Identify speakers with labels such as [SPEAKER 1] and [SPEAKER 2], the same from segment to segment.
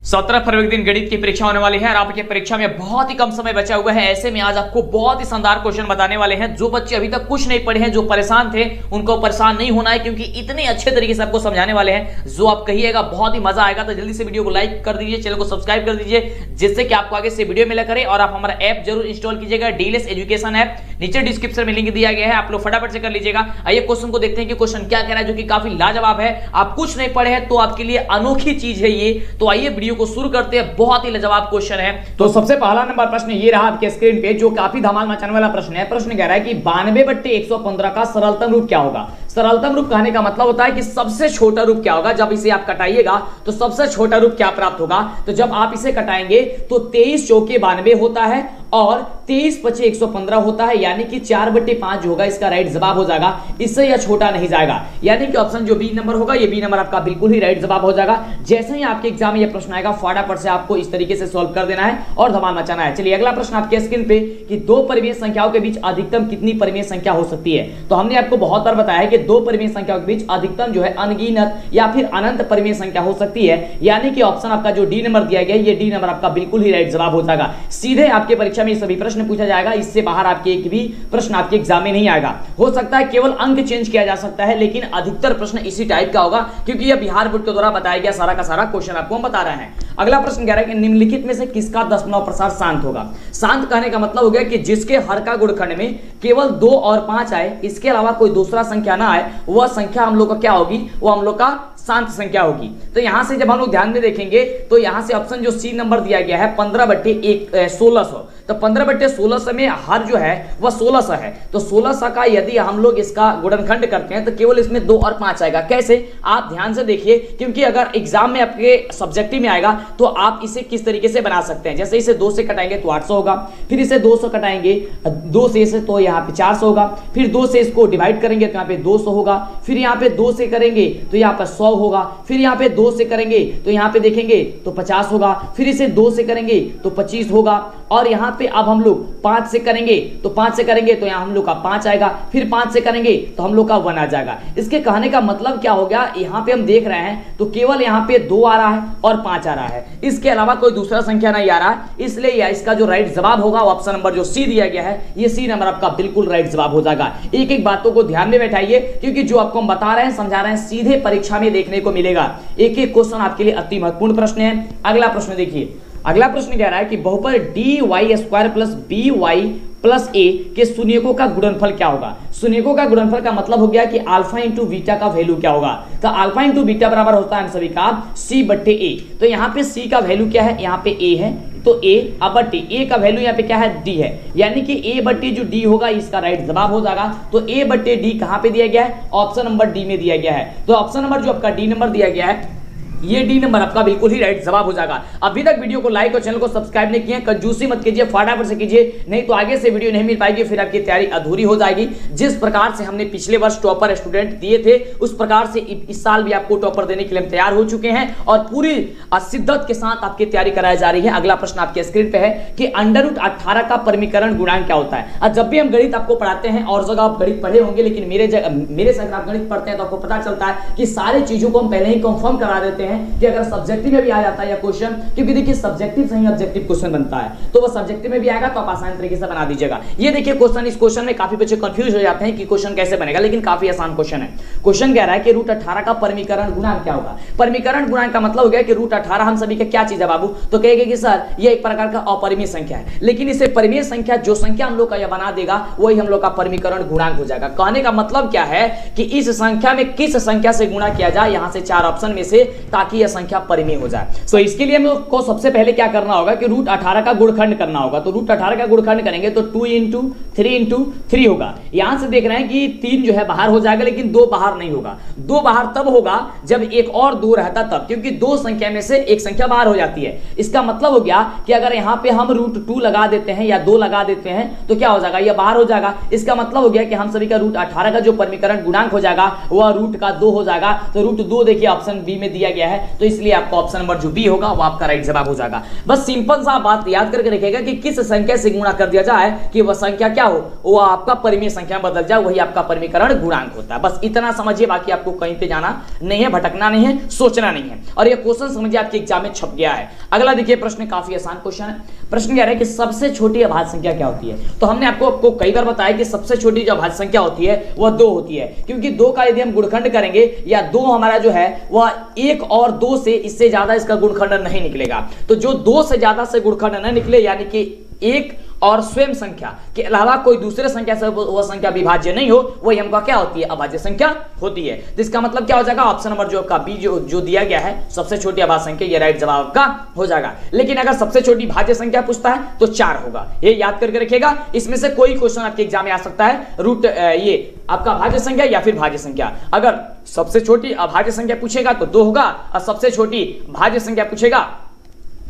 [SPEAKER 1] 17 फरवरी दिन गणित की परीक्षा होने वाली है और आपकी परीक्षा में बहुत ही कम समय बचा हुआ है। ऐसे में आज आपको बहुत ही शानदार क्वेश्चन बताने वाले हैं। जो बच्चे अभी तक कुछ नहीं पढ़े हैं, जो परेशान थे, उनको परेशान नहीं होना है क्योंकि इतने अच्छे तरीके से आपको समझाने वाले हैं जो आप कहिएगा बहुत ही मजा आएगा। तो जल्दी से वीडियो को लाइक कर दीजिए, चैनल को सब्सक्राइब कर दीजिए जिससे कि आपको आगे से वीडियो मिला करे। और आप हमारा ऐप जरूर इंस्टॉल कीजिएगा, डीएलएस एजुकेशन ऐप, नीचे डिस्क्रिप्शन में लिंक दिया गया है, आप लोग फटाफट से कर लीजिएगा। आइए क्वेश्चन को देखते हैं कि क्वेश्चन क्या कह रहा है, जो कि काफी लाजवाब है। आप कुछ नहीं पढ़े हैं तो आपके लिए अनोखी चीज है ये। तो आइए वीडियो को शुरू करते हैं, बहुत ही लाजवाब क्वेश्चन है। तो सबसे पहला नंबर प्रश्न ये रहा आपके स्क्रीन पे, जो काफी धमाल मचाने वाला प्रश्न है। प्रश्न कह रहा है कि 92/115 का सरलतम रूप क्या होगा। सरलतम रूप कहने का मतलब होता है कि सबसे छोटा रूप क्या होगा। जब इसे आप कटाइएगा तो सबसे छोटा रूप क्या प्राप्त होगा। तो जब आप इसे कटाएंगे तो 23 चौके 92 होता है और 23 × 5 = 115 होता है, यानी कि 4/5 जो होगा इसका राइट जवाब हो जाएगा। इससे यह छोटा नहीं जाएगा, यानी कि ऑप्शन जो बी नंबर होगा, ये बी नंबर आपका बिल्कुल ही राइट जवाब हो जाएगा। जैसे ही आपके एग्जाम में यह प्रश्न आएगा, फटाफट से आपको इस तरीके से सॉल्व कर देना है और धमाल मचाना है। चलिए अगला प्रश्न आपके स्क्रीन पे कि दो परिमेय संख्याओं के बीच अधिकतम कितनी परिमेय संख्या हो सकती है। तो हमने आपको बहुत बार बताया है कि दो परिमेय संख्याओं के बीच अधिकतम जो है अनगिनत या फिर अनंत परिमेय संख्या हो सकती है, यानी कि ऑप्शन आपका जो डी नंबर दिया गया है, ये डी नंबर आपका बिल्कुल ही राइट जवाब हो जाएगा। सीधे आपके परीक्षा में सभी प्रश्न पूछा जाएगा, इससे बाहर आपके एक भी प्रश्न आपके एग्जाम में नहीं आएगा। हो सकता है केवल अंक चेंज किया जा सकता है, लेकिन अधिकतर प्रश्न इसी टाइप का होगा क्योंकि यह बिहार बोर्ड के द्वारा बताया गया सारा का सारा क्वेश्चन आपको हम बता रहे हैं। अगला प्रश्न कह रहा है कि निम्नलिखित में से किसका दशमलव प्रसार शांत होगा। शांत कहने का मतलब हो गया कि जिसके हर का गुणनखंड में केवल 2 और 5 आए, इसके अलावा कोई दूसरा संख्या ना आए, वह संख्या हम लोग का क्या होगी, वो हम लोग का शांत संख्या होगी। तो यहां से जब हम लोग ध्यान में देखेंगे तो यहां से ऑप्शन जो सी नंबर दिया गया है 15/1600, तो 15/1600 में हर जो है वह 1600 है। तो 1600 का यदि हम लोग इसका गुणनखंड करते हैं तो केवल इसमें 2 और 5 आएगा। कैसे, आप ध्यान से देखिए, क्योंकि अगर एग्जाम में आपके सब्जेक्टिव में आएगा तो आप इसे किस तरीके से बना सकते हैं। जैसे इसे 2 से कटाएंगे तो 800 होगा, फिर इसे 2 से कटाएंगे 2 से इसे तो यहाँ पे 400 होगा, फिर 2 से इसको डिवाइड करेंगे तो यहाँ पे 200 होगा, फिर यहाँ पे 2 से करेंगे तो यहाँ पर 100 होगा, फिर यहाँ पे 2 से करेंगे तो यहाँ पे देखेंगे तो 50 होगा, फिर इसे 2 से करेंगे तो 25 होगा, और यहाँ पे अब हम लोग 5 से करेंगे तो यहाँ हम लोग का 5 आएगा, फिर 5 से करेंगे तो हम लोग का 1 आ जाएगा। इसके कहने का मतलब क्या हो गया, यहाँ पे हम देख रहे हैं तो केवल यहाँ पे 2 आ रहा है और 5 आ रहा है, इसके अलावा कोई दूसरा संख्या नहीं आ रहा है। इसलिए इसका जो राइट जवाब होगा ऑप्शन नंबर जो सी दिया गया है, ये सी नंबर आपका बिल्कुल राइट जवाब हो जाएगा। एक एक बातों को ध्यान में बैठाइए क्योंकि जो आपको हम बता रहे हैं, समझा रहे हैं, सीधे परीक्षा में देखने को मिलेगा। एक एक क्वेश्चन आपके लिए अति महत्वपूर्ण प्रश्न है। अगला प्रश्न देखिए, अगला प्रश्न कह रहा है कि बहुपद dy² + by + a के शून्यकों का गुणनफल क्या होगा। शून्यकों का गुणनफल का मतलब हो गया कि अल्फा × बीटा का वैल्यू क्या होगा। तो अल्फा × बीटा बराबर होता है हम सभी का c/a। तो यहाँ पे c का वैल्यू क्या है, यहाँ पे a है, तो a का वैल्यू यहाँ पे क्या है, d है, यानी कि a/d जो d होगा इसका राइट जवाब हो जाएगा। तो a/d कहाँ पे दिया गया है, ऑप्शन नंबर डी में दिया गया है। तो ऑप्शन नंबर जो आपका डी नंबर दिया गया है, ये डी नंबर आपका बिल्कुल ही राइट जवाब हो जाएगा। अभी तक वीडियो को लाइक और चैनल को सब्सक्राइब नहीं किए, कंजूसी मत कीजिए, फटाफट से कीजिए, नहीं तो आगे से वीडियो नहीं मिल पाएगी, फिर आपकी तैयारी अधूरी हो जाएगी। जिस प्रकार से हमने पिछले वर्ष टॉपर स्टूडेंट दिए थे, उस प्रकार से इस साल भी आपको टॉपर देने के लिए हम तैयार हो चुके हैं और पूरी शिद्दत के साथ आपकी तैयारी कराई जा रही है। अगला प्रश्न आपके स्क्रीन पे है कि √18 का परमीकरण गुणांक क्या होता है। जब भी हम गणित आपको पढ़ाते हैं, और जगह आप गणित पढ़े होंगे, लेकिन मेरे संग आप गणित पढ़ते हैं तो आपको पता चलता है कि सारी चीजों को हम पहले ही कंफर्म करा देते हैं कि अगर सब्जेक्टिव में भी आ जाता है या क्वेश्चन, क्योंकि देखिए सब्जेक्टिव से ही ऑब्जेक्टिव क्वेश्चन बनता है, तो वो सब्जेक्टिव में भी आएगा तो आप आसान तरीके से बना दीजिएगा। ये देखिए क्वेश्चन, इस क्वेश्चन में काफी बच्चे कंफ्यूज हो जाते हैं कि क्वेश्चन कैसे बनेगा, लेकिन काफी आसान क्वेश्चन है। क्वेश्चन कह रहा है कि √18 का परमीकरण गुणांक क्या होगा। परमीकरण गुणांक का मतलब हो गया कि √18 हम सभी का क्या चीज है बाबू, तो कहेंगे कि सर ये एक प्रकार का अपरिमेय संख्या है, लेकिन इसे परिमेय संख्या जो संख्या हम लोग का यह बना देगा वही हम लोग का परमीकरण गुणांक हो जाएगा। कहने का मतलब क्या है कि इस संख्या में किस संख्या से गुणा किया जाए, यहां से 4 ऑप्शन में से, ताकि यह संख्या परिमेय हो जाए। तो इसके लिए हमको सबसे पहले क्या करना होगा कि √18 का गुणनखंड करना होगा। तो √18 का गुणनखंड करेंगे तो 2 × 3 × 3 होगा। यहां से देख रहे हैं कि 3 जो है बाहर हो जाएगा, लेकिन 2 बाहर नहीं होगा। 2 बाहर तब होगा जब एक और 2 रहता तब, क्योंकि 2 संख्या में से एक संख्या बाहर हो जाती है। इसका मतलब हो गया कि अगर यहां पे हम √2 लगा देते हैं या 2 लगा देते हैं तो क्या हो जाएगा, यह बाहर हो जाएगा। इसका मतलब हो गया कि हम सभी का √18 का जो परमीकरण गुणांक हो जाएगा वह √2 हो जाएगा। तो √2 देखिए ऑप्शन बी में दिया गया गया है, तो इसलिए आपका ऑप्शन नंबर जो बी होगा वो आपका राइट जवाब हो जाएगा। बस सिंपल सा बात याद करके रखिएगा कि किस संख्या से गुणा कर दिया जाए कि वह संख्या क्या हो, वो आपका परिमेय संख्या बदल जाए, वही आपका परिमीकरण गुणांक होता है। बस इतना समझिए, बाकी आपको कहीं पे जाना नहीं है, भटकना नहीं है, सोचना नहीं है। और ये क्वेश्चन समझिए आपके एग्जाम में छप गया है। अगला देखिए प्रश्न, काफी आसान क्वेश्चन है। प्रश्न कह रहा है कि सबसे छोटी अभाज्य संख्या क्या होती है। तो हमने आपको कई बार बताया कि सबसे छोटी जो अभाज्य संख्या होती है वह 2 होती है, क्योंकि 2 का यदि हम गुणखंड करेंगे या 2 हमारा जो है वह 1 और 2 से इससे ज्यादा इसका गुणखंड नहीं निकलेगा। तो जो 2 से ज्यादा से गुणखंड न निकले, यानी कि 1 और स्वयं संख्या के अलावा कोई दूसरे संख्या से वह संख्या विभाज्य नहीं हो, वही हमका क्या होती है, अभाज्य संख्या होती है। तो इसका मतलब क्या हो जाएगा, ऑप्शन नंबर जो का बी जो दिया गया है सबसे छोटी अभाज्य संख्या, ये राइट जवाब का हो जाएगा। लेकिन अगर सबसे छोटी भाज्य संख्या पूछता है तो 4 होगा, ये याद करके रखिएगा। इसमें से कोई क्वेश्चन आपके एग्जाम में आ सकता है, रूट ये आपका भाज्य संख्या या फिर भाज्य संख्या। अगर सबसे छोटी अभाज्य संख्या पूछेगा तो 2 होगा, और सबसे छोटी भाज्य संख्या पूछेगा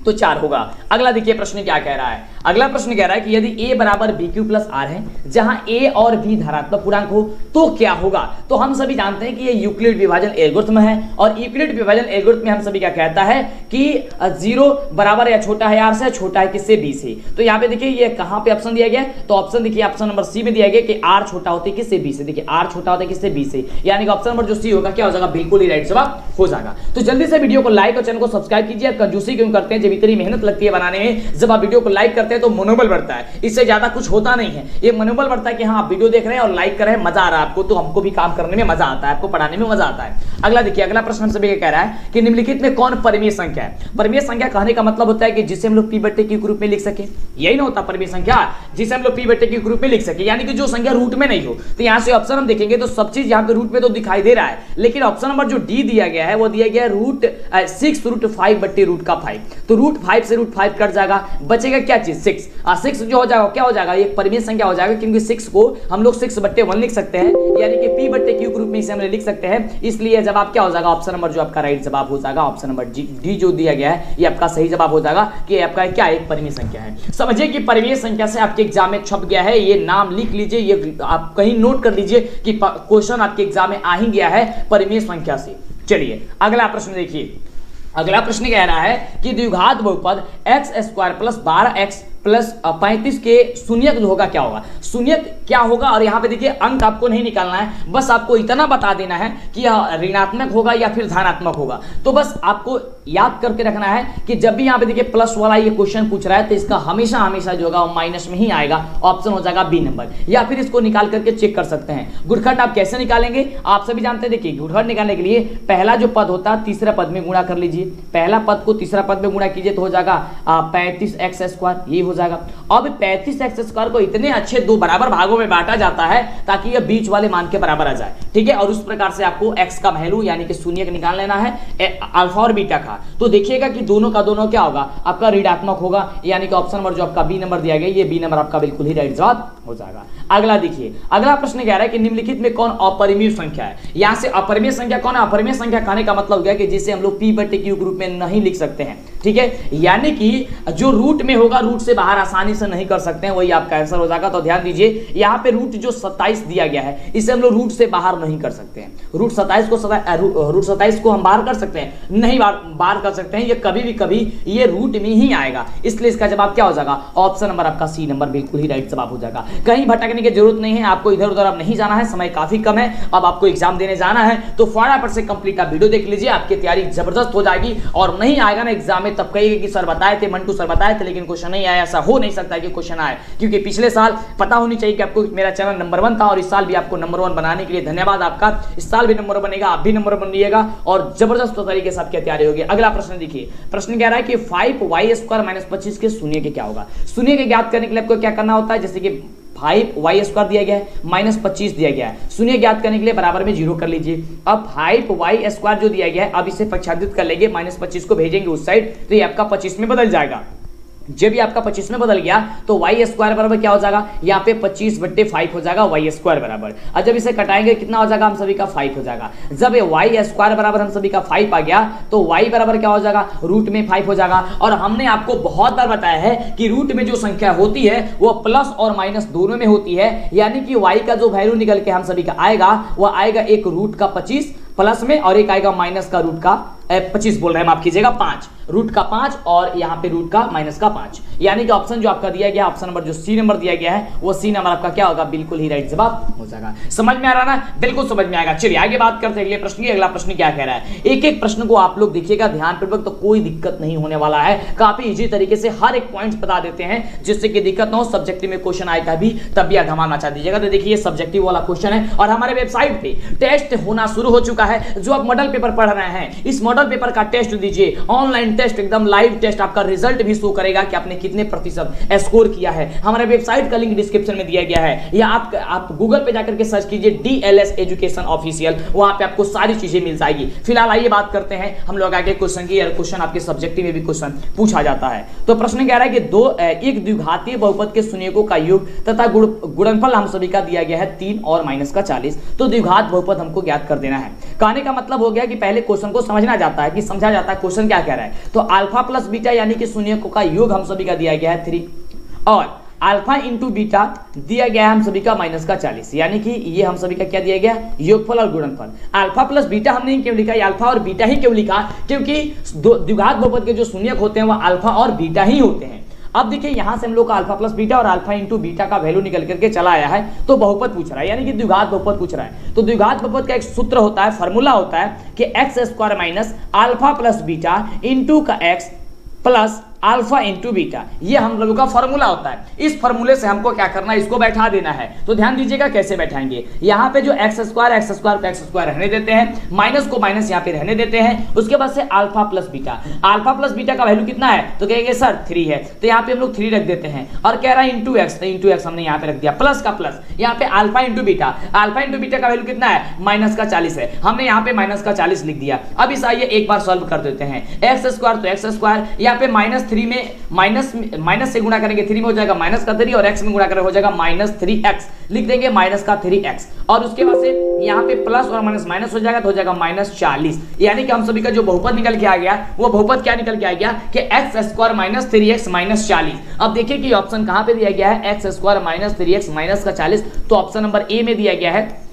[SPEAKER 1] तो 4 होगा। अगला देखिए प्रश्न क्या कह रहा है। अगला प्रश्न कह रहा है कि यदि a बराबर bq प्लस r है, जहां a और b धनात्मक पूर्णांक हो तो क्या होगा। तो हम सभी जानते हैं कि ये यूक्लिड विभाजन एल्गोरिथम है, और यूक्लिड विभाजन एल्गोरिथम में हम सभी क्या कहता है कि 0 बराबर या छोटा है r से, छोटा है किससे, b से। तो यहाँ पे देखिए ये कहां पे ऑप्शन दिया गया है, तो ऑप्शन देखिए ऑप्शन नंबर सी में दिया गया कि r छोटा होता है किससे, b से। देखिए r छोटा होता है किससे, b से, यानी कि ऑप्शन नंबर जो सी होगा क्या हो जाएगा, बिल्कुल ही राइट जवाब हो जाएगा। तो जल्दी से वीडियो को लाइक और चैनल को सब्सक्राइब कीजिए। कंजूसी क्यों करते हैं, जब इतनी मेहनत लगती है बनाने में, जब आप वीडियो को लाइक करते हैं तो मनोबल बढ़ता है, इससे ज्यादा कुछ होता नहीं है। ये मनोबल बढ़ता है कि हाँ आप वीडियो देख रहे हैं और लाइक कर रहे हैं, मजा आ रहा है आपको, तो हमको भी काम करने में मजा आता है, आपको पढ़ाने में मजा आता है। अगला देखिए, अगला प्रश्न हम सभी कह रहा है कि निम्नलिखित में कौन परिमेय संख्या है। परिमेय संख्या कहने का मतलब होता है कि जिसे हम लोग p बटे q के रूप में लिख सके, यही ना होता परिमेय संख्या, जिसे हम लोग p बटे q के रूप में लिख सके, यानी कि जो संख्या रूट में नहीं हो। तो यहाँ से ऑप्शन हम देखेंगे तो सब चीज यहाँ पे रूट में तो दिखाई दे रहा है, लेकिन ऑप्शन नंबर जो डी दिया गया है वो दिया गया √6 बटे √5। तो √5 से √5 कट जाएगा, बचेगा क्या चीज, 6। 6 जो हो जाएगा क्या हो जाएगा, ये परिमेय संख्या हो जाएगा, क्योंकि 6 को हम लोग 6/1 लिख सकते हैं, यानी कि p बटे q के रूप में इसे हम लिख सकते हैं। इसलिए जवाब क्या हो जाएगा, ऑप्शन नंबर जो आपका राइट जवाब हो जाएगा, ऑप्शन नंबर डी जो दिया गया है ये आपका सही जवाब हो जाएगा कि आपका क्या एक परिमेय संख्या है। समझिए कि परिमेय संख्या से आपके एग्जाम में छप गया है, ये नाम लिख लीजिए, ये आप कहीं नोट कर लीजिए कि क्वेश्चन आपके एग्जाम में आ ही गया है परिमेय संख्या से। चलिए अगला प्रश्न देखिए। अगला प्रश्न कह रहा है कि द्विघात बहुपद x² + 12x + 35 के शून्यक जो होगा क्या होगा, शून्यक क्या होगा। और यहाँ पे देखिए अंक आपको नहीं निकालना है, बस आपको इतना बता देना है कि यह ऋणात्मक होगा या फिर धनात्मक होगा। तो बस आपको याद करके रखना है कि जब भी यहाँ पे देखिए प्लस वाला ये क्वेश्चन पूछ रहा है तो इसका हमेशा हमेशा जो होगा माइनस में ही आएगा, ऑप्शन हो जाएगा बी नंबर, या फिर इसको निकाल करके चेक कर सकते हैं। गुणखंड आप कैसे निकालेंगे, आप सभी जानते हैं। देखिए गुणखंड निकालने के लिए पहला जो पद होता है तीसरा पद में गुणा कर लीजिए, पहला पद को तीसरा पद में गुणा कीजिए तो हो जाएगा 35x², ये हो जाएगा। अब 35x² को इतने अच्छे 2 बराबर भागों में बांटा जाता है ताकि यह बीच वाले मान के बराबर आ जाए, ठीक है। और उस प्रकार से आपको x का वैल्यू यानी कि शून्यक निकाल लेना है अल्फा और बीटा का। तो देखिएगा कि दोनों का दोनों क्या होगा, आपका ऋणात्मक होगा, यानी कि ऑप्शन नंबर जो आपका बी नंबर दिया गया, ये बी नंबर आपका बिल्कुल ही राइट जवाब हो जाएगा। अगला देखिए, अगला प्रश्न कह रहा है कि निम्नलिखित में कौन अपरिमेय संख्या है। यहां से अपरिमेय संख्या कौन है, अपरिमेय संख्या कहने का मतलब गया कि जिसे हम लोग p बटे q के रूप में नहीं लिख सकते हैं, ठीक है। यानी कि जो रूट में होगा, रूट से बाहर आसानी से नहीं कर सकते हैं, वही आपका आंसर हो जाएगा। तो ध्यान दीजिए यहाँ पे रूट जो 27 दिया गया है इसे हम लोग रूट से बाहर नहीं कर सकते हैं। रूट 27 को हम बाहर कर सकते हैं, नहीं बाहर कर सकते हैं, ये कभी ये रूट में ही आएगा, इसलिए इसका जवाब क्या हो जाएगा, ऑप्शन नंबर आपका सी नंबर बिल्कुल ही राइट जवाब हो जाएगा। कहीं भटकने की जरूरत नहीं है, आपको इधर उधर अब नहीं जाना है, समय काफी कम है, अब आपको एग्जाम देने जाना है तो फटाफट से कंप्लीट आप वीडियो देख लीजिए, आपकी तैयारी जबरदस्त हो जाएगी। और नहीं आएगा ना एग्जाम में तब कहिएगा कि सर बताए थे, मंटू सर बताए थे, लेकिन क्वेश्चन नहीं आया। ऐसा हो नहीं सकता कि क्वेश्चन आए, क्योंकि पिछले साल पता होनी चाहिए कि आपको मेरा चैनल नंबर 1 था और इस साल भी आपको नंबर 1 बनाने के लिए धन्यवाद आपका। इस साल भी नंबर 1 बनेगा, आप भी नंबर 1 बनिएगा और जबरदस्त तरीके से आपकी तैयारी होगी। अगला प्रश्न देखिए, प्रश्न कह रहा है कि 5y² - 25 के शून्य के क्या होगा। शून्य के ज्ञात करने के लिए आपको क्या करना होता है, जैसे कि 5y² दिया गया है, -25 दिया गया है, शून्य ज्ञात करने के लिए बराबर में 0 कर लीजिए। अब 5y² जो दिया गया है, अब इसे प्रक्षालित कर लेंगे, -25 को भेजेंगे उस साइड तो ये आपका 25 में बदल जाएगा। जब भी आपका 25 में बदल गया तो y² बराबर क्या हो जाएगा, यहाँ पे 25/5 हो जाएगा y² बराबर। और जब इसे कटाएंगे कितना हो जाएगा, हम सभी का 5 हो जाएगा। जब ये y² बराबर हम सभी का 5 आ गया तो y बराबर क्या हो जाएगा, रूट में 5 हो जाएगा। और हमने आपको बहुत बार बताया है कि रूट में जो संख्या होती है वो प्लस और माइनस दोनों में होती है, यानी कि y का जो वैल्यू निकल के हम सभी का आएगा वह आएगा एक रूट का 25 प्लस में और एक आएगा माइनस का रूट का 25 बोल रहे हैं, माफ कीजिएगा 5, रूट का 5 और यहाँ पे रूट का माइनस का 5, यानी कि ऑप्शन जो आपका दिया गया, ऑप्शन नंबर जो सी नंबर दिया गया है वो सी नंबर आपका क्या होगा, बिल्कुल ही राइट जवाब हो जाएगा। समझ में आ रहा ना, बिल्कुल समझ में आएगा। चलिए आगे बात करते हैं अगले प्रश्न की। अगला प्रश्न क्या कह रहा है, एक एक प्रश्न को आप लोग देखिएगा ध्यानपूर्वक, तो कोई दिक्कत नहीं होने वाला है, काफी इजी तरीके से हर एक पॉइंट बता देते हैं जिससे कि दिक्कत ना हो। सब्जेक्टिव में क्वेश्चन आएगा भी तब भी धमाल मचा दीजिएगा। तो देखिए सब्जेक्टिव वाला क्वेश्चन है और हमारे वेबसाइट पे टेस्ट होना शुरू हो चुका है। जो आप मॉडल पेपर पढ़ रहे हैं, इस मॉडल पेपर का टेस्ट दीजिए, ऑनलाइन टेस्ट, एकदम लाइव टेस्ट, आपका रिजल्ट भी शो करेगा कि आपने कितने प्रतिशत स्कोर किया है। हमारे वेबसाइट का लिंक डिस्क्रिप्शन में दिया गया है, या आप गूगल पे जाकर के सर्च कीजिए DLS एजुकेशन ऑफिशियल, वहां पे आपको सारी चीजें मिल जाएगी। फिलहाल आइए बात करते हैं हम लोग आगे क्वेश्चन की। क्वेश्चन आपके सब्जेक्टिव में भी क्वेश्चन पूछा जाता है। तो प्रश्न कह रहा है कि एक द्विघातीय बहुपद के शून्यकों का योग तथा गुणनफल हम सभी का दिया गया है 3 और माइनस का 40। तो द्विघात बहुपद हमको ज्ञात कर देना है। कहने का मतलब हो गया कि पहले क्वेश्चन को समझा जाता है क्वेश्चन क्या कह रहा है। तो अल्फा प्लस बीटा यानी कि शून्यकों का योग हम सभी का दिया गया है 3 और अल्फा इंटू बीटा दिया गया है हम सभी का माइनस का 40, यानी कि ये हम सभी का क्या दिया गया, योगफल और गुणनफल। अल्फा प्लस बीटा हमने क्यों लिखा, अल्फा और बीटा ही क्यों लिखा, क्योंकि द्विघात बहुपद के जो शून्यक होते हैं वो अल्फा और बीटा ही होते हैं। अब देखिए यहां से हम लोग का अल्फा प्लस बीटा और अल्फा इंटू बीटा का वैल्यू निकल करके चला आया है, तो बहुपद पूछ रहा है, यानी कि द्विघात बहुपद पूछ रहा है। तो द्विघात बहुपद का एक सूत्र होता है, फॉर्मूला होता है कि x square minus alpha plus beta into का x plus alpha into beta, ये हम लोगों का फॉर्मूला होता है। इस फॉर्मूले से हमको क्या करना है, इसको बैठा देना है। तो ध्यान दीजिएगा कैसे बैठाएंगे। यहाँ पे जो एक्स स्क्वायर को एक्स स्क्वायर रहने देते हैं, माइनस को माइनस यहाँ पे रहने देते हैं। उसके बाद से अल्फा प्लस बीटा का वैल्यू कितना है, तो कहेंगे सर 3 है, तो यहाँ पे हम लोग 3 रख देते हैं। और कह रहा है इंटू एक्स हमने यहाँ पे रख दिया, प्लस का प्लस, यहाँ पे अल्फा इंटू बीटा का वैल्यू कितना है, माइनस का 40 है, हमने यहाँ पे माइनस का 40 लिख दिया। अब इस आइए एक बार सॉल्व कर देते हैं। एक्स स्क्वायर तो एक्स स्क्वायर, यहाँ पे -3 में माइनस से गुणा करेंगे 3 में हो जाएगा माइनस का 3 और x में गुणा करेंगे हो जाएगा -3x, लिख देंगे माइनस का 3x। और उसके बाद से यहाँ पे प्लस और माइनस माइनस हो जाएगा तो हो जाएगा -40, यानी कि हम सभी का जो बहुपद निकल के आ गया वो बहुपद क्या निकल के आ गया कि x square minus 3x minus 40। अब देखिए कि ऑप्शन कहां पे दिया गया है, x square minus 3x minus का 40, तो ऑप्शन नंबर ए में दिया गया है।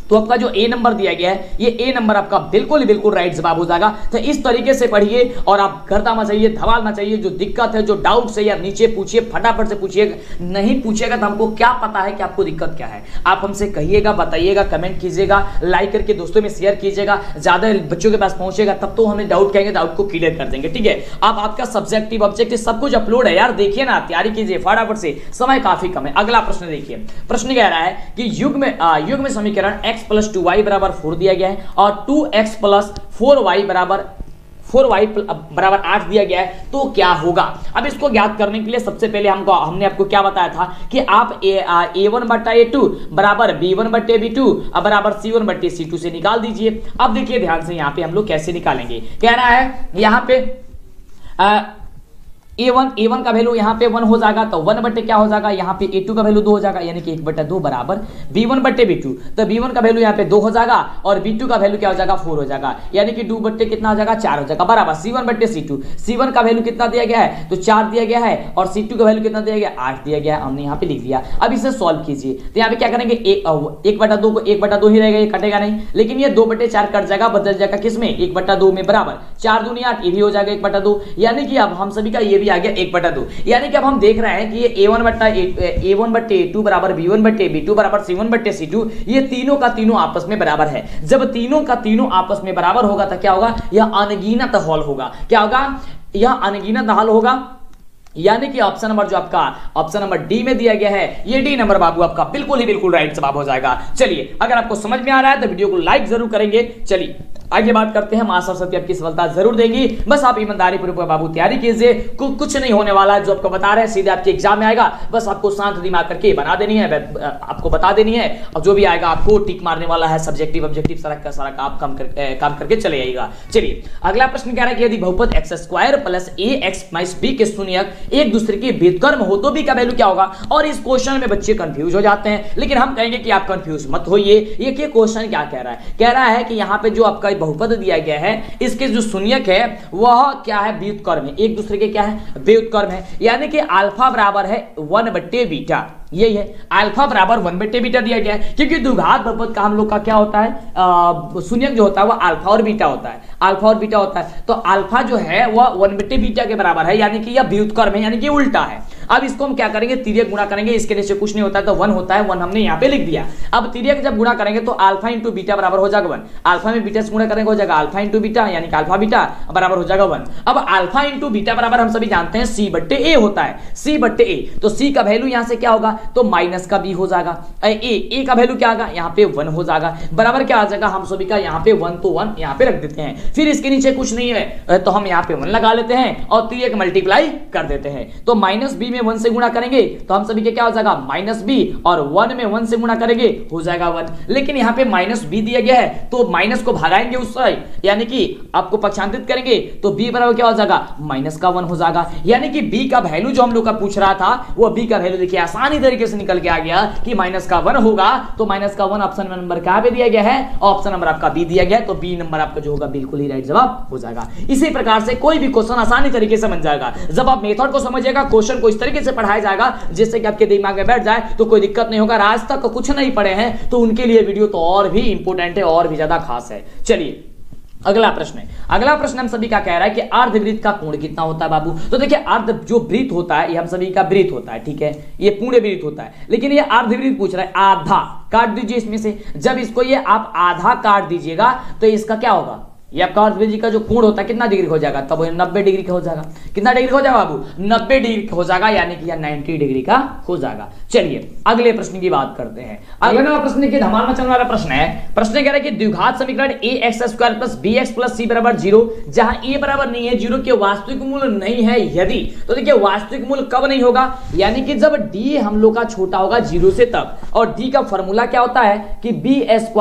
[SPEAKER 1] तो आपका जो ए नंबर दिया गया है, ये ए नंबर आपका बिल्कुल राइट जवाब हो जाएगा। तो इस तरीके से पढ़िए और आप गर्दा मचाइए, धमाल मचाइए। जो दिक्कत है, जो डाउट है यार नीचे पूछिए, फटाफट से पूछिएगा। नहीं पूछिएगा तो हमको क्या पता है कि आपको दिक्कत क्या है। आप हमसे कहिएगा, बताइएगा, कमेंट कीजिएगा, लाइक करके दोस्तों में शेयर कीजिएगा, ज्यादा बच्चों के पास पहुंचेगा तब तो हमें डाउट कहेंगे, डाउट को क्लियर कर देंगे। ठीक है, अब आपका सब्जेक्टिव ऑब्जेक्टिव सब कुछ अपलोड है यार, देखिए ना, तैयारी कीजिए फटाफट से, समय काफी कम है। अगला प्रश्न देखिए, प्रश्न कह रहा है कि युग्म समीकरण x + 2y = 4 दिया गया है और 2x + 4y = 8 दिया गया है, तो क्या होगा। अब इसको ज्ञात करने के लिए सबसे पहले हमने आपको क्या बताया था कि आप a1/a2 = b1/b2 = c1/c2 से निकाल दीजिए। अब देखिए ध्यान से यहाँ पे हम लोग कैसे निकालेंगे। कह रहा है यहाँ पे a1 का वैल्यू यहाँ पे 1 हो जाएगा, तो 1 बटे क्या हो जाएगा, यहाँ पे a2 का वैल्यू 2 हो जाएगा, यानी कि 1/2 बराबर b1/b2। तो b1 का वैल्यू यहाँ पे 2 हो जाएगा और b2 का वैल्यू क्या हो जाएगा, 4 हो जाएगा, यानी कि 2 बटे कितना हो जाएगा, 4 हो जाएगा, बराबर c1/c2। c1 का वैल्यू कितना दिया गया है, तो 4 दिया गया है और c2 का वैल्यू कितना दिया गया, 8 दिया गया, हमने यहाँ पे लिख दिया। अब इसे सॉल्व कीजिए, तो यहाँ पे क्या करेंगे, 1/2 को 1/2 ही रहेगा, ये कटेगा नहीं, लेकिन ये 2/4 कट जाएगा, बदल जाएगा किसमें, 1/2 में, बराबर 4 दूनी 8, ये भी हो जाएगा 1/2, यानी कि अब हम सभी का ये आ गया 1/2, यानी कि अब हम देख रहे हैं कि ये a1/a2 = b1/b2 = c1/c2, ये तीनों का तीनों आपस में बराबर है। जब तीनों का तीनों आपस में बराबर होगा तो क्या होगा, यह अनगिनत हल होगा। क्या होगा, यह अनगिनत हल होगा, यानी कि ऑप्शन नंबर जो आपका ऑप्शन नंबर डी में दिया गया है, ये डी नंबर बाबू आपका बिल्कुल राइट जवाब हो जाएगा। चलिए, अगर आपको समझ में आ रहा है तो वीडियो को लाइक जरूर करेंगे। चलिए आगे बात करते हैं। मां सरस्वती आपकी सफलता जरूर देंगी, बस आप ईमानदारी पूर्वक बाबू तैयारी कीजिए। कुछ नहीं होने वाला है, जो आपको बता रहे हैं सीधे आपके एग्जाम में आएगा, बस आपको शांत दिमाग करके बना देनी है, आपको बता देनी है, और जो भी आएगा आपको टिक मारने वाला है। सब्जेक्टिव ऑब्जेक्टिव सारा का सारा काम करके चले आएगा। चलिए अगला प्रश्न कह रहा है कि यदि बहुपद x² + ax - b के शून्यक एक दूसरे के व्युत्क्रम हो तो b का वैल्यू क्या होगा। और इस क्वेश्चन में बच्चे कंफ्यूज हो जाते हैं, लेकिन हम कहेंगे कि आप कंफ्यूज मत होइए। ये क्वेश्चन क्या कह रहा है, कह रहा है कि यहाँ पे जो आपका एक बहुपद दिया गया है, इसके जो शून्यक है वह क्या है, व्युत्क्रम है, एक दूसरे के क्या है, व्युत्क्रम है। यानी कि अल्फा बराबर है 1/बीटा, यही है, अल्फा बराबर 1/बीटा दिया गया है, क्योंकि द्विघात बहुपद का हम लोग का क्या होता है, शून्यक जो होता है वह अल्फा और बीटा होता है, अल्फा और बीटा होता है। तो अल्फा जो है वह 1/बीटा के बराबर है, यानी कि यह व्युत्क्रम है, यानी कि उल्टा है। अब इसको हम क्या करेंगे, तिर्यक गुणा करेंगे, इसके नीचे कुछ नहीं होता है तो 1 होता है, 1 हमने यहाँ पे लिख दिया। अब तिर्यक जब गुणा करेंगे तो अल्फा इंटू बीटा बराबर हो जाएगा 1, अल्फा में बीटा से गुणा करेंगे हो जाएगा अल्फा इंटू बीटा, यानी कि अल्फा बीटा बराबर हो जाएगा 1। अब अल्फा इंटू बीटा बराबर हम सभी जानते हैं c/a होता है, c/a, तो c का वैल्यू यहाँ से क्या होगा, तो माइनस का b हो जाएगा, a का वैल्यू क्या आएगा, यहाँ पे 1 हो जाएगा, बराबर क्या आ जाएगा, हम सभी का यहाँ पे 1 तो 1 यहाँ पे रख देते हैं। फिर इसके नीचे कुछ नहीं है तो हम यहाँ पे 1 लगा लेते हैं और तिर्यक मल्टीप्लाई कर देते हैं। तो -b में 1 से गुणा करेंगे तो हम सभी के क्या हो जाएगा, -b, और 1 में 1 से गुणा करेंगे हो जाएगा 1। लेकिन यहाँ पे -b दिया गया है तो माइनस को भगाएंगे उस साइड, यानी कि आपको पक्षांतरित करेंगे तो b बराबर क्या हो जाएगा, -1 हो जाएगा। यानी कि b का वैल्यू जो हम लोग का पूछ रहा था वो b का वैल्यू देखिए आसानी तरीके से निकल के आ गया कि -1 होगा। तो -1 ऑप्शन नंबर कहां पे दिया गया है, ऑप्शन नंबर आपका बी दिया गया है, तो बी नंबर आपका जो होगा बिल्कुल ही राइट जवाब हो जाएगा। इसी प्रकार से कोई भी क्वेश्चन आसानी तरीके से बन जाएगा जब आप मेथड को समझिएगा, क्वेश्चन को इस तरीके से पढ़ाया जाएगा जिससे कि आपके दिमाग में बैठ जाए तो कोई दिक्कत नहीं होगा। आज तक कुछ नहीं पढ़े हैं तो उनके लिए वीडियो तो और भी इंपोर्टेंट है और भी ज्यादा खास है। चलिए अगला प्रश्न है, अगला प्रश्न हम सभी का कह रहा है कि अर्धवृत्त का कोण कितना होता है बाबू। तो देखिए अर्ध जो वृत्त होता है ये हम सभी का वृत्त होता है, ठीक है, ये पूर्ण वृत्त होता है, लेकिन ये अर्धवृत्त पूछ रहा है, आधा काट दीजिए इसमें से। जब इसको ये आप आधा काट दीजिएगा तो इसका क्या होगा, ये आपका अर्धवृत्त का जो कोण होता है कितना डिग्री हो जाएगा, तब 90 डिग्री का हो जाएगा। कितना डिग्री हो जाएगा बाबू, 90 डिग्री का हो जाएगा, यानी कि यह 90 डिग्री का हो जाएगा। चलिए अगले प्रश्न की बात करते हैं। अगला प्रश्न देखिए धमाल मचने वाला प्रश्न है। प्रश्न कह रहा है कि द्विघात समीकरण ax² + bx + c = 0 जहां a बराबर नहीं है 0 के वास्तविक मूल नहीं है यदि। तो देखिए वास्तविक मूल कब नहीं होगा, यानी कि जब d हम लोग का छोटा होगा 0 से तब, और d का फॉर्मूला क्या होता है कि b² -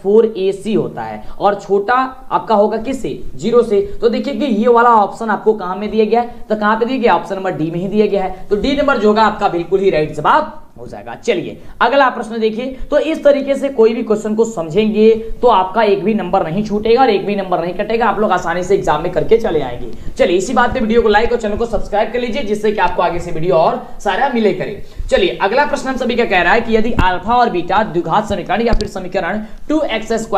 [SPEAKER 1] 4ac होता है, और छोटा आपका होगा किससे, 0 से। तो देखिए कि ये वाला ऑप्शन आपको कहां में दिया गया है, तो कहां पे दिया गया, ऑप्शन नंबर डी में ही दिया गया है, तो डी नंबर जो होगा आपका बिल्कुल ही राइट जवाब हो जाएगा। चलिए अगला प्रश्न देखिए। तो इस तरीके से कोई भी क्वेश्चन को समझेंगे तो आपका एक भी नंबर नहीं छूटेगा और एक भी नंबर नहीं कटेगा, आप लोग आसानी से एग्जाम में करके चले आएंगे। चलिए इसी बात पे वीडियो को लाइक और चैनल को सब्सक्राइब कर लीजिए जिससे कि आपको आगे से वीडियो और सारा मिले करे। चलिए अगला प्रश्न हम सभी का कह रहा है कि यदि अल्फा और बीटा द्विघात समीकरण या फिर समीकरण 2x² -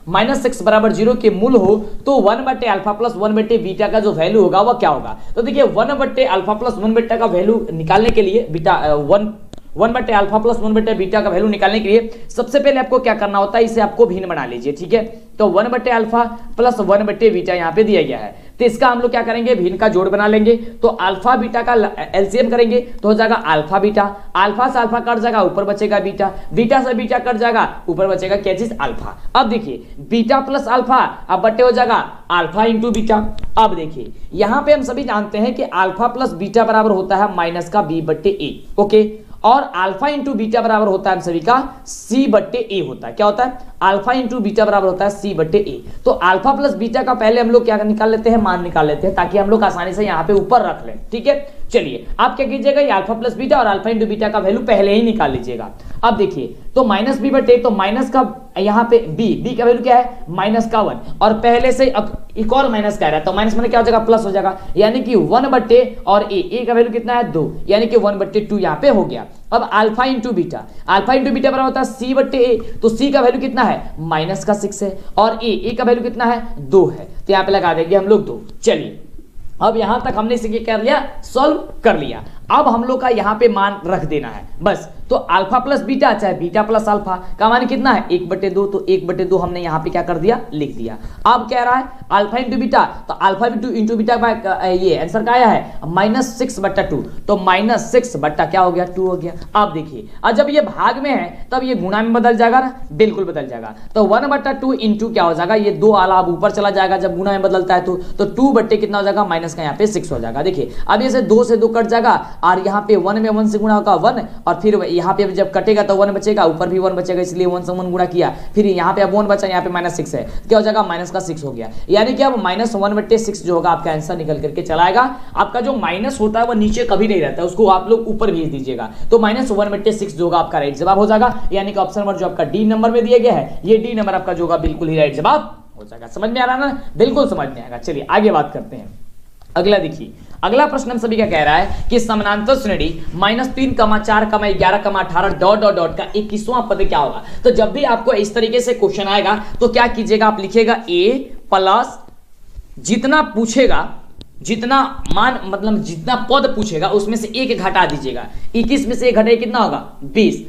[SPEAKER 1] 6 = 0 के मूल हो तो 1/α + 1/बीटा का जो वैल्यू होगा वह क्या होगा। तो देखिए 1/α + 1/बीटा का वैल्यू निकालने के लिए 1/α + 1/बीटा का वैल्यू निकालने के लिए सबसे पहले आपको क्या करना होता है, इसे आपको भिन्न बना लीजिए, ठीक है। तो 1/α + 1/बीटा यहाँ पे दिया गया है, तो इसका हम लोग क्या करेंगे, भिन्न का जोड़ बना लेंगे। तो अल्फा बीटा का एलसीएम करेंगे तो हो जाएगा अल्फा बीटा, अल्फा से अल्फा कट जाएगा ऊपर बचेगा बीटा, बीटा से बीटा कट जाएगा ऊपर बचेगा क्या चीज, अल्फा। अब देखिए बीटा प्लस अल्फा अब बट्टे हो जाएगा अल्फा इंटू बीटा। अब देखिए यहाँ पे हम सभी जानते हैं कि अल्फा प्लस बीटा बराबर होता है -b/a, ओके, और अल्फा इंटू बीटा बराबर होता है हम सभी का c/a होता है। क्या होता है, अल्फा इंटू बीटा बराबर होता है c/a। तो अल्फा प्लस बीटा का पहले हम लोग क्या निकाल लेते हैं, मान निकाल लेते हैं ताकि हम लोग आसानी से यहाँ पे ऊपर रख लें, ठीक है। चलिए आप क्या कीजिएगा, ये अल्फा प्लस बीटा और अल्फा इंटू बीटा का वैल्यू पहले ही निकाल लीजिएगा। अब देखिए तो -b/a, तो माइनस का यहाँ पे b का वैल्यू क्या है -1, और पहले से अब एक और माइनस का रहा है तो माइनस में क्या हो जाएगा, प्लस हो जाएगा, यानी कि 1/a और a का वैल्यू कितना है 2, यानी कि 1/2 यहाँ पे हो गया। अब अल्फा इंटू बीटा बराबर होता है c/a, तो c का वैल्यू कितना है -6 है, और a का वैल्यू कितना है 2 है, तो यहाँ पे लगा देंगे हम लोग 2। चलिए अब यहां तक हमने इसे क्या कर लिया, सॉल्व कर लिया। अब हम लोग का यहाँ पे मान रख देना है बस। तो अल्फा प्लस बीटा चाहे बीटा प्लस अल्फा का मान कितना है 1/2, तो 1/2 हमने यहाँ पे क्या कर दिया, लिख दिया। अब कह रहा है अल्फा इंटू बीटा, तो अल्फा इंटू बीटा का ये आंसर क्या आया है -6/2, तो -6 बट्टा क्या हो गया 2 हो गया। अब देखिए अब जब ये भाग में है तब ये गुणा में बदल जाएगा ना, बिल्कुल बदल जाएगा। तो 1/2 इंटू क्या हो जाएगा, ये 2 आला अब ऊपर चला जाएगा जब गुणा में बदलता है तो 2 बट्टे कितना हो जाएगा, माइनस का यहाँ पे 6 हो जाएगा। देखिए अब ये से 2 से 2 कट जाएगा, और यहाँ पे 1 में 1 से गुणा होगा 1, और फिर यहाँ पे जब कटेगा तो 1 बचेगा, ऊपर भी 1 बचेगा, इसलिए 1 से 1 गुणा किया, फिर यहाँ पे अब 1 बचा, यहाँ पे -6 है, क्या हो जाएगा माइनस का 6 हो गया। यानी कि अब -1/6 जो होगा आपका आंसर निकल करके चला आएगा। आपका जो माइनस होता है वो नीचे कभी नहीं रहता है, उसको आप लोग ऊपर भेज दीजिएगा, तो -1/6 जो होगा आपका राइट जवाब हो जाएगा। यानी कि ऑप्शन नंबर जो आपका डी नंबर में दिया गया है, ये डी नंबर आपका जो होगा बिल्कुल ही राइट जवाब हो जाएगा। समझ में आ रहा है ना? बिल्कुल समझ में आएगा। चलिए आगे बात करते हैं। अगला देखिए, अगला प्रश्न हम सभी का कह रहा है कि समानांतर श्रेणी -3, 4, 11, 18 डॉट डॉट डॉट का 21वां पद क्या होगा। तो जब भी आपको इस तरीके से क्वेश्चन आएगा तो क्या कीजिएगा, आप लिखिएगा a प्लस जितना पूछेगा, जितना मान मतलब जितना पद पूछेगा उसमें से एक घटा दीजिएगा। 21 में से एक घटाइए कितना होगा 20,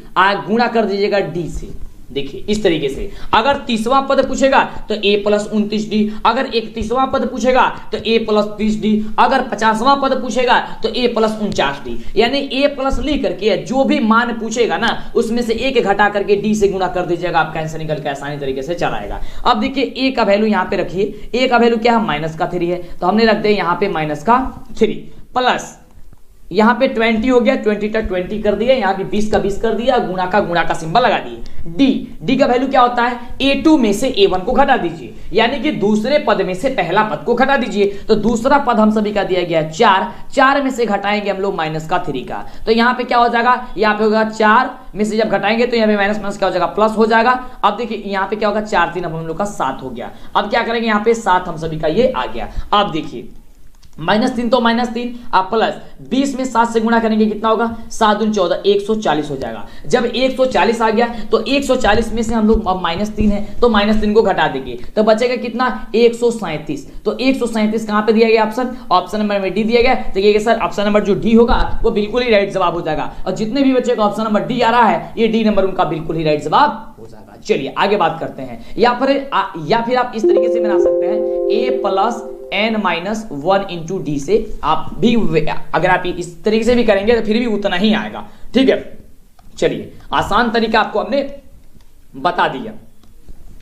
[SPEAKER 1] गुणा कर दीजिएगा d से। देखिए इस तरीके से, अगर 30वां पद पूछेगा तो a प्लस 29d, अगर 31वां पद पूछेगा तो a प्लस 30d, अगर 50वां पद पूछेगा तो a प्लस 49d। यानी a प्लस लिख करके जो भी मान पूछेगा ना उसमें से एक घटा करके d से गुणा कर दीजिएगा, आपका आंसर निकल के आसानी तरीके से चलाएगा। अब देखिए a का वैल्यू यहाँ पे रखिए, a का वैल्यू क्या है -3 है, तो हमने रख दिया यहाँ पे -3 प्लस यहाँ पे 20 हो गया, 20 का 20 कर दिया, यहाँ पे 20 का 20 कर दिया, गुणा का सिंबल लगा दिए। डी का वैल्यू क्या होता है, A2 में से A1 को घटा दीजिए, यानी कि दूसरे पद में से पहला पद को घटा दीजिए। तो दूसरा पद हम सभी का दिया गया है 4 में से घटाएंगे हम लोग -3 का, तो यहाँ पे क्या हो जाएगा, यहाँ पे होगा 4 में से जब घटाएंगे तो यहाँ पे माइनस क्या हो जाएगा प्लस हो जाएगा। अब देखिए यहाँ पे क्या होगा 4 3 अब हम लोग का 7 हो गया। अब क्या करेंगे, यहाँ पे 7 हम सभी का ये आ गया। अब देखिए -3 तो -3 आप प्लस 20 में 7 से गुणा करेंगे कितना होगा, 7 दूनी 14, 140 हो जाएगा। जब 140 आ गया तो 140 में से हम लोग अब -3 है तो -3 को घटा देंगे तो बचेगा कितना 137। तो 137 कहां पे दिया गया, ऑप्शन नंबर में डी दिया गया। देखिए सर ऑप्शन नंबर जो डी होगा वो बिल्कुल ही राइट जवाब हो जाएगा, और जितने भी बच्चे का ऑप्शन नंबर डी आ रहा है ये डी नंबर उनका बिल्कुल ही राइट जवाब हो जाएगा। चलिए आगे बात करते हैं, या फिर आप इस तरीके से बना सकते हैं a plus n-1 into D से, आप भी अगर आप इस तरीके से भी करेंगे तो फिर भी उतना ही आएगा। ठीक है, चलिए आसान तरीका आपको हमने बता दिया।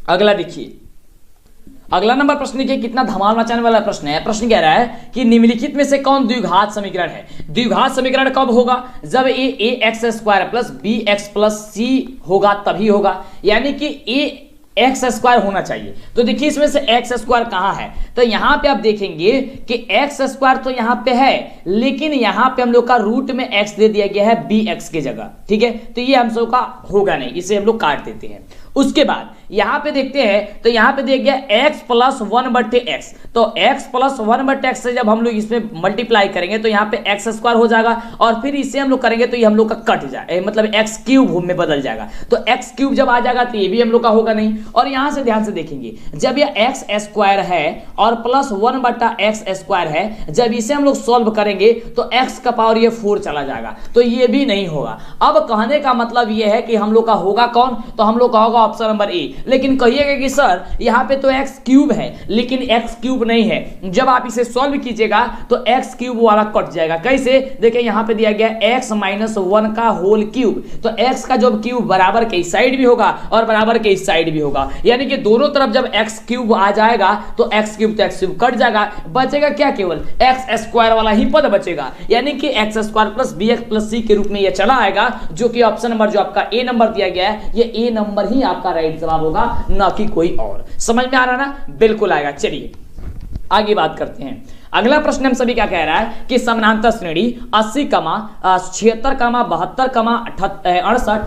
[SPEAKER 1] अगला देखिए, अगला नंबर प्रश्न देखिए, कितना धमाल मचाने वाला प्रश्न है। प्रश्न कह रहा है कि निम्नलिखित में से कौन द्विघात समीकरण है। द्विघात समीकरण कब होगा, जब ax² plus bx plus c होगा तभी होगा, यानी कि x² होना चाहिए। तो देखिए इसमें से x² कहां है, तो यहां पे आप देखेंगे कि x² तो यहां पे है, लेकिन यहां पे हम लोग का रूट में x दे दिया गया है bx के जगह। ठीक है, तो ये हम लोग का होगा नहीं, इसे हम लोग काट देते हैं। उसके बाद यहां पे देखते हैं तो यहां पे दिया गया x प्लस 1/x, तो x प्लस 1/x से जब हम लोग इसमें मल्टीप्लाई करेंगे तो यहाँ पे x² हो जाएगा, और फिर इसे हम लोग करेंगे तो ये हम लोग का कट जाए, मतलब x³ में बदल जाएगा। तो x³ जब आ जाएगा तो ये भी हम लोग का होगा नहीं। और यहां से ध्यान से देखेंगे, जब ये x² है और प्लस 1/x² है, जब इसे हम लोग सॉल्व करेंगे तो x का पावर ये 4 चला जाएगा, तो ये भी नहीं होगा। अब कहने का मतलब ये है कि हम लोग का होगा कौन, तो हम लोग का होगा ऑप्शन नंबर ए। लेकिन कहिएगा कि सर यहाँ पे तो x³ है लेकिन x³ नहीं है, जब आप इसे सॉल्व कीजिएगा तो x³ वाला कट जाएगा। कैसे, देखिए यहाँ पे दिया गया x - 1 का होल क्यूब, तो x का जो क्यूब बराबर के इस साइड भी होगा और बराबर के इस साइड भी होगा, यानी कि दोनों तरफ जब x³ आ जाएगा तो x³ तो x³ कट जाएगा, बचेगा क्या, केवल x² वाला ही पद बचेगा, यानी कि x² plus bx plus c के रूप में यह चला आएगा, जो कि ऑप्शन नंबर जो आपका ए नंबर दिया गया है, ये ए नंबर ही आपका राइट जवाब होगा, ना कि कोई और। समझ में आ रहा ना, बिल्कुल आएगा। चलिए आगे बात करते हैं। अगला प्रश्न हम सभी क्या कह रहा है कि समानांतर श्रेणी 80, 76, 72, 68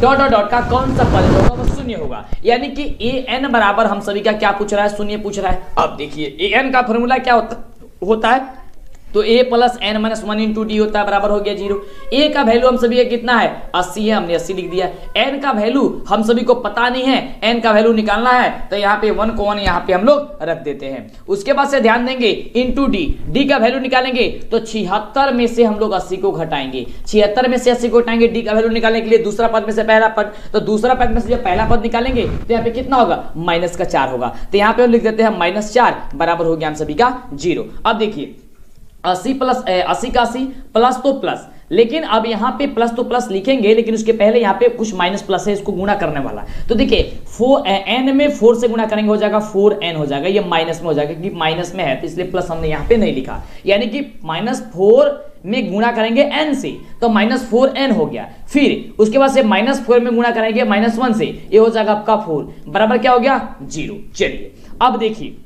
[SPEAKER 1] डॉट डॉट डॉट का कौन सा पद होगा, वो शून्य होगा, यानी कि an बराबर हम सभी का क्या पूछ रहा है, शून्य पूछ रहा है। अब देखिए an का फॉर्मूला क्या होता है, तो a plus n-1 into D होता है, बराबर हो गया 0। a का वैल्यू हम सभी का कितना है 80 है, हमने 80 लिख दिया। n का वैल्यू हम सभी को पता नहीं है, n का वैल्यू निकालना है तो यहाँ पे 1 को 1 यहाँ पे हम लोग रख देते हैं। उसके बाद से ध्यान देंगे इंटू डी का वैल्यू निकालेंगे तो 76 में से हम लोग 80 को घटाएंगे, 76 में से 80 को घटाएंगे डी का वैल्यू निकालने के लिए, दूसरा पद में से पहला पद, तो दूसरा पद में से जब पहला पद निकालेंगे तो यहाँ पे कितना होगा -4 होगा, तो यहाँ पे हम लिख देते हैं -4 बराबर हो गया हम सभी का 0। अब देखिए 80 का 80 प्लस तो प्लस, लेकिन अब यहाँ पे प्लस तो प्लस लिखेंगे, लेकिन उसके पहले यहाँ पे कुछ माइनस प्लस है, इसको गुणा करने वाला। तो देखिए 4n में 4 से गुणा करेंगे हो जाएगा 4n हो जाएगा, ये माइनस में हो जाएगा क्योंकि माइनस में है तो इसलिए प्लस हमने यहाँ पे नहीं लिखा, यानी कि -4 में गुणा करेंगे n से तो -4n हो गया। फिर उसके बाद से -4 में गुणा करेंगे -1 से, ये हो जाएगा आपका 4 बराबर क्या हो गया 0। चलिए अब देखिए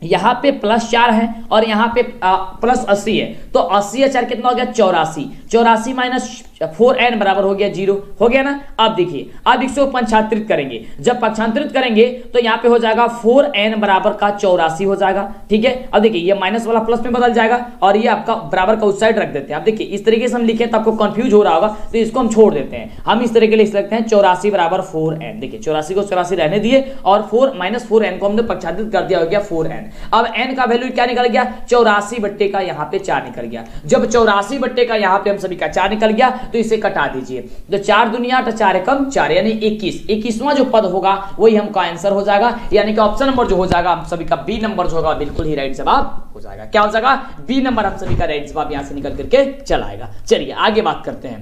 [SPEAKER 1] यहाँ पे +4 है और यहाँ पे +80 है, तो 80 या 4 कितना हो गया 84, 84 - 4n बराबर हो गया 0, हो गया ना। अब देखिए अब इसको पंचांतरित करेंगे, जब पंचांतरित करेंगे तो यहाँ पे हो जाएगा 4n बराबर का 84 हो जाएगा, ठीक है। अब देखिए ये माइनस वाला प्लस में बदल जाएगा और ये आपका बराबर का उस साइड रख देते हैं। अब देखिए इस तरीके से हम लिखे तो आपको कंफ्यूज हो रहा होगा, तो इसको हम छोड़ देते हैं, हम इस तरीके लिख सकते हैं 84 बराबर 4n। देखिए 84 को 84 रहने दिए और 4 को हमने पंचांतरित कर दिया, हो गया 4n। अब n का वैल्यू क्या निकल गया 84 बट्टे का यहाँ पे 4 निकल गया। जब 84 बट्टे का यहाँ पे हम सभी का 4 निकल गया तो इसे कटा दीजिए, तो 4 दूनिया 8 4 एकम 4 यानी 21वां जो पद होगा वही हमका आंसर हो जाएगा, यानी कि ऑप्शन नंबर जो हो जाएगा हम सभी का बी नंबर जो होगा बिल्कुल ही राइट जवाब हो जाएगा। क्या हो जाएगा बी नंबर हम सभी का राइट जवाब यहां से निकल करके चला आएगा। चलिए आगे बात करते हैं,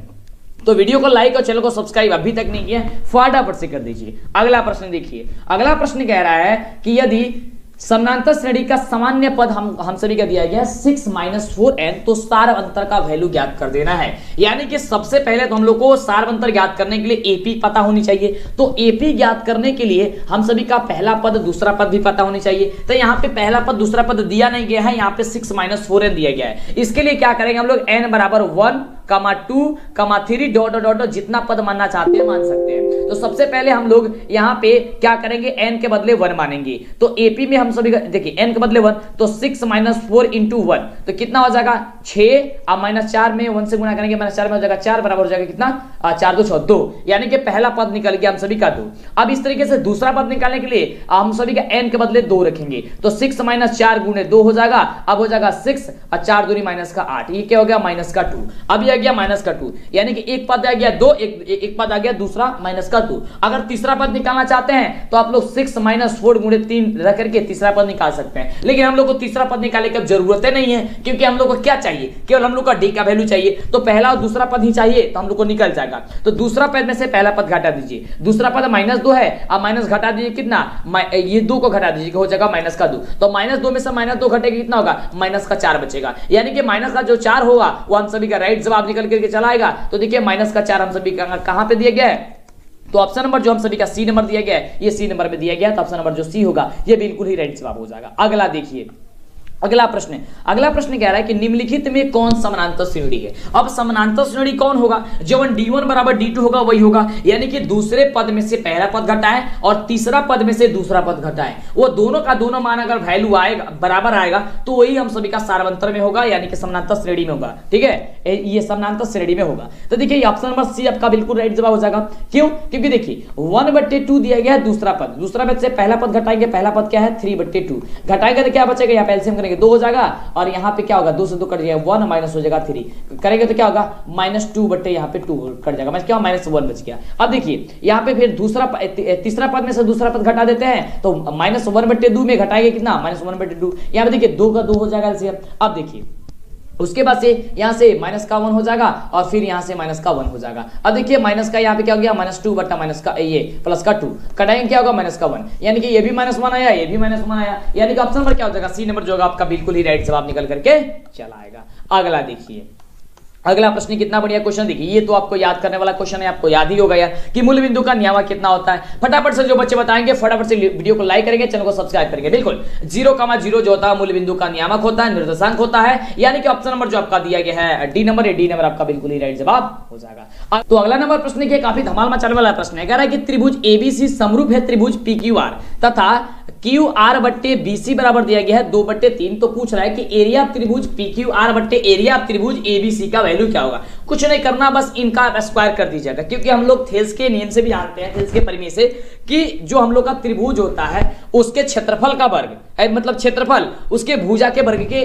[SPEAKER 1] तो वीडियो को लाइक और चैनल को सब्सक्राइब अभी तक नहीं किया फटाफट से कर दीजिए। अगला प्रश्न देखिए, अगला प्रश्न कह रहा है कि यदि समानांतर श्रेणी का सामान्य पद हम सभी का दिया गया है 6 - 4n, तो सार अंतर का वैल्यू ज्ञात कर देना है। यानी कि सबसे पहले तो हम लोग को सार अंतर ज्ञात करने के लिए एपी पता होनी चाहिए, तो एपी ज्ञात करने के लिए हम सभी का पहला पद दूसरा पद भी पता होनी चाहिए। तो यहाँ पे पहला पद दूसरा पद दिया नहीं गया है, यहाँ पे 6 - 4n दिया गया है। इसके लिए क्या करेंगे हम लोग n बराबर 1, 2, 3 डॉट जितना पद मानना चाहते हैं मान सकते हैं। तो सबसे पहले हम लोग यहाँ पे क्या करेंगे n के बदले 1 मानेंगे, तो एपी में हम सभी देखिए n के बदले 1, तो 6 - 4 × 1 तो कितना हो जाएगा 6, अब -4 में 1 से गुणा करेंगे -4 में हो जाएगा 4 बराबर हो जाएगा कितना 4 2 6 2, यानी कि पहला पद निकल गया हम सभी का 2। अब इस तरीके से दूसरा पद निकालने के लिए हम सभी का n के बदले 2 रखेंगे, तो 6 - 4 × 2 हो जाएगा, अब हो जाएगा 6 और 4 दूनी -8, ये क्या हो गया -2। अब ये आ गया -2, यानी कि एक पद आ गया 2, एक पद आ गया दूसरा -2। अगर तीसरा पद निकालना चाहते हैं तो आप लोग 6 - 4 × 3 रख करके तीसरा पद निकाल सकते हैं, लेकिन हम लोग को तीसरा पद निकालने की जरूरत नहीं है, क्योंकि हम लोग को क्या चाहिए केवल हम लोग का डी का वैल्यू चाहिए, तो पहला और दूसरा पद ही चाहिए तो हम लोग को निकल जाएगा। तो दूसरा पद में से पहला पद घटा दीजिए, दूसरा पद -2 है, अब माइनस घटा दीजिए कितना ये 2 को घटा दीजिए हो जाएगा -2, तो -2 में से -2 घटेगा कितना होगा -4 बचेगा, यानी कि माइनस का जो 4 होगा वो हम सभी का राइट जवाब निकल करके चला आएगा। तो देखिए -4 हम सभी का कहां पे दिया गया है, तो ऑप्शन नंबर जो हम सभी का सी नंबर दिया गया है ये सी नंबर में दिया गया है, तो ऑप्शन नंबर जो सी होगा ये बिल्कुल ही राइट जवाब हो जाएगा। अगला देखिए, अगला प्रश्न कह रहा है कि निम्नलिखित में कौन समानांतर श्रेणी है। अब समानांतर श्रेणी कौन होगा, जब d1 बराबर d2 होगा वही होगा, यानी कि दूसरे पद में से पहला पद घटाएं और तीसरा पद में से दूसरा पद घटाएं, वो दोनों का दोनों मान अगर वैल्यू आएगा बराबर आएगा तो वही हम सभी का सारवंतर में होगा, यानी कि समानांतर श्रेणी में होगा। ठीक है, ये समानांतर श्रेणी में होगा। तो देखिए ऑप्शन नंबर सी आपका बिल्कुल राइट जवाब हो जाएगा। क्यों, क्योंकि देखिए 1/2 दिया गया है दूसरा पद, दूसरा पद से पहला पद घटाएंगे, पहला पद क्या है 3/2 घटाएंगे तो क्या बचेगा, यहाँ पे एलसीएम करेंगे 2 हो जाएगा और यहाँ पे क्या होगा 2 से 2 कट जाएगा 1 माइनस हो जाएगा 3 करेंगे तो क्या होगा -2 बटे यहाँ पे 2 कट जाएगा, क्या -1 बच गया। अब देखिए यहाँ पे फिर तीसरा पद में से दूसरा पद घटा देते हैं तो -1/2 में घटाएंगे कितना -1/2, यहाँ पे देखिए 2 का 2 हो जाएगा एलसीएम। अब देखिए उसके बाद से यहाँ से -1 हो जाएगा और फिर यहाँ से -1 हो जाएगा। अब देखिए माइनस का यहाँ पे क्या हो गया -2 बटा ये +2 कटाएंगे क्या होगा -1, यानी कि ये भी -1 आया, ये भी -1 आया, यानी कि ऑप्शन नंबर क्या हो जाएगा सी नंबर जो होगा आपका बिल्कुल ही राइट जवाब निकल करके चला आएगा। अगला देखिए, अगला प्रश्न कितना बढ़िया क्वेश्चन देखिए, ये तो आपको याद करने वाला क्वेश्चन है, आपको याद ही होगा यार कि मूल बिंदु का नियामक कितना होता है। फटाफट से जो बच्चे बताएंगे फटाफट से वीडियो को लाइक करेंगे, चैनल को सब्सक्राइब करेंगे। बिल्कुल 0,0 जो होता है मूल बिंदु का नियामक होता है, निर्देशांक होता है, यानी कि ऑप्शन नंबर जो आपका दिया गया है डी नंबर, डी नंबर आपका बिल्कुल ही राइट जवाब हो जाएगा। तो अगला नंबर प्रश्न देखिए काफी धमाल मचाने वाला प्रश्न है, कह रहा है कि त्रिभुज एबीसी समरूप है त्रिभुज PQR तथा QR/BC बराबर दिया गया है 2/3, तो पूछ रहा है कि एरिया ऑफ त्रिभुज PQR एरिया ऑफ त्रिभुज ABC का वैल्यू क्या होगा। कुछ नहीं करना, बस इनका स्क्वायर कर दीजिएगा, क्योंकि हम लोग थेल्स के नियम से भी जानते हैं, थेल्स के परिमेय से, कि जो हम लोग का त्रिभुज होता है उसके क्षेत्रफल का वर्ग मतलब क्षेत्रफल उसके भुजा के वर्ग के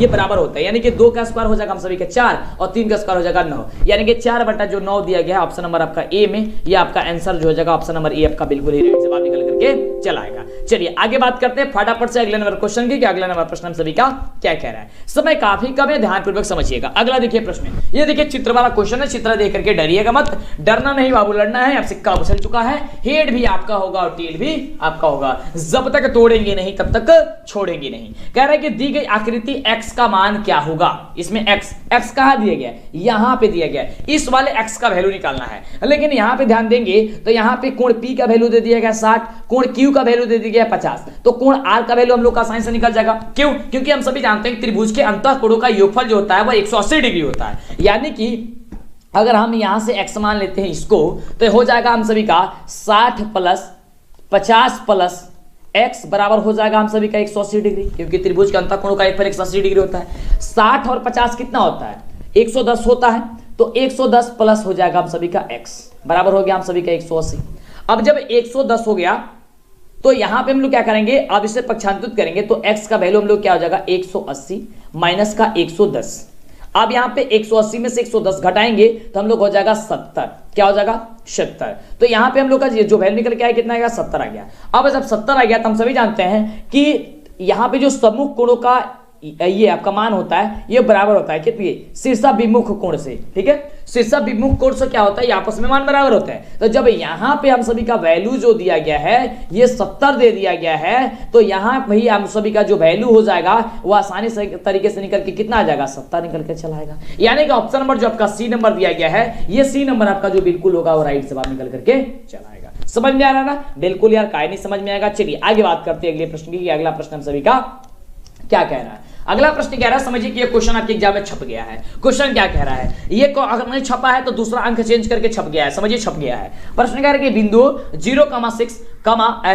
[SPEAKER 1] ये बराबर होता है, यानी कि 2 का स्क्वायर हो जाएगा हम सभी के 4 और 3 का स्क्वायर हो जाएगा 9, यानी कि 4 बटा जो 9 दिया गया है ऑप्शन नंबर आपका ए में, ये आपका आंसर जो हो जाएगा ऑप्शन नंबर ए आपका बिल्कुल ही राइट जवाब निकल करके चला आएगा। चलिए आगे बात करते हैं फटाफट से अगले नंबर क्वेश्चन की, अगला नंबर प्रश्न हम सभी का क्या कह रहा है। समय काफी कम है, ध्यानपूर्वक समझिएगा। अगला देखिए प्रश्न, ये देखिए चित्र वाला क्वेश्चन है, चित्र देख करके डरिएगा मत, डरना नहीं बाबू, लड़ना है। अब सिक्का उछल चुका है, हेड भी आपका होगा और टेल भी आपका होगा, जब तक तोड़ेंगे नहीं तब तक छोड़ेंगे नहीं। कह रहा है कि दी गई आकृति x का मान क्या होगा। इसमें x कहां दिया गया है, यहां पे दिया गया है, इस वाले x का वैल्यू निकालना है। लेकिन यहां पे ध्यान देंगे तो यहां पे कोण P का वैल्यू दे दिया गया 60, कोण Q का वैल्यू दे दिया गया 50, तो कोण R का वैल्यू हम लोग का आसानी से निकल जाएगा। क्यों? क्योंकि हम सभी जानते हैं त्रिभुज के अंतःकोणों का योगफल जो होता है वह 180 डिग्री होता है, यानी कि अगर हम यहां से x मान लेते हैं इसको, तो हो जाएगा हम सभी का 60 प्लस 50 प्लस x बराबर हो जाएगा हम सभी का 180 डिग्री, क्योंकि त्रिभुज के अंतःकोणों का एक 180 डिग्री होता है। 60 और 50 कितना होता है, 110 होता है, तो 110 प्लस हो जाएगा हम सभी का x बराबर हो गया हम सभी का 180। अब जब 110 हो गया तो यहां पे हम लोग क्या करेंगे, अब इसे पक्षांतरित करेंगे तो x का वैल्यू हम लोग क्या हो जाएगा 180 माइनस का 110। अब यहां पे 180 में से 110 घटाएंगे तो हम लोग हो जाएगा 70, क्या हो जाएगा 70। तो यहां पे हम लोग का जो वैल्यू निकल के आया कितना आएगा 70 आ गया। अब जब 70 आ गया तो हम सभी जानते हैं कि यहां पे जो सम्मुख कोणों का ये आपका मान होता है ये बराबर होता है कितनी, शीर्षाभिमुख कोण से, ठीक है। शीर्षाभिमुख कोण से क्या होता है, ये आपस में मान बराबर होता है। तो जब यहां पे हम सभी का वैल्यू जो दिया गया है ये 70 दे दिया गया है, तो यहां भाई हम सभी का जो वैल्यू हो जाएगा वो आसानी से तरीके से निकल के कितना आ जाएगा 70 निकल के चला आएगा। यानी कि ऑप्शन नंबर जो आपका सी नंबर दिया गया है, ये सी नंबर आपका जो बिल्कुल होगा वो राइट जवाब निकल करके चला आएगा। समझ में आ रहा है ना, बिल्कुल यार काय नहीं समझ में आएगा। चलिए आगे बात करते हैं अगले प्रश्न की, अगला प्रश्न हम सभी का क्या कह रहा है। अगला प्रश्न कह रहा है, समझिए कि ये क्वेश्चन आपके एग्जाम में छप गया है। क्वेश्चन क्या कह रहा है, ये अगर नहीं छपा है तो दूसरा अंक चेंज करके छप गया है, समझिए छप गया है। प्रश्न कह रहा है कि बिंदु 0,6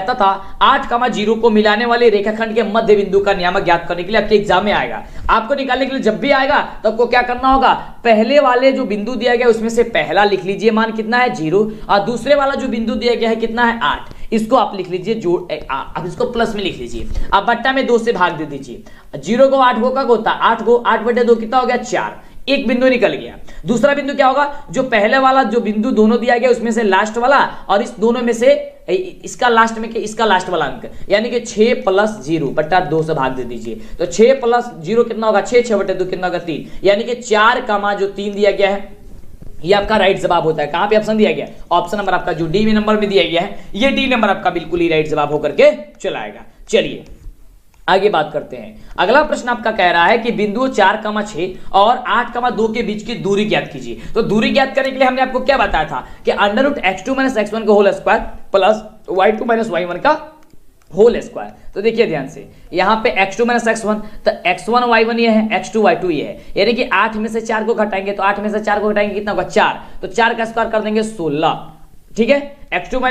[SPEAKER 1] तथा 8,0 को मिलाने वाले रेखाखंड के मध्य बिंदु का नियामक ज्ञात करने के लिए आपके एग्जाम में आएगा। आपको निकालने के लिए जब भी आएगा तो आपको क्या करना होगा, पहले वाले जो बिंदु दिया गया उसमें से पहला लिख लीजिए मान कितना है 0, और दूसरे वाला जो बिंदु दिया गया है कितना है 8, इसको आप लिख लीजिए जोड़, अब इसको प्लस में लिख लीजिए, अब बट्टा में 2 से भाग दे दीजिए। 0 को 8 को क्या होता है 8 को 8 बटे 2 कितना हो गया 4, एक बिंदु निकल गया। दूसरा बिंदु क्या होगा, जो पहले वाला जो बिंदु दोनों दिया गया उसमें से लास्ट वाला और इस दोनों में से इसका लास्ट में इसका लास्ट वाला अंक, यानी कि 6 + 0 बटा 2 से भाग दे दीजिए। तो 6 + 0 कितना होगा 6, 6 बटे 2 कितना होगा 3, यानी कि 4,3 दिया गया है। ये आपका राइट जवाब होता है। कहां पे ऑप्शन दिया गया, ऑप्शन नंबर आपका जो डी नंबर में दिया गया है, ये डी नंबर आपका बिल्कुल ही राइट जवाब होकर के चलाएगा। चलिए आगे बात करते हैं। अगला प्रश्न आपका कह रहा है कि बिंदु 4,6 और 8,2 के बीच की दूरी ज्ञात कीजिए। तो दूरी ज्ञात करने के लिए हमने आपको क्या बताया था कि √x2 - x1 का whole square plus y2 - y1 का होल स्क्वायर। तो देखिए ध्यान से, यहाँ पे x2 - x1, तो x1 y1 ये है, x2 y2 ये है, यानी कि 8 में से 4 को घटाएंगे तो 8 में से 4 को घटाएंगे कितना होगा 4, तो 4 का स्क्वायर कर देंगे 16, ठीक है। x2 -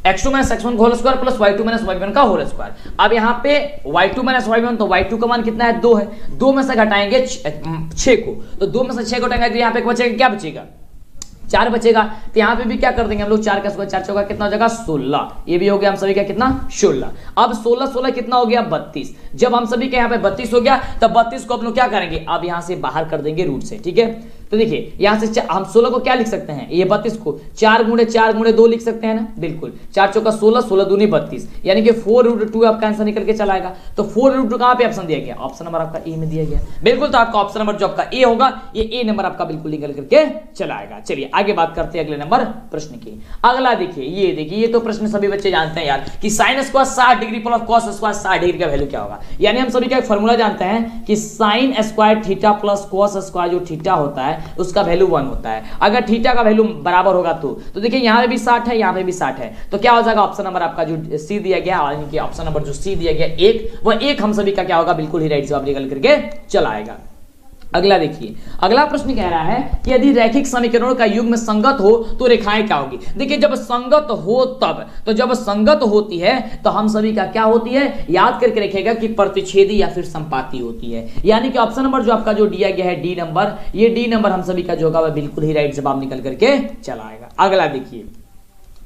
[SPEAKER 1] x1 का whole square plus y2 - y1 का होल स्क्वायर। अब यहाँ पे y2 - y1, तो y2 का मान कितना है 2 है, 2 में से घटाएंगे 6 को, तो 2 में से 6 घटाएंगे तो यहाँ पे बचेगा क्या बचेगा 4 बचेगा। तो यहाँ पे भी क्या कर देंगे हम लोग 4 का स्क्वायर 4 चौका कितना हो जाएगा 16, ये भी हो गया हम सभी का कितना 16। अब 16 16 कितना हो गया 32। जब हम सभी के यहाँ पे 32 हो गया तब 32 को हम लोग क्या करेंगे, अब यहाँ से बाहर कर देंगे रूट से, ठीक है। तो देखिए यहाँ से हम 16 को क्या लिख सकते हैं, ये 32 को 4 × 4 × 2 लिख सकते हैं ना, बिल्कुल 4 चौका 16, 16 दूनी 32, यानी कि 4√2 आपका आंसर निकल के चला आएगा। तो 4√2 कहाँ पे ऑप्शन दिया गया, ऑप्शन नंबर आपका ए में दिया गया, बिल्कुल। तो आपका ऑप्शन नंबर जो आपका ए होगा ये ए नंबर आपका बिल्कुल निकल करके चला आएगा। चलिए आगे बात करते हैं अगले नंबर प्रश्न की। अगला देखिए, ये देखिए, ये तो प्रश्न सभी बच्चे जानते हैं यार कि sin square 60 degree plus cos square 60 degree का वैल्यू क्या होगा। यानी हम सभी का एक फॉर्मूला जानते हैं कि sin square theta plus cos square जो थीटा होता है उसका वैल्यू 1 होता है। अगर थीटा का वैल्यू बराबर होगा तो देखिए यहाँ पे भी 60 है, यहाँ पे भी 60 है, तो क्या हो जाएगा ऑप्शन नंबर आपका जो सी दिया गया, यानी कि ऑप्शन नंबर जो सी दिया गया 1, वह 1 हम सभी का क्या होगा बिल्कुल ही राइट जवाब निकल करके चला आएगा। अगला देखिए, अगला प्रश्न कह रहा है कि यदि रैखिक समीकरणों का युग्म संगत हो तो रेखाएं क्या होगी। देखिए जब संगत हो तब, तो जब संगत होती है तो हम सभी का क्या होती है, याद करके रखिएगा कि प्रतिच्छेदी या फिर संपाती होती है। यानी कि ऑप्शन नंबर जो आपका जो दिया गया है डी नंबर, ये डी नंबर हम सभी का जो होगा वह बिल्कुल ही राइट जवाब निकल करके चला आएगा। अगला देखिए,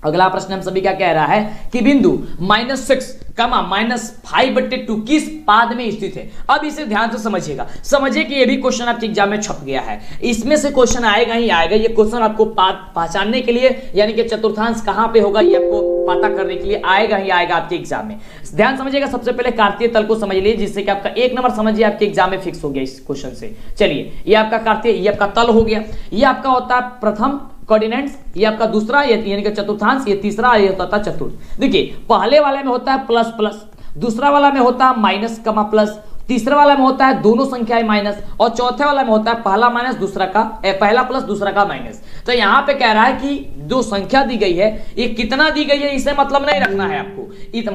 [SPEAKER 1] अगला प्रश्न हम सभी का कह रहा है कि बिंदु -6, -5/2 किस पाद में स्थित है। अब इसे ध्यान से समझिएगा, समझिए कि ये भी क्वेश्चन आपके एग्जाम में छप गया है, इसमें से क्वेश्चन आएगा ही आएगा। ये क्वेश्चन आपको पाद पहचानने के लिए, यानी कि चतुर्थांश कहां पे होगा ये आपको पता करने के लिए आएगा ही आएगा आपके एग्जाम में। ध्यान समझिएगा, सबसे पहले कार्तीय तल को समझ लीजिए, जिससे कि आपका 1 नंबर समझिए आपके एग्जाम में फिक्स हो गया इस क्वेश्चन से। चलिए, ये आपका कार्तीय, ये आपका तल हो गया, ये आपका होता है प्रथम कोऑर्डिनेट्स, ये आपका दूसरा यानी कि चतुर्थांश, ये तीसरा, ये होता था चतुर्थ। देखिए, पहले वाले में होता है प्लस प्लस, दूसरा वाला में होता है माइनस कमा प्लस, तीसरा वाला में होता है दोनों संख्याएं माइनस, और चौथे वाला में होता है पहला माइनस दूसरा का पहला प्लस दूसरा का माइनस। तो यहां पे कह रहा है कि जो संख्या दी गई है ये कितना दी गई है, इसे मतलब नहीं रखना है आपको,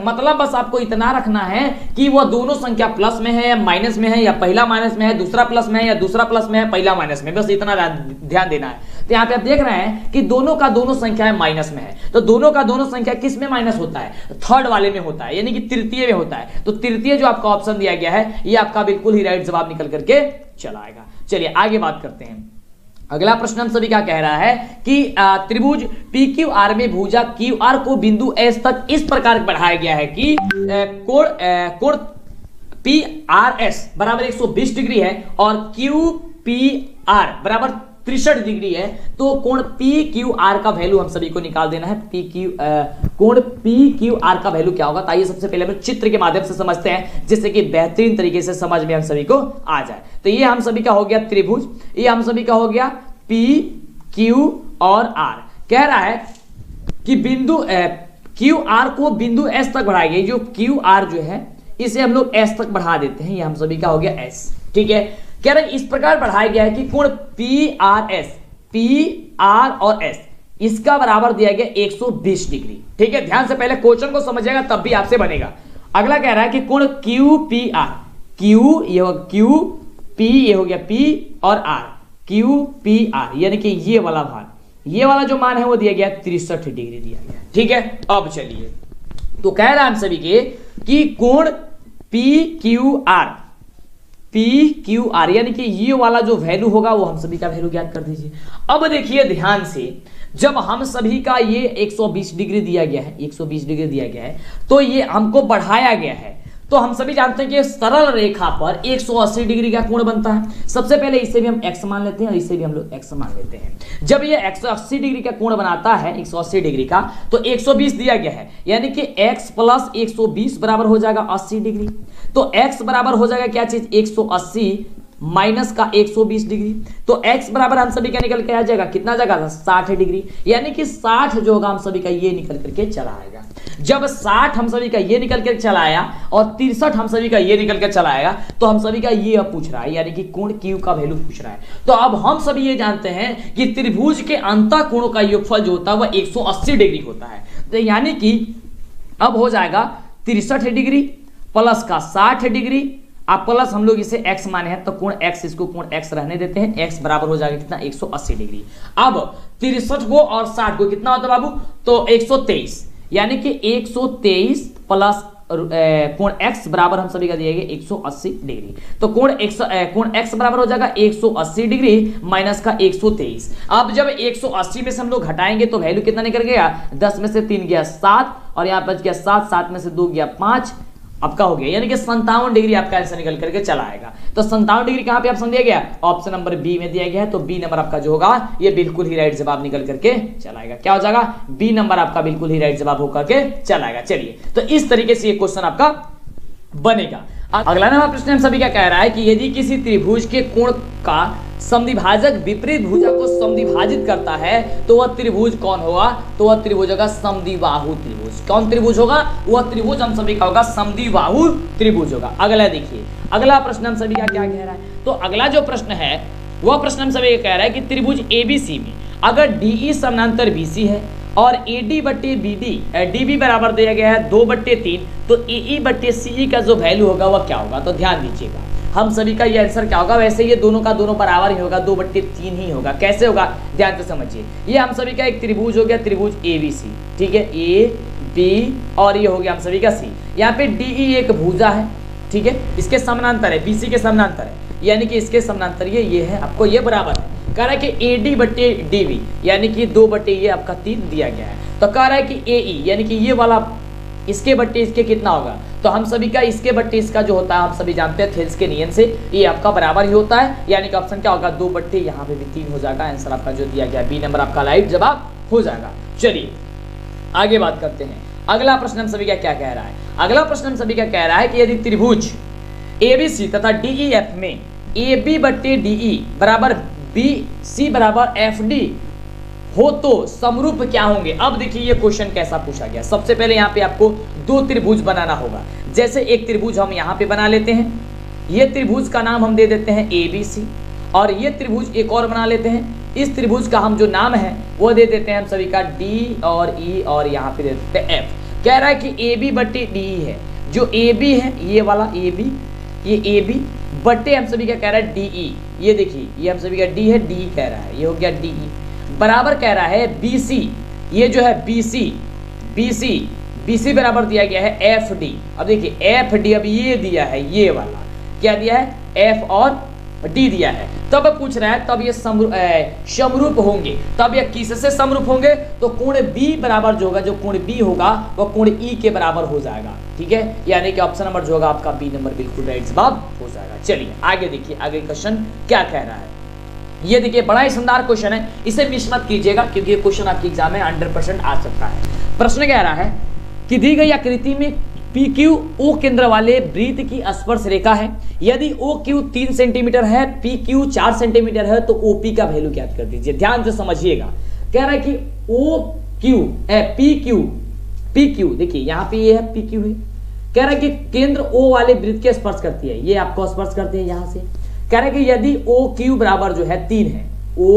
[SPEAKER 1] मतलब बस आपको इतना रखना है कि वह दोनों संख्या प्लस में है या माइनस में है, या पहला माइनस में है दूसरा प्लस में है, या दूसरा प्लस में है पहला माइनस में, बस इतना ध्यान देना है। तो यहाँ पे आप देख रहे हैं कि दोनों का दोनों संख्याएं माइनस में है, तो दोनों का दोनों संख्या किस में माइनस होता है, थर्ड वाले में होता है, यानी कि तृतीय में होता है। तो तृतीय जो आपका ऑप्शन दिया गया है ये आपका बिल्कुल ही राइट जवाब निकल करके चला आएगा। चलिए आगे बात करते हैं। अगला प्रश्न हम सभी का कह रहा है कि त्रिभुज PQR में भुजा QR को बिंदु S तक इस प्रकार बढ़ाया गया है कि कोण PRS बराबर 120 डिग्री है और QPR बराबर 63 डिग्री है। तो कोण PQR का वैल्यू हम सभी को निकाल देना है। कोण PQR का वैल्यू क्या होगा, तो आइए सबसे पहले हम चित्र के माध्यम से समझते हैं, जिससे कि बेहतरीन तरीके से समझ में हम सभी को आ जाए। तो ये हम सभी का हो गया त्रिभुज, ये हम सभी का हो गया PQ और R। कह रहा है कि बिंदु QR को बिंदु S तक बढ़ाया गया। जो QR जो है इसे हम लोग S तक बढ़ा देते हैं, ये हम सभी का हो गया S, ठीक है। कह रहे इस प्रकार बढ़ाया गया है कि कोण PRS, PR और S इसका बराबर दिया गया 120 डिग्री, ठीक है। ध्यान से पहले क्वेश्चन को समझिएगा तब भी आपसे बनेगा। अगला कह रहा है कि कोण QPR, Q ये हो Q, P ये हो गया P और R, QPR यानी कि ये वाला भाग, ये वाला जो मान है वो दिया गया 63 डिग्री दिया गया, ठीक है। अब चलिए, तो कह रहा है हम सभी के कि कोण PQR यानी कि ये वाला जो वैल्यू होगा वो हम सभी का वैल्यू ज्ञात कर दीजिए। अब देखिए ध्यान से, जब हम सभी का ये 120 डिग्री दिया गया है, 120 डिग्री दिया गया है, तो ये हमको बढ़ाया गया है। तो हम सभी जानते हैं कि सरल रेखा पर 180 डिग्री का कोण बनता है। सबसे पहले इसे भी हम x मान लेते हैं और इसे भी हम लोग x मान लेते हैं। जब ये 180 डिग्री का कोण बनाता है, 180 डिग्री का, तो 120 दिया गया है, यानी कि x प्लस 120 बराबर हो जाएगा 80 डिग्री। तो x बराबर हो जाएगा क्या चीज, 180 माइनस का 120 डिग्री। तो x बराबर हम सभी का निकल के आ जाएगा, कितना जाएगा, 60 डिग्री। यानी कि 60 जो होगा हम सभी का ये निकल करके चला आएगा। जब 60 हम सभी का ये निकल के चला आया और 63 हम सभी का ये निकल के चला आएगा, तो हम सभी का ये अब पूछ रहा है, यानी कि कोण Q का वैल्यू पूछ रहा है। तो अब हम सभी ये जानते हैं कि त्रिभुज के अंतः कोणों का योगफल जो होता है वह 180 डिग्री होता है। तो यानी कि अब हो जाएगा 63 डिग्री प्लस का 60 डिग्री, आप प्लस हम लोग इसे x माने हैं, तो कोण x, इसको कोण x रहने देते हैं, x बराबर हो जाएगा कितना, 180 डिग्री। अब 63 को और 60 को कितना होता है बाबू, तो 123, यानी कि 123 प्लस कोण x बराबर हम सभी का दिया गया 180 डिग्री। तो कोण x बराबर हो जाएगा 180 डिग्री माइनस का 123। अब जब 180 में से हम लोग घटाएंगे तो वैल्यू कितना निकल गया, 10 में से 3 गया 7 और यहाँ बच गया 7, 7 में से 2 गया 5, आपका हो गया, यानी कि 57 डिग्री आपका आंसर निकल करके चला आएगा। तो 57 डिग्री कहां पे ऑप्शन दिया गया, ऑप्शन नंबर बी में दिया गया है। तो बी नंबर आपका जो होगा ये बिल्कुल ही राइट जवाब निकल करके चला आएगा। क्या हो जाएगा, बी नंबर आपका बिल्कुल ही राइट जवाब होकर के चला आएगा। चलिए, तो इस तरीके से ये क्वेश्चन आपका बनेगा। अगला नंबर प्रश्न हम सभी का कह रहा है कि यदि किसी त्रिभुज के कोण का समद्विभाजक विपरीत भुजा को समद्विभाजित करता है तो वह त्रिभुज कौन होगा, तो वह त्रिभुज होगा समद्विबाहु त्रिभुज। कौन त्रिभुज होगा, वह त्रिभुज हम सभी का होगा समद्विबाहु त्रिभुज होगा। अगला देखिए, अगला प्रश्न हम सभी का क्या कह रहा है, तो अगला जो प्रश्न है वह प्रश्न हम सभी का कह रहा है कि त्रिभुज ABC में अगर DE समानांतर BC है और AD बट्टे BD DB बराबर दिया गया है 2/3, तो AE बट्टे CE का जो वैल्यू होगा वह क्या होगा। तो ध्यान दीजिएगा, हम सभी का ये आंसर क्या होगा, वैसे ये दोनों का दोनों बराबर ही होगा, 2/3 ही होगा। कैसे होगा, ध्यान से समझिए। ये हम सभी का एक त्रिभुज हो गया, त्रिभुज ABC, ठीक है, AB और ये हो गया हम सभी का C। यहाँ पे DE एक भुजा है, ठीक है, इसके समानांतर है, BC के समानांतर है, यानी कि इसके समानांतर ये है, आपको ये बराबर है। कह रहा है कि AD बट्टे DB यानी कि 2/3 आपका 3 दिया गया है। तो कह रहा है कि ए ई यानी कि ये वाला इसके बट्टे इसके कितना होगा, तो हम सभी का इसके बट्टे इसका जो होता है हम सभी जानते हैं थेल्स के नियम से ये आपका बराबर ही होता है, यानी कि ऑप्शन क्या होगा 2 बट्टे, यहाँ पे भी 3 हो जाएगा। आंसर आपका जो दिया गया बी नंबर आपका राइट जवाब हो जाएगा। चलिए आगे बात करते हैं। अगला प्रश्न हम सभी का क्या कह रहा है, अगला प्रश्न हम सभी का कह रहा है कि यदि त्रिभुज एबीसी तथा डीईएफ में AB बट्टे DE बराबर BC बराबर FD हो तो समरूप क्या होंगे। अब देखिए ये क्वेश्चन कैसा पूछा गया। सबसे पहले यहाँ पे आपको 2 त्रिभुज बनाना होगा। जैसे एक त्रिभुज हम यहाँ पे बना लेते हैं, ये त्रिभुज का नाम हम दे देते हैं ABC, और ये त्रिभुज एक और बना लेते हैं। इस त्रिभुज का हम जो नाम है वो दे देते हैं हम सभी का D और E, और यहाँ पे दे देते हैं F। कह रहा है कि AB बट्टे DE है, जो AB है ये वाला AB, ये AB बट्टे हम सभी का कह रहा है DE, ये देखिए ये हम सभी का D है, DE कह रहा है, ये हो गया DE बराबर कह रहा है BC, ये जो है BC बराबर दिया गया है FD। अब देखिए FD अब ये दिया है, ये वाला क्या दिया है F और D दिया है, तब पूछ रहा है तब ये समरूप होंगे, तब ये किससे समरूप होंगे, तो कोण B बराबर जो होगा, जो कोण B होगा वो कोण E के बराबर हो जाएगा। ठीक है, यानी कि ऑप्शन नंबर जो होगा आपका बी नंबर बिल्कुल राइट जवाब हो जाएगा। चलिए आगे देखिए आगे क्वेश्चन क्या कह रहा है। ये देखिए बड़ा ही शानदार क्वेश्चन है, इसे मिस मत कीजिएगा क्योंकि ये क्वेश्चन आपके एग्जाम में 100% आ सकता है। प्रश्न कह रहा है कि दी गई आकृति में PQ O केंद्र वाले वृत्त की स्पर्श रेखा है। यदि OQ 3 सेंटीमीटर है, PQ 4 सेंटीमीटर है तो OP का वैल्यू ज्ञात कर दीजिए। ध्यान से समझिएगा, कह रहा है कि PQ देखिए यहाँ पे ये है PQ है, कह रहा है कि केंद्र O वाले वृत्त के स्पर्श करती है, ये आपको स्पर्श करते हैं यहाँ से। कह रहे कि यदि OQ बराबर जो है 3 है, O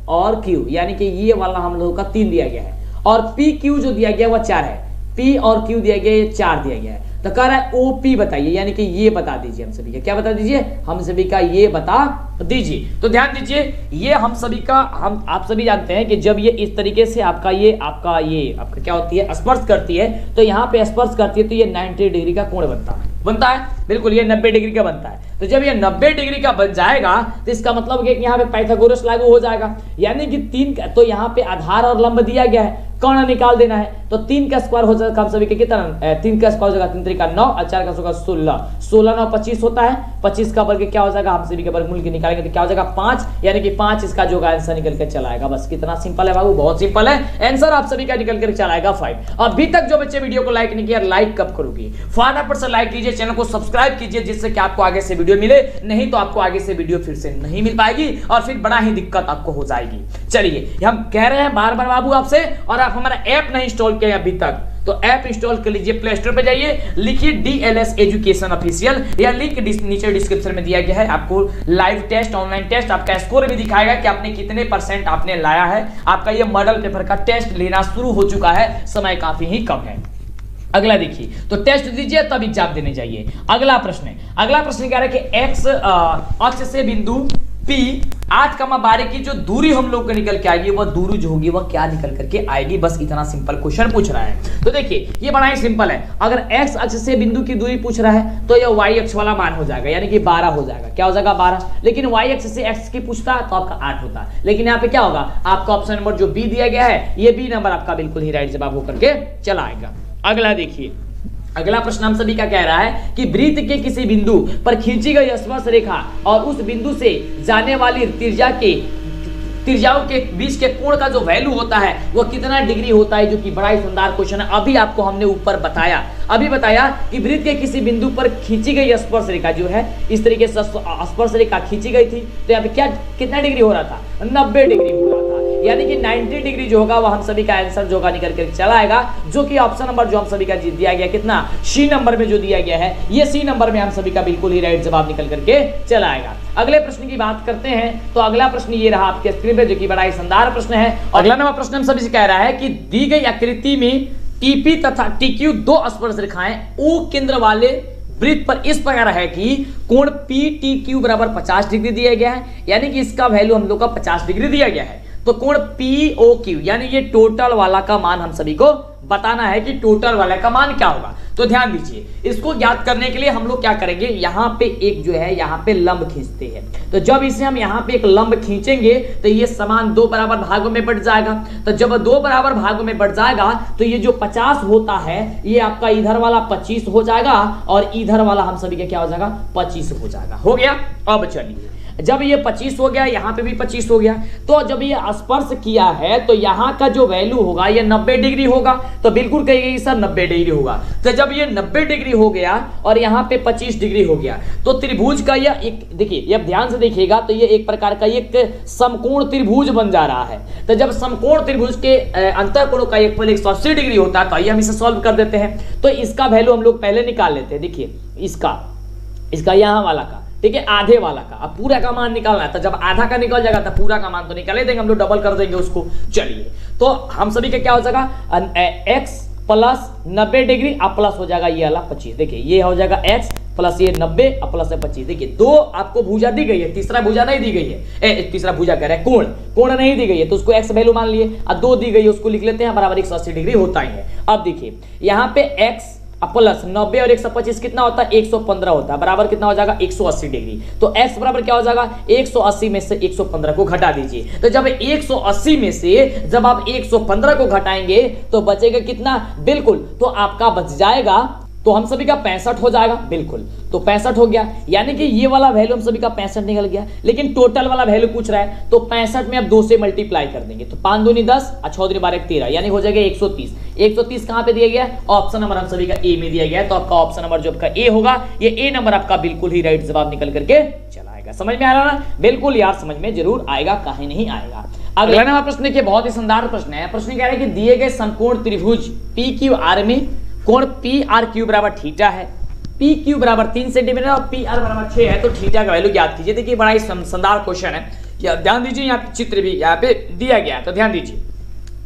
[SPEAKER 1] और Q यानी कि ये वाला हम लोगों का 3 दिया गया है, और PQ जो दिया गया वह 4 है, P और Q दिया गया ये 4 दिया गया है। तो कह रहा है OP बताइए, यानी कि ये बता दीजिए हम सभी का, क्या बता दीजिए हम सभी का, ये बता दीजिए। तो ध्यान दीजिए ये हम सभी का, हम आप सभी जानते हैं कि जब ये इस तरीके से आपका आपका क्या होती है स्पर्श करती है, तो यहाँ पे स्पर्श करती है तो ये 90 डिग्री का कोण बनता है बिल्कुल, ये 90 डिग्री का बनता है। तो जब ये 90 डिग्री का बन जाएगा तो इसका मतलब कि यहाँ पे पाइथागोरस लागू हो जाएगा, यानी कि 3 तो यहाँ पे आधार और लंब दिया गया है, कर्ण निकाल देना है, तो 3 का स्क्वायर हो जाएगा हम सभी के कितना, 3 का स्क्वायर हो जाएगा 3 3 का 9 और 4 का होगा 16, 16 9 25 होता है, 25 का वर्ग क्या हो जाएगा हम सभी के वर्गमूल की निकालेंगे तो क्या हो जाएगा 5, यानी कि 5 इसका जो आंसर निकल कर चला आएगा। बस कितना सिंपल है बाबू, बहुत सिंपल है, आंसर आप सभी का निकल कर चला आएगा 5। अभी तक जो बच्चे वीडियो को लाइक नहीं किया, लाइक कब करोगे, फटाफट से लाइक कीजिए, चैनल को सब्सक्राइब कीजिए जिससे कि आपको आगे से वीडियो मिले, नहीं तो आपको आगे से वीडियो फिर से नहीं मिल पाएगी और फिर बड़ा ही दिक्कत आपको हो जाएगी। चलिए हम कह रहे हैं बार बार बाबू आपसे, और आप हमारा ऐप नहीं इंस्टॉल किया अभी तक तो ऐप इंस्टॉल कर लीजिए, प्ले स्टोर पे जाइए, लिखिए DLS एजुकेशन ऑफिशियल, या लिंक नीचे डिस्क्रिप्शन में दिया गया है। आपको लाइव टेस्ट, ऑनलाइन टेस्ट, आपका स्कोर भी दिखाएगा कि आपने कितने % आपने लाया है। आपका ये मॉडल पेपर का टेस्ट लेना शुरू हो चुका है, समय काफी ही कम है। अगला देखिए, तो टेस्ट दीजिए तब एग्जाम देने जाइए। अगला प्रश्न कह रहा है कि x अक्ष से बिंदु P 8,12 की जो दूरी हम लोग को निकल के आएगी वह दूरी जो होगी वह क्या निकल करके आएगी। बस इतना सिंपल क्वेश्चन पूछ रहा है। तो देखिए ये बड़ा ही सिंपल है, अगर x अक्ष से बिंदु की दूरी पूछ रहा है तो यह y अक्ष वाला मान हो जाएगा, यानी कि 12 हो जाएगा। क्या हो जाएगा 12, लेकिन y अक्ष से x की पूछता है तो आपका 8 होता है, लेकिन यहाँ पे क्या होगा आपका ऑप्शन नंबर जो B दिया गया है ये B नंबर आपका बिल्कुल ही राइट जवाब होकर के चला आएगा। अगला देखिए, अगला प्रश्न हम सभी का कह रहा है कि वृत्त के किसी बिंदु पर खींची गई स्पर्श रेखा और उस बिंदु से जाने वाली त्रिज्याओं के बीच के कोण का जो वैल्यू होता है वो कितना डिग्री होता है, जो कि बड़ा ही शानदार क्वेश्चन है। अभी आपको हमने ऊपर बताया कि वृत्त के किसी बिंदु पर खींची गई स्पर्श रेखा जो है इस तरीके से स्पर्श रेखा खींची गई थी, तो यहाँ पे क्या कितना डिग्री हो रहा था 90 डिग्री हो रहा था, यानी कि 90 डिग्री जो होगा वह हम सभी का आंसर जो होगा निकल कर चला आएगा, जो कि ऑप्शन नंबर जो हम सभी का दिया गया कितना C नंबर में जो दिया गया है ये C नंबर में हम सभी का बिल्कुल ही राइट जवाब निकल करके चला आएगा। अगले प्रश्न की बात करते हैं, तो अगला प्रश्न ये रहा आपके स्क्रीन पे, जो कि बड़ा ही शानदार प्रश्न है। अगला नंबर प्रश्न हम सभी से कह रहा है कि दी गई आकृति में TP तथा TQ 2 स्पर्श रेखाएं O केंद्र वाले वृत्त पर इस प्रकार है कि कोण PTQ बराबर 50 डिग्री दिया गया है, यानी कि इसका वैल्यू हम लोग का 50 डिग्री दिया गया है। तो कोण POQ यानी ये टोटल वाला का मान हम सभी को बताना है कि टोटल वाला का मान क्या होगा। तो ध्यान दीजिए, इसको ज्ञात करने के लिए हम लोग क्या करेंगे, यहाँ पे एक जो है यहाँ पे लंब खींचते हैं। तो जब इसे हम यहाँ पे एक लंब खींचेंगे तो ये समान दो बराबर भागों में बट जाएगा। तो जब दो बराबर भागों में बट जाएगा तो ये जो 50 होता है ये आपका इधर वाला 25 हो जाएगा और इधर वाला हम सभी का क्या हो जाएगा 25 हो जाएगा। हो गया। अब चलिए, जब ये 25 हो गया, यहाँ पे भी 25 हो गया, तो जब ये स्पर्श किया है तो यहाँ का जो वैल्यू होगा ये 90 डिग्री होगा। तो बिल्कुल कहिएगा सर 90 डिग्री होगा। तो जब ये 90 डिग्री हो गया और यहाँ पे 25 डिग्री हो गया तो त्रिभुज का यह एक, देखिए ये ध्यान से देखिएगा, तो ये एक प्रकार का एक समकोण त्रिभुज बन जा रहा है। तो जब समकोण त्रिभुज के अंतःकोणों का एक 180 डिग्री होता है तो आइए हम इसे सॉल्व कर देते हैं। तो इसका वैल्यू हम लोग पहले निकाल लेते हैं। देखिए इसका यहाँ वाला का, ठीक है, आधे वाला का, अब पूरा का मान निकालना है। तो जब आधा का निकल जाएगा तो पूरा का मान तो निकाल ही देंगे, हम लोग डबल कर देंगे उसको। चलिए, तो हम सभी का क्या हो जाएगा, x प्लस 90 डिग्री अब प्लस हो जाएगा ये वाला 25। देखिए ये हो जाएगा x प्लस ये 90 और प्लस 25। देखिए दो आपको भुजा दी गई है, तीसरा भुजा नहीं दी गई है, तीसरा भुजा कह रहे हैं कोण नहीं दी गई है, तो उसको x वैल्यू मान लिए, और दो दी गई है उसको लिख लेते हैं, बराबर 180 डिग्री होता ही है। अब देखिए यहाँ पे x प्लस 90 और 125 कितना होता है 115 होता है, बराबर कितना हो जाएगा 180 डिग्री। तो x बराबर क्या हो जाएगा 180 में से 115 को घटा दीजिए। तो जब 180 में से जब आप 115 को घटाएंगे तो बचेगा कितना, बिल्कुल, तो आपका बच जाएगा, तो हम सभी का 65 हो जाएगा, बिल्कुल, तो 65 हो गया। यानी कि ये वाला वैल्यू हम सभी का 65 निकल गया, लेकिन टोटल वाला वैल्यू पूछ रहा है तो 65 में अब 2 से मल्टीप्लाई कर देंगे, तो 5 दूनी 10 और 6 दूनी 12 13, यानी हो जाएगा 130। 130 कहां पे दिया गया है, ऑप्शन नंबर हम सभी का ए में दिया गया है। तो आपका ऑप्शन नंबर जो आपका ए होगा, ये ए नंबर आपका बिल्कुल ही राइट जवाब निकल करके चला आएगा। समझ में आ रहा ना, बिल्कुल यार समझ में जरूर आएगा, काहे नहीं आएगा। अगला नंबर प्रश्न देखिए, बहुत ही शानदार प्रश्न है। प्रश्न कह रहा है कि दिए गए समकोण त्रिभुज पी क्यू आर में कोण पी आर क्यू बराबर थीटा है, पी क्यू बराबर 3 सेंटीमीटर और पी आर बराबर 6 है, तो थीटा का वैल्यू ज्ञात कीजिए। देखिए बड़ा ही शानदार क्वेश्चन है, क्या ध्यान दीजिए, यहाँ पे चित्र भी यहाँ पे दिया गया है, तो ध्यान दीजिए।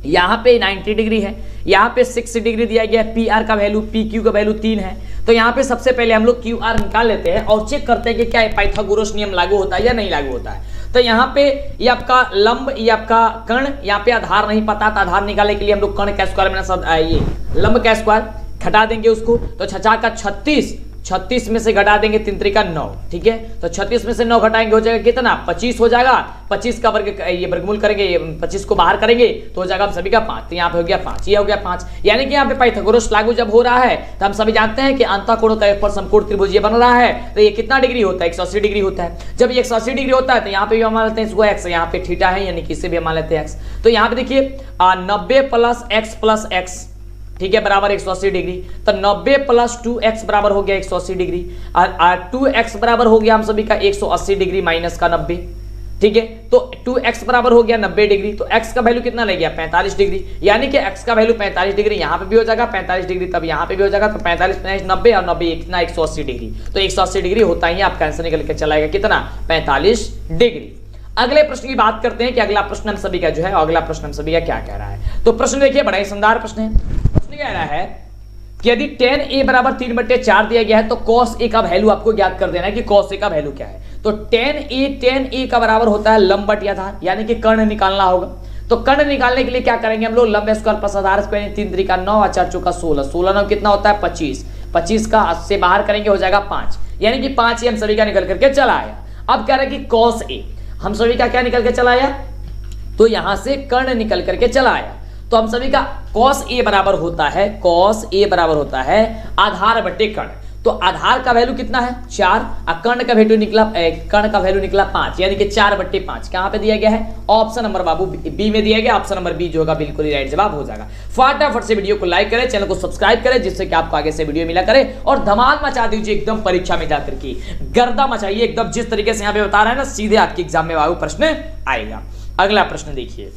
[SPEAKER 1] यहाँ पे 90 डिग्री है, यहाँ पे 6 डिग्री दिया गया है, पी आर का वैल्यू पी क्यू का वैल्यू 3 है। तो यहाँ पे सबसे पहले हम लोग क्यू आर निकाल लेते हैं और चेक करते हैं कि क्या पाइथागोरस नियम लागू होता है या नहीं लागू होता है। तो यहाँ पे ये आपका लंब, ये आपका कर्ण, यहाँ पे आधार नहीं पता, तो आधार निकालने के लिए हम लोग कर्ण का स्क्वायर में ये लंब का स्क्वायर घटा देंगे उसको, तो 6 का 36 में से घटा देंगे 3 त्रिका 9, ठीक है। तो 36 में से 9 घटाएंगे हो जाएगा कितना, 25 हो जाएगा। 25 का वर्ग ये वर्गमूल करेंगे, 25 को बाहर करेंगे तो हो जाएगा हम सभी का 5, तो यहाँ पे हो गया 5, ये हो गया 5। यानी कि यहाँ पे पाइथागोरस लागू जब हो रहा है तो हम सभी जानते हैं कि अंतःकोण का एक समकोण त्रिभुज ये बन रहा है, तो ये कितना डिग्री होता है 180 डिग्री होता है। जब ये 180 डिग्री होता है तो यहाँ पे भी हम मान लेते हैं इसको x, यहाँ पे थीटा है यानी कि इसे भी हम मान लेते हैं x। तो यहाँ पे देखिए 90 प्लस x, ठीक है, बराबर 180 डिग्री। तो 90 प्लस 2x बराबर हो गया 180 डिग्री, और 2x बराबर हो गया हम सभी का 180 डिग्री माइनस का 90, ठीक है। तो 2x बराबर हो गया 90 डिग्री, तो x का वैल्यू कितना ले गया 45 डिग्री, यानी कि x का वैल्यू 45 डिग्री, यहाँ पे भी हो जाएगा 45 डिग्री, तब यहाँ पे भी हो जाएगा। तो 45 90 और 90 कितना 180 डिग्री, तो 180 डिग्री होता ही आपका आंसर निकल के चलाएगा कितना 45 डिग्री। अगले प्रश्न की बात करते हैं कि अगला प्रश्न हम सभी का जो है, अगला प्रश्न हम सभी का क्या कह रहा है। तो प्रश्न देखिए बड़ा ही शानदार प्रश्न है। प्रश्न कह रहा है कि यदि tan a बराबर 3/4 दिया गया है तो cos a का वैल्यू आपको ज्ञात कर देना है कि cos a का वैल्यू क्या है। तो tan a का बराबर होता है लंब बटे आधार, यानी कि कर्ण निकालना होगा। तो कर्ण निकालने के लिए क्या करेंगे हम लोग, लंब स्क्वायर प्लस आधार स्क्वायर, 3 त्रिका 9 और 4 चौका 16, 16 9 कितना होता है 25, 25 का से बाहर करेंगे हो जाएगा 5, यानी कि 5 ही हम सभी का निकल करके चला आया। अब कह रहे हैं कि cos a हम सभी का क्या निकल के चला आया, तो यहां से कर्ण निकल करके चला आया। तो हम सभी का cos a बराबर होता है, cos a बराबर होता है आधार बटे कर्ण। तो आधार का वैल्यू कितना है 4, और कर्ण का वैल्यू निकला 5, यानी कि 4/5 कहां पे दिया गया है, ऑप्शन नंबर बाबू बी में दिया गया। ऑप्शन नंबर बी जो होगा बिल्कुल ही राइट जवाब हो जाएगा। फटाफट से वीडियो को लाइक करें, चैनल को सब्सक्राइब करें, जिससे कि आपको आगे से वीडियो मिला करे, और धमाल मचा दीजिए एकदम, परीक्षा में जाकर के गर्दा मचाइए एकदम, जिस तरीके से यहाँ पे बता रहा है ना, सीधे आपके एग्जाम में बाबू प्रश्न आएगा। अगला प्रश्न देखिए,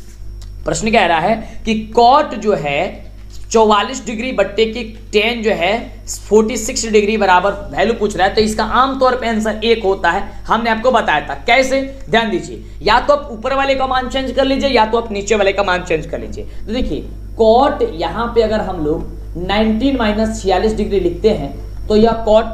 [SPEAKER 1] प्रश्न कह रहा है कि कॉट जो है 44 डिग्री बट्टे की tan जो है 46 डिग्री बराबर वैल्यू पूछ रहा है। तो इसका आमतौर पे आंसर 1 होता है, हमने आपको बताया था कैसे, ध्यान दीजिए। या तो आप ऊपर वाले का मान चेंज कर लीजिए, या तो आप नीचे वाले का मान चेंज कर लीजिए। तो देखिए कॉट यहाँ पे अगर हम लोग 19 माइनस 46 डिग्री लिखते हैं तो यह कॉट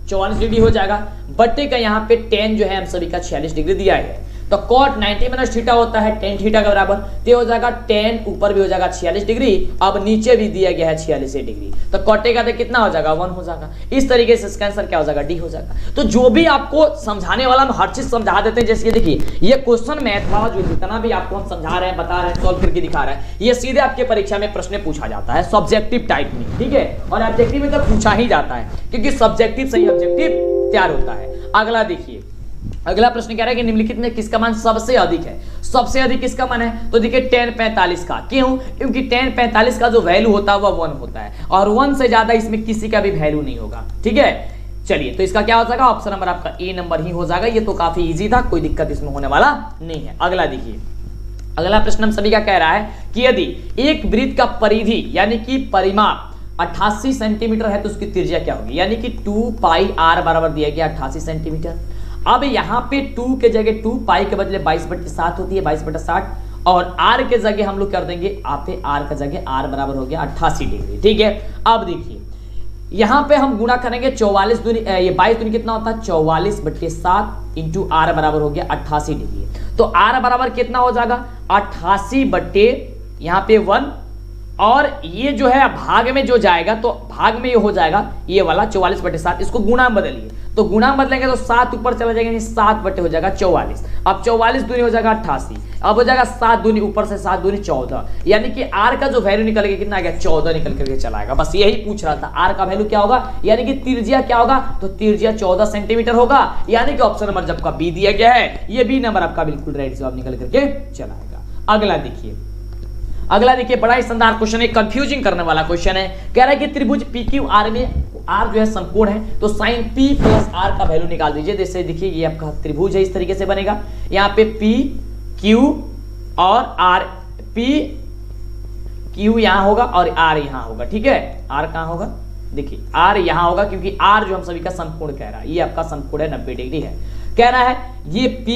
[SPEAKER 1] 44 डिग्री हो जाएगा, बट्टे का यहाँ पे tan जो है हम सभी का 46 डिग्री दिया है। तो cot 90 माइनस थीटा होता है tan थीटा का बराबर, तो हो जाएगा tan ऊपर भी हो जाएगा 46 डिग्री, अब नीचे भी दिया गया है 46 डिग्री, तो कटेगा तो कितना हो जाएगा 1 हो जाएगा। इस तरीके से इसका आंसर क्या हो जाएगा डी हो जाएगा। तो जो भी आपको समझाने वाला हम हर चीज समझा देते हैं, जैसे ये देखिए ये क्वेश्चन मैथ वाला जो जितना भी आपको हम समझा रहे हैं, बता रहे हैं, सॉल्व करके दिखा रहे हैं, ये सीधे आपके परीक्षा में प्रश्न पूछा जाता है सब्जेक्टिव टाइप में, ठीक है, और ऑब्जेक्टिव में तो पूछा ही जाता है क्योंकि सब्जेक्टिव से ही ऑब्जेक्टिव तैयार होता है। अगला देखिए, अगला प्रश्न कह रहा है कि निम्नलिखित में किसका मान सबसे अधिक है। सबसे अधिक किसका मान है, तो देखिए tan 45 का, क्यों, क्योंकि tan 45 का जो वैल्यू होता है वह 1 होता है और 1 से ज्यादा इसमें किसी का भी वैल्यू नहीं होगा, ठीक है। चलिए तो इसका क्या हो जाएगा, ऑप्शन नंबर आपका ए नंबर ही हो जाएगा। ये तो काफी इजी था, कोई दिक्कत इसमें होने वाला नहीं है। अगला देखिए, अगला प्रश्न हम सभी का कह रहा है कि यदि एक वृत्त का परिधि यानी कि परिमाप 88 सेंटीमीटर है तो उसकी त्रिज्या क्या होगी, यानी कि 2 पाई r बराबर दिया गया 88 सेंटीमीटर। अब यहाँ पे 2 के जगह 2 पाई के बदले 22/7 होती है, 22/60, और r के जगह हम लोग कर देंगे पे r का जगह r बराबर हो गया 88 डिग्री, ठीक है। अब देखिए यहाँ पे हम गुणा करेंगे 44 दूनी ये 22 दूनी कितना होता है 44/7 इंटू r बराबर हो गया 88 डिग्री। तो r बराबर कितना हो जाएगा 88 बट्टे यहाँ पे 1, और ये जो है भाग में जो जाएगा तो भाग में ये हो जाएगा ये वाला 44/7, इसको गुणा में बदलिए, तो गुणा में बदलेंगे तो 7 ऊपर चला जाएगा, 7 बट्टे हो जाएगा 44। अब 44 दूनी हो जाएगा 88, अब हो जाएगा 7 दूनी ऊपर से 7 दूनी 14, यानी कि r का जो वैल्यू निकल के कितना आ गया 14 निकल करके चला आएगा। बस यही पूछ रहा था, r का वैल्यू क्या होगा, यानी कि त्रिज्या क्या होगा, तो त्रिज्या 14 सेंटीमीटर होगा, यानी कि ऑप्शन नंबर जब का बी दिया गया है, ये बी नंबर आपका बिल्कुल राइट जवाब निकल करके चला आएगा। अगला देखिए, अगला देखिए बड़ा ही शानदार क्वेश्चन है, कंफ्यूजिंग करने वाला क्वेश्चन है। कह रहा है कि त्रिभुज PQR में R जो है समकोण है, तो sin P प्लस R का वैल्यू निकाल दीजिए। जैसे देखिए ये आपका त्रिभुज है, इस तरीके से बनेगा, यहाँ पे P Q और R, P Q यहाँ होगा और R यहाँ होगा, ठीक है। R कहाँ होगा, देखिए R यहाँ होगा क्योंकि R जो हम सभी का समकोण कह रहा है, ये आपका समकोण है 90 डिग्री है। कह रहा है ये P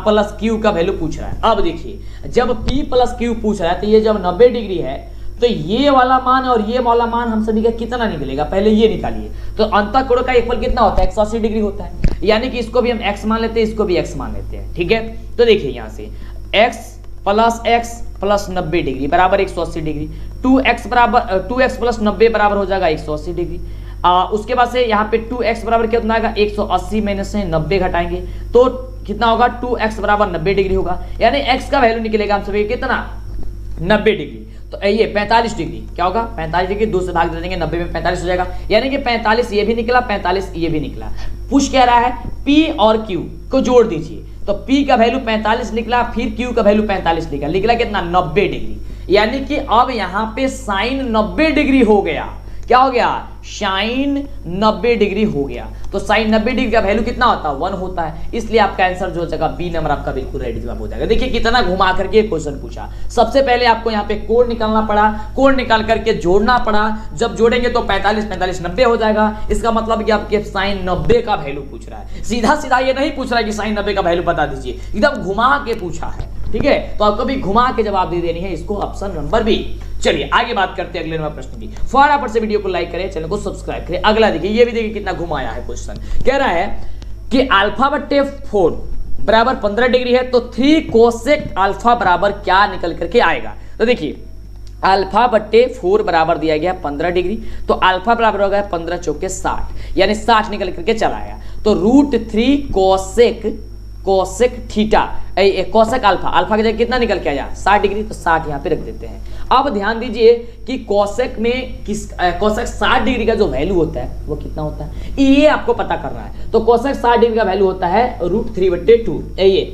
[SPEAKER 1] प्लस Q का वैल्यू पूछ रहा है। अब देखिए जब P प्लस Q पूछ रहा है तो ये जब 90 डिग्री है तो ये वाला मान और ये वाला मान हम सभी का कितना निकलेगा, पहले ये निकालिए। तो अंतःकोण का एक कितना होता है 180 डिग्री होता है, यानी कि इसको भी हम x मान लेते हैं, इसको भी x मान लेते हैं, ठीक है। तो देखिए यहाँ से x प्लस 90 डिग्री बराबर 180 डिग्री, 2x प्लस 90 बराबर हो जाएगा 180 डिग्री। उसके बाद से यहाँ पे 2x बराबर कितना आएगा 180 में से 90 घटाएंगे तो कितना होगा 2x बराबर 90 डिग्री होगा, यानी x का वैल्यू निकलेगा हम सभी कितना 90 डिग्री। तो ये 45 डिग्री क्या होगा 45 डिग्री 2 से भाग दे देंगे 90 में 45 हो जाएगा, यानी कि 45 ये भी निकला 45 ये भी निकला। पूछ कह रहा है P और Q को जोड़ दीजिए, तो P का वैल्यू 45 निकला, फिर Q का वैल्यू 45 निकला कितना 90 डिग्री, यानी कि अब यहाँ पे साइन 90 डिग्री हो गया। क्या हो गया साइन 90 डिग्री हो गया। तो साइन 90 डिग्री का वैल्यू कितना होता है 1 होता है, इसलिए आपका आंसर जो हो जाएगा बी नंबर आपका बिल्कुल राइट जवाब हो जाएगा। देखिए कितना घुमा करके क्वेश्चन पूछा। सबसे पहले आपको यहाँ पे कोण निकालना पड़ा, कोण निकाल करके जोड़ना पड़ा, जब जोड़ेंगे तो 45 45 90 हो जाएगा। इसका मतलब कि आपके साइन 90 का वैल्यू पूछ रहा है, सीधा सीधा ये नहीं पूछ रहा है कि साइन 90 का वैल्यू बता दीजिए, एकदम घुमा के पूछा है, ठीक है। तो आपको भी घुमा के जवाब दे देनी है, इसको ऑप्शन नंबर बी। चलिए आगे बात करते हैं अगले नंबर प्रश्न की। फटाफट से वीडियो को लाइक करें, चैनल को सब्सक्राइब करें। अगला देखिए, ये भी देखिए कितना घुमाया है क्वेश्चन। कह रहा है कि अल्फा बट्टे 4 बराबर 15 डिग्री है, तो 3 कोसेक अल्फा बराबर क्या निकल करके आएगा। तो देखिए अल्फा बट्टे 4 बराबर दिया गया 15 डिग्री, तो अल्फा बराबर हो गया 15 चौके 60, यानी 60 निकल करके चला आया। तो √3 कोसेक थीटा कोसेक अल्फा की जगह कितना निकल के आया 60 डिग्री, तो 60 यहाँ पे रख देते हैं। अब ध्यान दीजिए कि कोसेक में कोसेक 60 डिग्री का जो वैल्यू होता है वो कितना होता है, ये आपको पता करना है। तो कोसेक 60 डिग्री का वैल्यू होता है √3/2, ये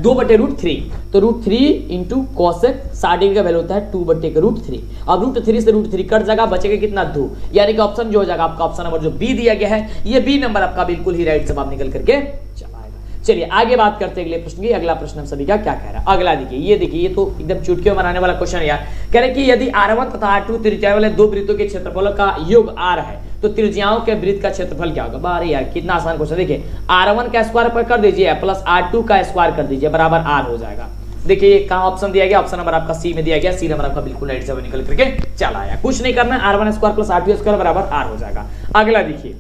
[SPEAKER 1] 2/√3, तो √3 इंटू कोसेक 60 डिग्री का वैल्यू होता है 2/√3। अब √3 से √3 कट जाएगा, बचेगा कितना 2, यानी कि ऑप्शन जो हो जाएगा आपका ऑप्शन नंबर जो बी दिया गया है, ये बी नंबर आपका बिल्कुल ही राइट जवाब निकल करके चला आएगा। चलिए आगे बात करते हैं अगले प्रश्न की। अगला प्रश्न हम सभी का क्या कह रहा है, अगला देखिए, ये देखिए ये तो एकदम चुटकियों बनाने वाला क्वेश्चन है यार। कह रहे कि यदि R1 तथा R2 त्रिज्या वाले दो वृत्तों के क्षेत्रफलों का योग R है, तो त्रिज्याओं के वृत्त का क्षेत्रफल क्या होगा। बारे यार कितना आसान क्वेश्चन। देखिए R1 का स्क्वायर पर कर दीजिए प्लस R2 का स्क्वायर कर दीजिए बराबर R हो जाएगा। देखिए कहां ऑप्शन दिया गया, ऑप्शन नंबर आपका सी में दिया गया, सी नंबर आपका बिल्कुल राइट जवाब निकल करके चला आया। कुछ नहीं करना है, R1 square plus R2 square बराबर R हो जाएगा। अगला देखिए,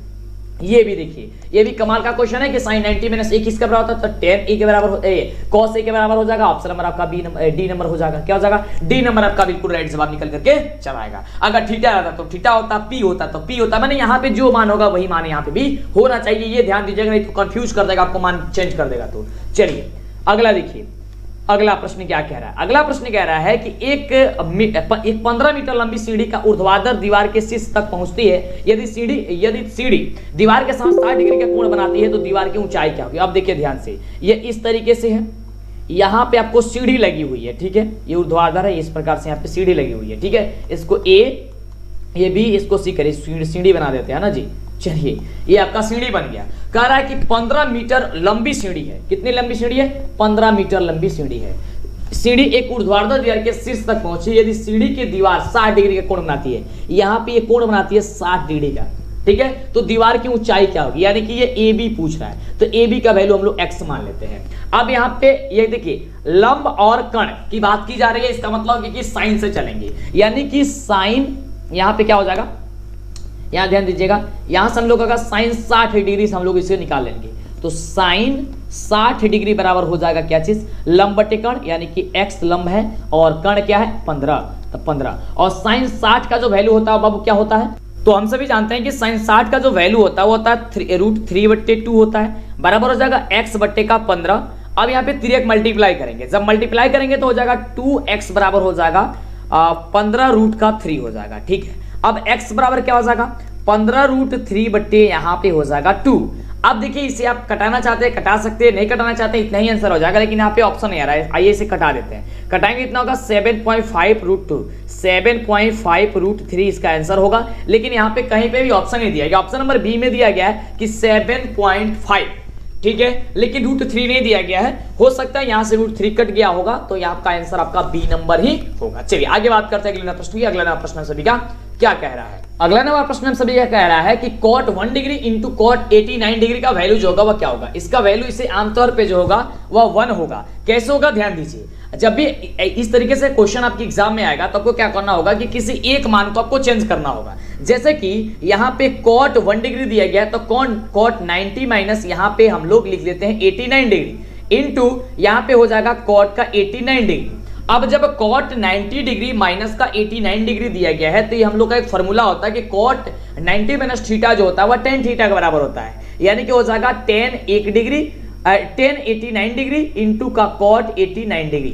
[SPEAKER 1] ये भी देखिए, ये भी कमाल का क्वेश्चन है कि sin 90 माइनस a किसके बराबर होता है, तो tan a के बराबर cos a के बराबर हो जाएगा। ऑप्शन नंबर आपका डी नंबर हो जाएगा। क्या हो जाएगा, डी नंबर आपका बिल्कुल राइट जवाब निकल करके चला आएगा। अगर थीटा रहता तो थीटा होता, पी होता तो पी होता, मैंने यहाँ पे जो मान होगा वही मान यहाँ पे भी होना चाहिए, ये ध्यान दीजिएगा, नहीं तो कंफ्यूज कर देगा आपको, मान चेंज कर देगा। तो चलिए अगला देखिए, अगला प्रश्न क्या कह रहा है। अगला प्रश्न कह रहा है कि एक 15 मीटर लंबी सीढ़ी का ऊर्ध्वाधर दीवार के शीर्ष तक पहुंचती है। यदि सीढ़ी दीवार के साथ 60 डिग्री का कोण बनाती है तो दीवार की ऊंचाई क्या होगी। अब देखिए ध्यान से, ये इस तरीके से है, यहाँ पे आपको सीढ़ी लगी हुई है, ठीक है, ये ऊर्ध्वाधर है, इस प्रकार से यहाँ पे सीढ़ी लगी हुई है, ठीक है, इसको ए, ये भी, इसको सी करिए, सीढ़ी बना देते हैं ना जी। चलिए ये आपका सीढ़ी बन गया। कह रहा है कि 15 मीटर लंबी सीढ़ी है। कितनी लंबी सीढ़ी है, 15 मीटर लंबी सीढ़ी है। सीढ़ी एक ऊर्ध्वाधर दीवार के शीर्ष तक पहुंची। यदि सीढ़ी की दीवार 60 डिग्री का कोण बनाती है, यहाँ पे ये कोण बनाती है 60 डिग्री का, ठीक है, तो दीवार की ऊंचाई क्या होगी, यानी कि ये ए बी पूछ रहा है, तो ए बी का वैल्यू हम लोग एक्स मान लेते हैं। अब यहाँ पे ये देखिए, लंब और कण की बात की जा रही है, इसका मतलब कि साइन से चलेंगे, यानी कि साइन यहाँ पे क्या हो जाएगा, यहां ध्यान दीजिएगा, यहां से हम लोग अगर साइन 60 डिग्री से हम लोग इसे निकाल लेंगे, तो साइन 60 डिग्री बराबर हो जाएगा क्या चीज, लंब बटे कण, यानी कि x लंब है और कण क्या है 15, तो 15, और साइन 60 का जो वैल्यू होता है बाबू क्या होता है, तो हम सभी जानते हैं कि साइन 60 का जो वैल्यू होता है वो होता है √3/2 होता है, बराबर हो जाएगा x बटे का 15। अब यहाँ पे 3x मल्टीप्लाई करेंगे, जब मल्टीप्लाई करेंगे तो हो जाएगा 2x बराबर हो जाएगा 15√3 हो जाएगा, ठीक है। अब x बराबर क्या हो जाएगा, 15√3 बट्टे यहाँ पे हो जाएगा 2। अब देखिए इसे आप कटाना चाहते हैं कटा सकते हैं, नहीं कटाना चाहते इतना ही आंसर हो जाएगा, लेकिन यहाँ पे ऑप्शन नहीं आ रहा है, आइए इसे कटा देते हैं। कटाएंगे इतना होगा 7.5√2, 7.5√3 इसका आंसर होगा, लेकिन यहाँ पे कहीं पे भी ऑप्शन नहीं दिया गया। ऑप्शन नंबर बी में दिया गया है कि 7.5, ठीक है, लेकिन √3 नहीं दिया गया है। हो सकता है यहाँ से √3 कट गया होगा, तो यहाँ का आंसर आपका बी नंबर ही होगा। चलिए आगे बात करते हैं अगले प्रश्न की। अगला नंबर प्रश्न सभी का क्या कह रहा है, अगला नंबर प्रश्न सभी क्या कह रहा है कि cot 1 degree into cot 89 degree का वैल्यू जो होगा वह क्या होगा। इसका वैल्यू इसे आमतौर पे जो होगा वह 1 होगा। कैसे होगा, ध्यान दीजिए, जब भी इस तरीके से क्वेश्चन आपके एग्जाम में आएगा तो आपको क्या करना होगा कि किसी एक मान को आपको चेंज करना होगा। जैसे कि यहाँ पे cot 1 डिग्री दिया गया है, तो cot 90 माइनस यहाँ पे हम लोग लिख लेते हैं 89 डिग्री इंटू यहाँ पे हो जाएगा cot का 89 डिग्री। अब जब cot 90 डिग्री माइनस का 89 डिग्री दिया गया है, तो ये हम लोग का एक फॉर्मूला होता है कि cot 90 माइनस थीटा जो होता है वह tan थीटा के बराबर होता है, यानी कि हो जाएगा tan 89 डिग्री इंटू का cot 89 डिग्री।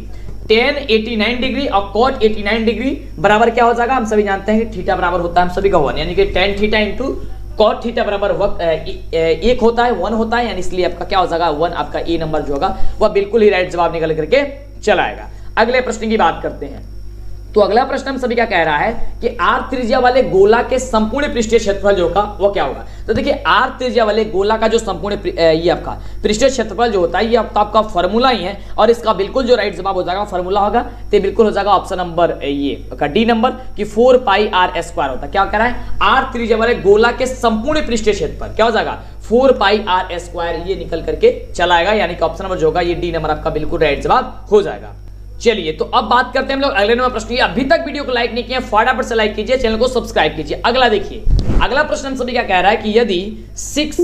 [SPEAKER 1] tan 89 डिग्री और cot 89 डिग्री बराबर क्या हो जाएगा, हम सभी जानते हैं कि थीटा बराबर होता है हम सभी का 1, यानी कि tan theta into cot theta बराबर 1 होता है, 1 होता है, यानी इसलिए आपका क्या हो जाएगा 1, आपका ए नंबर जो होगा वह बिल्कुल ही राइट जवाब निकल करके चला आएगा। अगले प्रश्न की बात करते हैं। तो अगला प्रश्न हम सभी क्या कह रहा है कि r त्रिज्या वाले गोला के संपूर्ण पृष्ठीय क्षेत्रफल जो होगा वो क्या होगा। तो देखिए r त्रिज्या वाले गोला का जो संपूर्ण ये आपका पृष्ठीय क्षेत्रफल जो होता है ये आपका फॉर्मूला ही है, और इसका बिल्कुल जो राइट जवाब हो जाएगा फॉर्मूला होगा तो बिल्कुल हो जाएगा ऑप्शन नंबर ये डी नंबर की 4πr² होता है। क्या कह रहा है, r त्रिज्या वाले गोला के संपूर्ण पृष्ठीय क्षेत्रफल क्या हो जाएगा 4πr², ये निकल करके चला आएगा, यानी कि ऑप्शन नंबर जो होगा ये डी नंबर आपका बिल्कुल राइट जवाब हो जाएगा। चलिए तो अब बात करते हैं हम लोग अगले नंबर प्रश्न की। अभी तक वीडियो को लाइक नहीं किया फटाफट से लाइक कीजिए, चैनल को सब्सक्राइब कीजिए। अगला देखिए, अगला प्रश्न हम सभी क्या कह रहा है कि यदि 6,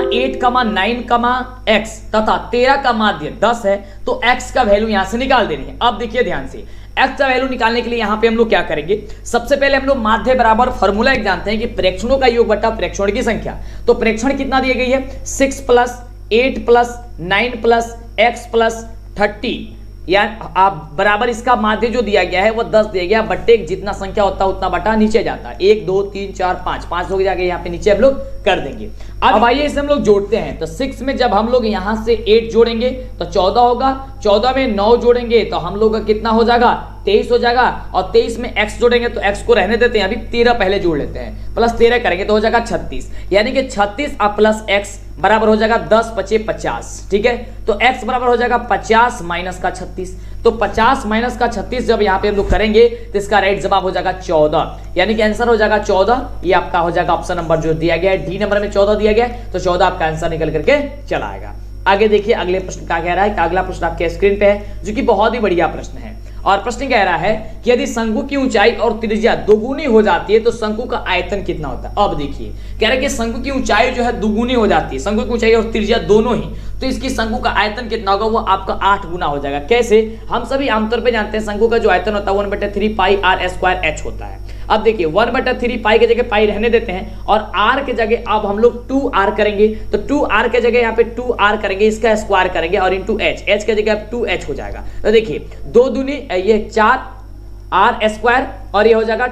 [SPEAKER 1] 8, 9, x तथा 13 का माध्य 10 है तो x का वैल्यू यहां से निकाल देनी है। अब देखिए ध्यान से, x का वैल्यू निकालने के लिए यहां पे हम लोग क्या करेंगे, सबसे पहले हम लोग माध्य बराबर फॉर्मूला एक जानते हैं कि प्रेक्षणों का योग बटा प्रेक्षण की संख्या। तो प्रेक्षण कितना दी गई है, 6 + 8 + 9 + x + 30, या आप बराबर इसका माध्य जो दिया गया है वो 10 दिया गया, बट्टे जितना संख्या होता है उतना बटा नीचे जाता है, 1 2 3 4 5 लोग जाके यहाँ पे नीचे हम लोग कर देंगे। अब आइए इसे हम लोग जोड़ते हैं। तो 6 में जब हम लोग यहाँ से 8 जोड़ेंगे तो 14 होगा, 14 में 9 जोड़ेंगे तो हम लोग का कितना हो जाएगा 23 हो जाएगा, और 23 में x जोड़ेंगे तो x को रहने देते हैं, अभी 13 पहले जोड़ लेते हैं, प्लस 13 करेंगे तो हो जाएगा 36, यानी कि 36 और प्लस x बराबर हो जाएगा 10 × 5 = 50, ठीक है। तो x बराबर हो जाएगा 50 माइनस का 36, तो 50 माइनस का 36 जब यहाँ पे हम लोग करेंगे तो इसका राइट जवाब हो जाएगा 14, यानी कि आंसर हो जाएगा 14। ये आपका हो जाएगा ऑप्शन नंबर जो दिया गया है डी नंबर में 14 दिया गया है, तो 14 आपका आंसर निकल करके चला आएगा। आगे देखिए अगले प्रश्न क्या कह रहा है। अगला प्रश्न आपके स्क्रीन पे है जो कि बहुत ही बढ़िया प्रश्न है, और प्रश्न कह रहा है कि यदि शंकु की ऊंचाई और त्रिज्या दोगुनी हो जाती है तो शंकु का आयतन कितना होता है। अब देखिए कह रहा है कि शंकु की ऊंचाई जो है दुगुनी हो जाती है, शंकु की ऊंचाई और त्रिज्या दोनों ही, तो इसकी शंकु का आयतन कितना होगा, वो आपका 8 गुना हो जाएगा। कैसे, हम सभी आमतौर पे जानते हैं शंकु का जो आयतन होता है 1/3 पाई आर स्क्वायर एच होता है। अब देखिए 1/3 पाई की जगह पाई रहने देते हैं और आर के जगह अब हम लोग 2r करेंगे, तो 2r के जगह यहाँ पे 2r करेंगे, इसका स्क्वायर करेंगे और इंटू एच, एच के जगह 2h हो जाएगा। तो देखिए 2 दूनी ये 4 आर स्क्वायर और ये हो जाएगा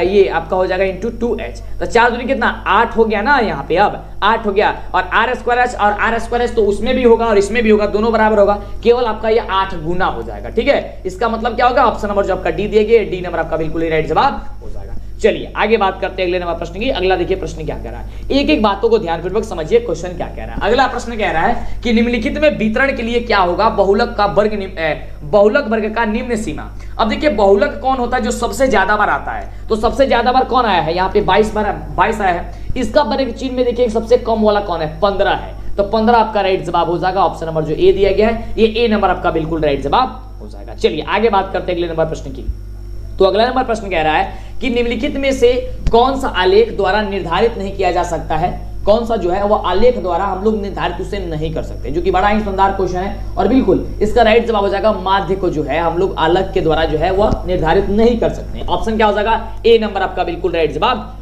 [SPEAKER 1] ये आपका हो जाएगा इंटू 2h, तो 4 दूनी कितना 8 हो गया ना, यहाँ पे अब 8 हो गया और आर स्क्वायर एच और आर स्क्वायर एच तो उसमें भी होगा और इसमें भी होगा, दोनों बराबर होगा, केवल आपका ये 8 गुना हो जाएगा। ठीक है, इसका मतलब क्या होगा, ऑप्शन नंबर जो आपका डी दिया गया, डी नंबर आपका बिल्कुल ही राइट जवाब हो जाएगा। चलिए आगे बात करते हैं अगले नंबर प्रश्न की। अगला देखिए प्रश्न क्या कह रहा है, एक एक बातों को ध्यानपूर्वक समझिए, क्वेश्चन क्या कह रहा है। अगला प्रश्न कह रहा है कि निम्नलिखित में वितरण के लिए क्या होगा बहुलक वर्ग का निम्न सीमा। अब देखिए बहुलक कौन होता है, जो सबसे ज्यादा बार आता है, तो सबसे ज्यादा बार कौन आया है, यहाँ पे 22 आया है। इसका वर्ग चिन्ह में देखिए सबसे कम वाला कौन है, 15 है, तो 15 आपका राइट जवाब हो जाएगा। ऑप्शन नंबर जो ए दिया गया है, ये ए नंबर आपका बिल्कुल राइट जवाब हो जाएगा। चलिए आगे बात करते हैं अगले नंबर प्रश्न की। तो अगला नंबर प्रश्न कह रहा है कि निम्नलिखित में से कौन सा आलेख द्वारा निर्धारित नहीं किया जा सकता है, कौन सा जो है वो आलेख द्वारा हम लोग निर्धारित उसे नहीं कर सकते, जो कि बड़ा ही शानदार क्वेश्चन है और बिल्कुल इसका राइट जवाब हो जाएगा माध्य को जो है हम लोग आलेख के द्वारा जो है वो निर्धारित नहीं कर सकते। ऑप्शन क्या हो जाएगा, ए नंबर आपका बिल्कुल राइट जवाब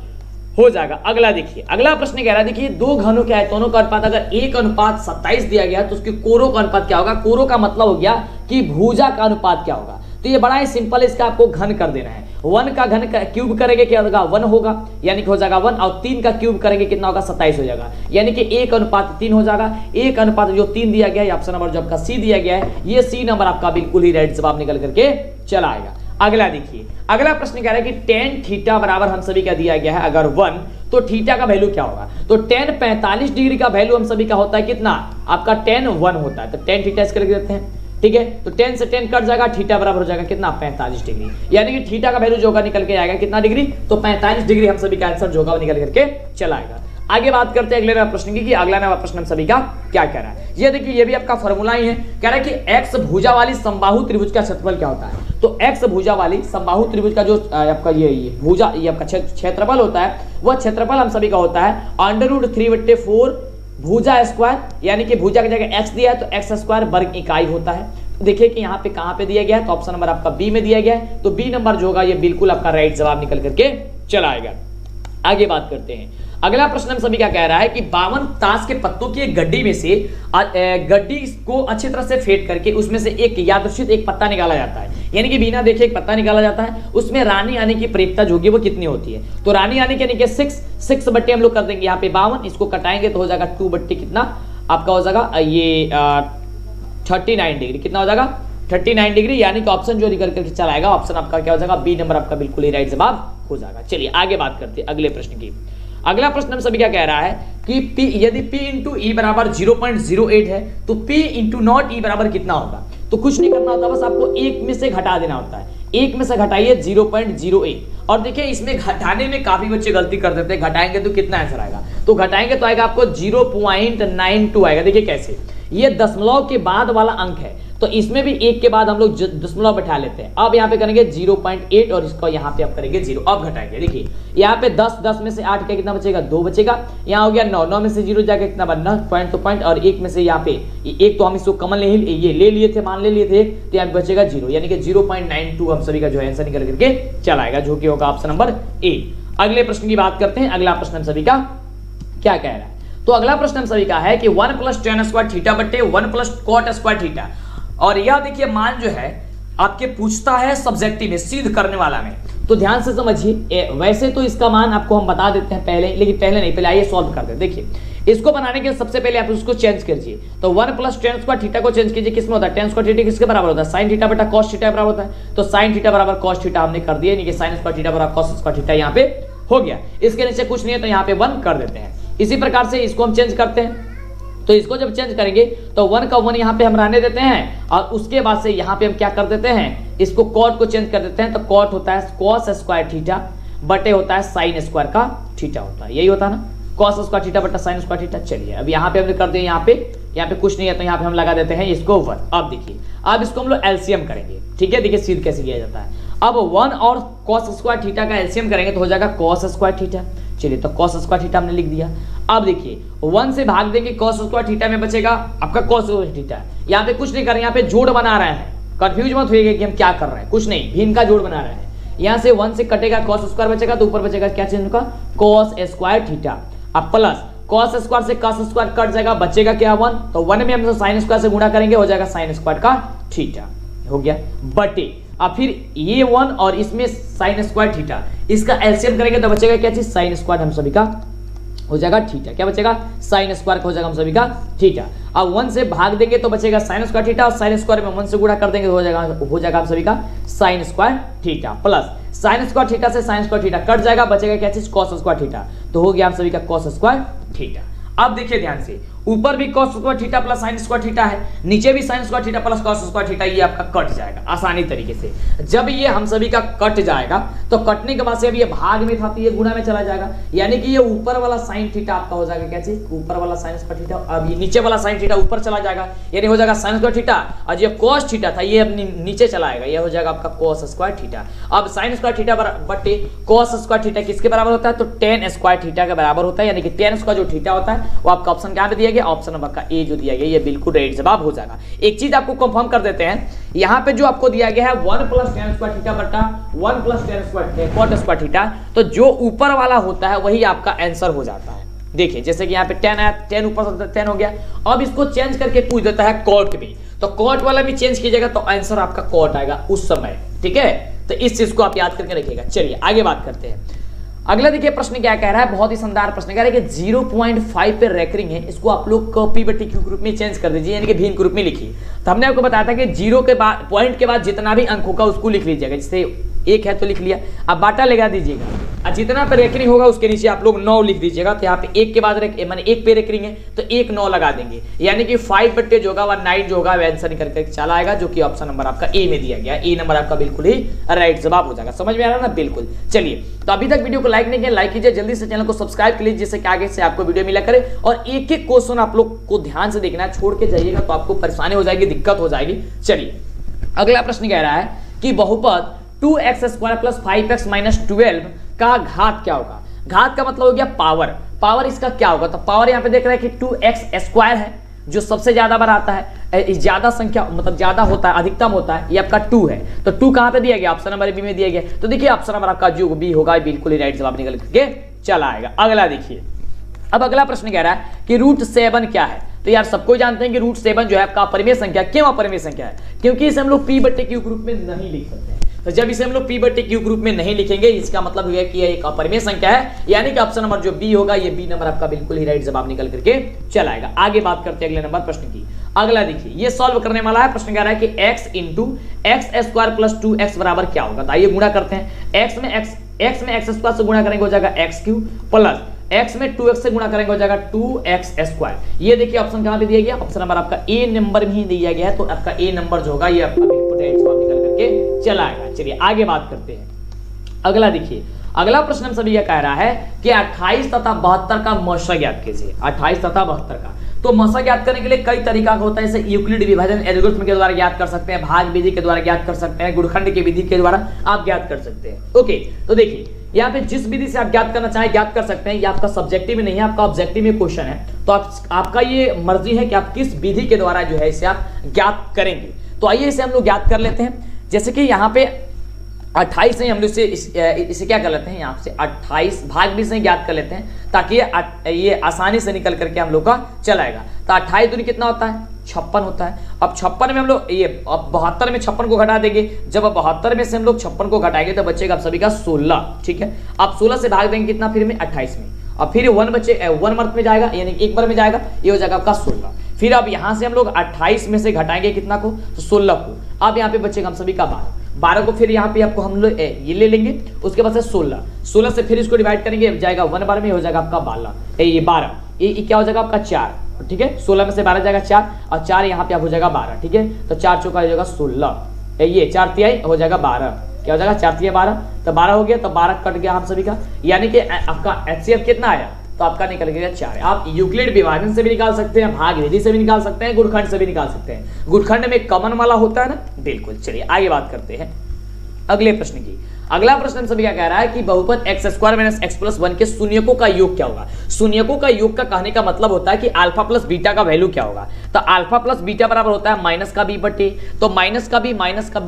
[SPEAKER 1] हो जाएगा। अगला देखिए, अगला प्रश्न कह रहा है, देखिए दो घनों के आयतनों का अनुपात अगर 1:27 दिया गया तो उसके कोरों का अनुपात क्या होगा। कोरों का मतलब हो गया कि भुजा का अनुपात क्या होगा, तो ये बड़ा ही सिंपल है, इसका आपको घन कर देना है। 1 का घन क्यूब करेंगे क्या होगा, 1 होगा, यानी कि हो जाएगा 1, और 3 का क्यूब करेंगे कितना होगा, 27 हो जाएगा, यानी कि 1:3 हो जाएगा। 1 जो 3 दिया गया है, ऑप्शन नंबर जो आपका सी दिया गया है, ये सी नंबर आपका बिल्कुल ही राइट जवाब निकल करके चला आएगा। अगला देखिए, अगला प्रश्न कह रहा है कि tan थीटा बराबर हम सभी का दिया गया है अगर 1, तो थीटा का वैल्यू क्या होगा। तो tan 45 डिग्री का वैल्यू हम सभी का होता है कितना, आपका tan 1 होता है, तो tan थीटा इसके लिख देते हैं। ठीक है, तो 10 से 10 कट जाएगा, थीटा बराबर हो जाएगा कितना, 45 डिग्री, यानी कि थीटा का वैल्यू जो होगा निकल के आएगा कितना डिग्री, तो 45 डिग्री हम सभी का आंसर जो होगा वो निकल करके चला आएगा। आगे बात करते हैं अगले नंबर प्रश्न की कि अगला नंबर प्रश्न हम सभी का क्या कह रहा है। ये देखिए ये भी आपका फॉर्मूला ही है, कह रहा है कि एक्स भुजा वाली समबाहु त्रिभुज का क्षेत्रफल क्या होता है। तो एक्स भुजा वाली समबाहु त्रिभुज का जो आपका ये भुजा ये आपका क्षेत्रफल होता है, वह क्षेत्रफल हम सभी का होता है √3/4 भुजा स्क्वायर, यानी कि भुजा की जगह एक्स दिया है तो एक्स स्क्वायर वर्ग इकाई होता है। तो देखिए कि यहाँ पे कहाँ पे दिया गया है, तो ऑप्शन नंबर आपका बी में दिया गया है, तो बी नंबर जो होगा ये बिल्कुल आपका राइट जवाब निकल करके चला आएगा। आगे बात करते हैं, अगला प्रश्न हम सभी क्या कह रहा है कि 52 ताश के पत्तों की एक गड्डी में से गड्डी को अच्छी तरह से फेंट करके उसमें से एक यादृच्छिक एक पत्ता निकाला जाता है, यानी कि बिना देखे एक पत्ता निकाला जाता है, उसमें रानी आने की प्रयोजकता जो होगी वो कितनी होती है। तो रानी आने के यानी कि 6 बट्टे हम लोग कर देंगे यहाँ पे 52, इसको कटाएंगे तो हो जाएगा 2 बट्टे कितना आपका हो जाएगा ये 39 डिग्री, कितना हो जाएगा 39 डिग्री, यानी कि ऑप्शन जो निकल करके चलाएगा ऑप्शन आपका क्या हो जाएगा, बी नंबर आपका बिल्कुल ही राइट जवाब हो जाएगा। चलिए आगे बात करते हैं अगले प्रश्न की। अगला प्रश्न हम सभी क्या कह रहा है कि P यदि P इंटू ई बराबर 0.08 है तो P इंटू नॉट ई बराबर कितना होगा। तो कुछ नहीं करना होता, बस आपको एक में से घटा देना होता है, एक में से घटाइए 0.08। और देखिए इसमें घटाने में काफी बच्चे गलती कर देते हैं, घटाएंगे तो कितना आंसर आएगा, तो घटाएंगे तो आएगा आपको 0.92 आएगा। देखिए कैसे, ये दशमलव के बाद वाला अंक है तो इसमें भी एक के बाद हम लोग दशमलव बैठा लेते हैं। अब यहाँ पे करेंगे 0.8 और इसको यहाँ पे आप करेंगे 0, अब घटाएंगे। देखिए यहाँ पे 10 में से 8 का कितना बचेगा, 2 बचेगा, यहाँ हो गया 9 में से 0 जाके कितना बनना पॉइंट तो पॉइंट, और 1 में से यहाँ पे एक तो हम इसको कमन ये ले लिए थे, मान ले लिए थे, तो यहाँ पे बचेगा 0, यानी कि 0.92 हम सभी का जो आंसर निकल करके चलाएगा, जो कि होगा ऑप्शन नंबर ए। अगले प्रश्न की बात करते हैं, अगला प्रश्न हम सभी का क्या कह रहा है। तो अगला प्रश्न हम सभी का है कि 1 + tan स्क्वायर थीटा बटे 1 + cot स्क्वायर थीटा, और यह देखिए मान जो है आपके पूछता है सब्जेक्टिव में, सिद्ध करने वाला में, तो ध्यान से समझिए। वैसे तो इसका मान आपको हम बता देते हैं पहले, लेकिन पहले नहीं, पहले आइए सॉल्व करते हैं। देखिए इसको बनाने के सबसे पहले आप उसको चेंज कीजिए, तो 1 + tan स्क्वायर थीटा को चेंज कीजिए, किसमें होता है, tan स्क्वायर थीटा किसके बराबर होता है, sin थीटा बटा cos थीटा बराबर होता है, तो sin थीटा बराबर cos थीटा हमने कर दिया, यानी कि sin स्क्वायर थीटा बराबर cos स्क्वायर थीटा यहाँ पे हो गया। इसके नीचे कुछ नहीं है तो यहाँ पे 1 कर देते हैं। इसी प्रकार से इसको हम चेंज करते हैं, तो इसको जब चेंज करेंगे तो 1 का 1 यहाँ पे हम रहने देते हैं, और उसके बाद से यहाँ पे हम क्या कर देते हैं, इसको cot को चेंज कर देते हैं, तो cot होता है cos स्क्वायर थीटा बटे होता है sin स्क्वायर का थीटा होता है, यही होता है ना, cos स्क्वायर थीटा बटा sin स्क्वायर थीटा। चलिए अब यहाँ पे हमने कर दिया यहाँ पे यहाँ पे कुछ नहीं है तो यहाँ पे हम लगा देते हैं इसको 1। अब देखिए अब इसको हम लोग एलसीएम करेंगे, ठीक है। देखिए सीध कैसे किया जाता है। अब 1 और cos स्क्वायर थीटा का एलसीएम करेंगे तो हो जाएगा cos स्क्वायर थीटा। चलिए तो cos स्क्वायर थीटा हमने लिख दिया। अब देखिए 1 से भाग देंगे cos स्क्वायर थीटा में बचेगा आपका cos स्क्वायर थीटा। यहाँ पे कुछ नहीं कर रहे हैं, यहाँ पे जोड़ बना रहे हैं। कंफ्यूज मत होइएगा कि हम क्या कर रहे हैं, कुछ नहीं, भिन्न का जोड़ बना रहे हैं। यहाँ से 1 से कटेगा cos स्क्वायर बचेगा तो ऊपर बचेगा क्या चीज उनका cos स्क्वायर थीटा। अब प्लस cos स्क्वायर से cos स्क्वायर कट जाएगा, बचेगा क्या 1, तो 1 में हम sin स्क्वायर से गुणा करेंगे, हो जाएगा sin स्क्वायर का थीटा, हो गया बटे। अब फिर ये 1 और इसमें sin स्क्वायर थीटा, इसका एलसीएम करेंगे तो बचेगा क्या चीज sin स्क्वायर हम सभी का हो जाएगा थीटा। क्या बचेगा sin स्क्वायर का हो जाएगा हम सभी का थीटा। अब 1 से भाग देंगे तो बचेगा sin स्क्वायर थीटा और sin स्क्वायर में 1 से गुणा कर देंगे तो हो जाएगा हम सभी का sin square theta plus sin square theta से sin स्क्वायर थीटा कट जाएगा, बचेगा क्या चीज cos स्क्वायर थीटा, तो हो गया हम सभी का cos स्क्वायर थीटा। अब देखिए ध्यान से, ऊपर भी cos square theta plus sin square theta है, नीचे भी sin square theta plus cos square theta, ये आपका कट जाएगा आसानी तरीके से। जब ये हम सभी का कट जाएगा तो कटने के बाद से अब ये भाग में था तो ये गुणा में चला जाएगा, यानी कि ये ऊपर वाला sin थीटा आपका हो जाएगा क्या चीज, ऊपर वाला sin स्क्वायर थीटा। अब ये नीचे वाला sin थीटा ऊपर चला जाएगा, यानी हो जाएगा sin स्क्वायर थीटा, और ये cos थीटा था ये अपनी नीचे चला आएगा, ये हो जाएगा आपका cos स्क्वायर थीटा। अब sin स्क्वायर थीटा बटे cos स्क्वायर थीटा किसके बराबर होता है, तो tan स्क्वायर थीटा के बराबर होता है, यानी कि tan स्क्वायर जो थीटा होता है वो आपका ऑप्शन कहां पे दिया गया, ऑप्शन नंबर का ए जो दिया गया, ये बिल्कुल राइट जवाब हो जाएगा। एक चीज आपको कंफर्म कर देते हैं, यहाँ पे जो आपको दिया गया है 1 प्लस tan स्क्वायर थीटा बटा 1 plus tan square cot square theta, तो जो ऊपर वाला होता है वही आपका आंसर हो जाता है। देखिए जैसे कि यहाँ पे tan आया, tan ऊपर से tan हो गया। अब इसको चेंज करके पूछ देता है cot में, तो cot वाला भी चेंज कीजिएगा तो आंसर आपका cot आएगा उस समय, ठीक है। तो इस चीज को आप याद करके रखिएगा। चलिए आगे बात करते हैं। अगला देखिए प्रश्न क्या कह रहा है, बहुत ही शानदार प्रश्न कह रहा है कि 0.5 पे रेकरिंग है, इसको आप लोग P बटे Q ग्रुप में चेंज कर दीजिए, यानी कि भिन्न ग्रुप में लिखिए। तो हमने आपको बताया था कि 0 के बाद पॉइंट के बाद जितना भी अंक होगा उसको लिख लीजिएगा, जैसे 1 है तो लिख लिया, अब बाटा लगा दीजिएगा, और जितना पे रेकरिंग होगा उसके नीचे आप लोग 9 लिख दीजिएगा। तो यहाँ पे 1 के बाद माने 1 पे रेकरिंग है तो 1 9 लगा देंगे, यानी कि 5 बट्टे जो होगा 9 जो होगा आंसर निकल कर चला आएगा, जो कि ऑप्शन नंबर आपका ए में दिया गया। ए नंबर आपका बिल्कुल ही राइट जवाब हो जाएगा। समझ में आ रहा है ना, बिल्कुल। चलिए तो अभी तक वीडियो को लाइक नहीं किया, लाइक कीजिए, जल्दी से चैनल को सब्सक्राइब कर लीजिए, जिससे कि आगे से आपको वीडियो मिला करे। और एक एक क्वेश्चन आप लोग को ध्यान से देखना है, छोड़ के जाइएगा तो आपको परेशानी हो जाएगी, दिक्कत हो जाएगी। चलिए अगला प्रश्न कह रहा है कि बहुपद 2x square plus 5x minus 12 का घात क्या होगा। घात का मतलब हो गया पावर, पावर इसका क्या होगा, तो पावर यहाँ पे देख रहे हैं कि 2x स्क्वायर है जो सबसे ज्यादा बार आता है, ज्यादा संख्या मतलब ज्यादा होता है, अधिकतम होता है, ये आपका 2 है। तो 2 कहां पे दिया गया, ऑप्शन नंबर बी में दिया गया। तो देखिए ऑप्शन नंबर आपका जो बी होगा बिल्कुल ही राइट जवाब निकल के चला आएगा। अगला देखिए, अब अगला प्रश्न कह रहा है कि √7 क्या है। तो यार सबको जानते हैं कि √7 जो है आपका अपरिमेय संख्या। क्यों अपरिमेय संख्या है, क्योंकि इसे हम लोग P बटे Q ग्रुप में नहीं लिख सकते हैं। तो जब इसे हम लोग P बटे Q ग्रुप में नहीं लिखेंगे, इसका मतलब है कि यह एक अपरिमेय संख्या है, यानी कि ऑप्शन नंबर जो बी होगा ये बी नंबर आपका बिल्कुल ही राइट जवाब निकल करके चला आएगा। आगे बात करते हैं अगले नंबर प्रश्न की। अगला देखिए, ये सॉल्व करने वाला है। प्रश्न कह रहा है कि x into x square plus 2x बराबर क्या होगा। तो आइए गुणा करते हैं। x में x स्क्वायर से गुणा करेंगे हो जाएगा x क्यूब, प्लस x में 2x से गुणा करेंगे हो जाएगा 2x स्क्वायर। ये देखिए ऑप्शन कहां पे दिया गया, ऑप्शन नंबर आपका ए नंबर में ही दिया गया है। तो आपका ए नंबर जो होगा ये आपका बिल्कुल राइट जवाब निकल करके चला आएगा। चलिए आगे बात करते हैं। अगला देखिए, अगला प्रश्न हम सभी कह रहा है कि 28 तथा 72 का मौसा ज्ञात कीजिए। 28 तथा 72 का तो मौसा ज्ञात करने के लिए कई तरीका होता है, जैसे यूक्लिड विभाजन एल्गोरिथम के द्वारा ज्ञात कर सकते हैं, भाग विधि के द्वारा ज्ञात कर सकते हैं, गुणखंड की विधि के द्वारा आप ज्ञात कर सकते हैं। ओके, तो देखिए यहाँ पे जिस विधि से आप ज्ञात करना चाहें ज्ञात कर सकते हैं। ये आपका सब्जेक्टिव में नहीं है, आपका ऑब्जेक्टिव में क्वेश्चन है, तो आपका ये मर्जी है कि आप किस विधि के द्वारा जो है इसे आप ज्ञात करेंगे। तो आइए इसे हम लोग ज्ञात कर लेते हैं। जैसे कि यहाँ पे 28 से हम लोग इसे क्या कर लेते हैं, यहाँ से 28 भाग भी से ज्ञात कर लेते हैं, ताकि ये आसानी से निकल करके हम लोग का चलाएगा। तो 28 दूनी कितना होता है, 56 होता है। अब 56 में हम लोग ये अब 72 में 56 को घटा देंगे। जब 72 में से हम लोग 56 को घटाएंगे तो बचेगा आप सभी का 16, ठीक है। अब 16 से भाग देंगे कितना, फिर में 28 में, अब फिर 1 बचे 1 मर्थ में जाएगा, यानी एक बार में जाएगा, ये हो जाएगा आपका 16। फिर अब यहाँ से हम लोग 28 में से घटाएंगे कितना को, तो 16 को। अब यहाँ पे बचेगा हम सभी का 12 को, फिर यहाँ पे आपको हम लोग ये ले लेंगे, उसके बाद से 16 से फिर इसको डिवाइड करेंगे, जाएगा 1 बार में, हो जाएगा आपका 12, ये क्या हो जाएगा आपका 4, ठीक है। 16 में से 12 जाएगा 4, और 4 यहाँ पे आप हो जाएगा 12, ठीक है। तो 4 चौका हो जाएगा 16, ये 4 तिहाई हो जाएगा 12, क्या हो जाएगा 4 तिहाई 12, तो 12 हो गया, तो 12 कट गया हम सभी का, यानी कि आपका HCF कितना आया, तो आपका निकल गया 4। आप यूक्लिड विभाजन से भी निकाल सकते हैं, भाग विधि से भी निकाल सकते हैं, गुणखंड से भी निकाल सकते हैं। गुणखंड में कॉमन वाला होता है ना, बिल्कुल। चलिए आगे बात करते हैं अगले प्रश्न की। अगला प्रश्न हम सभी क्या कह रहा है कि बहुपद x square minus x plus 1 के शून्यकों का योग क्या होगा। शून्यकों का योग का कहने का मतलब होता है कि अल्फा प्लस बीटा का वैल्यू क्या होगा। तो अल्फा प्लस बीटा बराबर होता है माइनस का बी बटे, तो माइनस का बी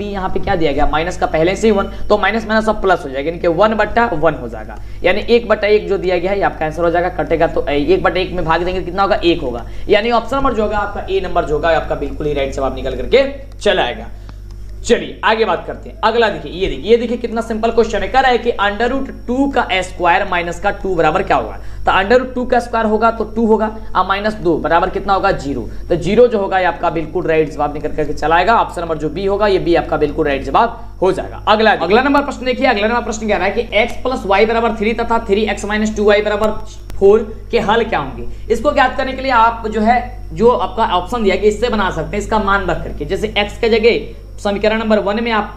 [SPEAKER 1] यहाँ पे क्या दिया गया, माइनस का पहले से ही 1, तो माइनस माइनस सब प्लस हो जाएगा, यानी कि 1/1 हो जाएगा, यानी 1/1 जो दिया गया है आपका आंसर हो जाएगा। कटेगा तो 1/1 में भाग देंगे कितना होगा, 1 होगा, यानी ऑप्शन नंबर जो होगा आपका ए नंबर जो होगा आपका बिल्कुल ही राइट जवाब निकल करके चला आएगा। चलिए आगे बात करते हैं। अगला देखिए, ये देखिए कितना सिंपल क्वेश्चन है। कह रहा है कि √2 का स्क्वायर माइनस का 2 बराबर क्या होगा। तो √2 का स्क्वायर होगा तो 2 होगा, और -2 बराबर कितना होगा, 0। तो 0 जो होगा ये आपका बिल्कुल राइट जवाब निकल करके चलाएगा। ऑप्शन नंबर जो बी होगा ये बी आपका बिल्कुल राइट जवाब हो जाएगा। अगला नंबर प्रश्न देखिए। अगला नंबर प्रश्न कह रहा है कि x + y = 3 तथा 3x - 2y = 4 के हल क्या होंगे। इसको ज्ञात करने के लिए आप जो आपका ऑप्शन दिया गया इससे बना सकते हैं, इसका मान रख करके। जैसे x के जगह समीकरण नंबर 1 में आप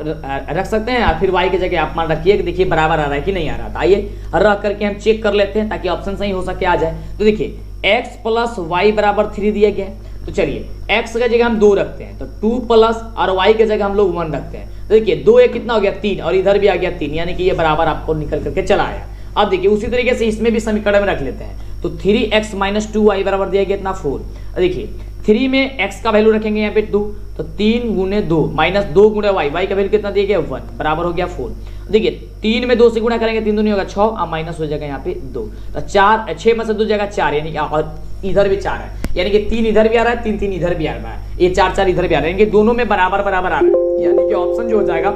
[SPEAKER 1] रख सकते हैं, फिर y की जगह आप मान रखिए कि देखिए बराबर आ रहा है कि नहीं आ रहा था। आइए रख करके हम चेक कर लेते हैं ताकि ऑप्शन सही हो सके, आ जाए। तो देखिए x + y = 3 दिया गया है, तो चलिए x की जगह हम 2 रखते हैं, तो 2 प्लस और y की जगह हम लोग 1 रखते हैं। तो देखिए 2 कितना हो गया, 3, और इधर भी आ गया 3, यानी कि ये बराबर आपको निकल करके चला आया। अब देखिए उसी तरीके से इसमें भी समीकरण में रख लेते हैं, तो 3x - 2y बराबर दिया गया इतना 4। देखिए 3 में x का वैल्यू रखेंगे यहाँ पे 2, तो 3 × 2 -2 × y का वैल्यू कितना दिया गया 1 बराबर हो गया 4। देखिए 3 में 2 से गुणा करेंगे 3 दूनी होगा 6, और माइनस हो जाएगा यहाँ पे 2, तो 6 में से 2 जाएगा 4, यानी कि और इधर भी 4 है, यानी कि 3 इधर भी आ रहा है, 3 इधर भी आ रहा है, ये 4 इधर भी आ रहा है, यानी कि दोनों में बराबर आ रहा है, यानी कि ऑप्शन जो हो जाएगा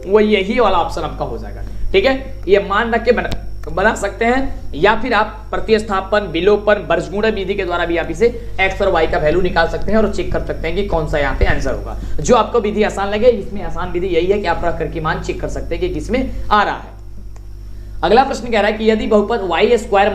[SPEAKER 1] वो यही वाला ऑप्शन आपका हो जाएगा। ठीक है, ये मान रख के बना सकते हैं, या फिर आप प्रतिस्थापन, विलोपन, वर्गमूल विधि के द्वारा भी आप इसे x और y का वैल्यू निकाल सकते हैं और चेक कर सकते हैं कि कौन सा यहाँ पे आंसर होगा। जो आपको विधि आसान लगे, इसमें आसान विधि यही है कि आप रख करके मान चेक कर सकते हैं कि किसमें आ रहा है। अगला प्रश्न कह रहा है कि यदि बहुपद y² - y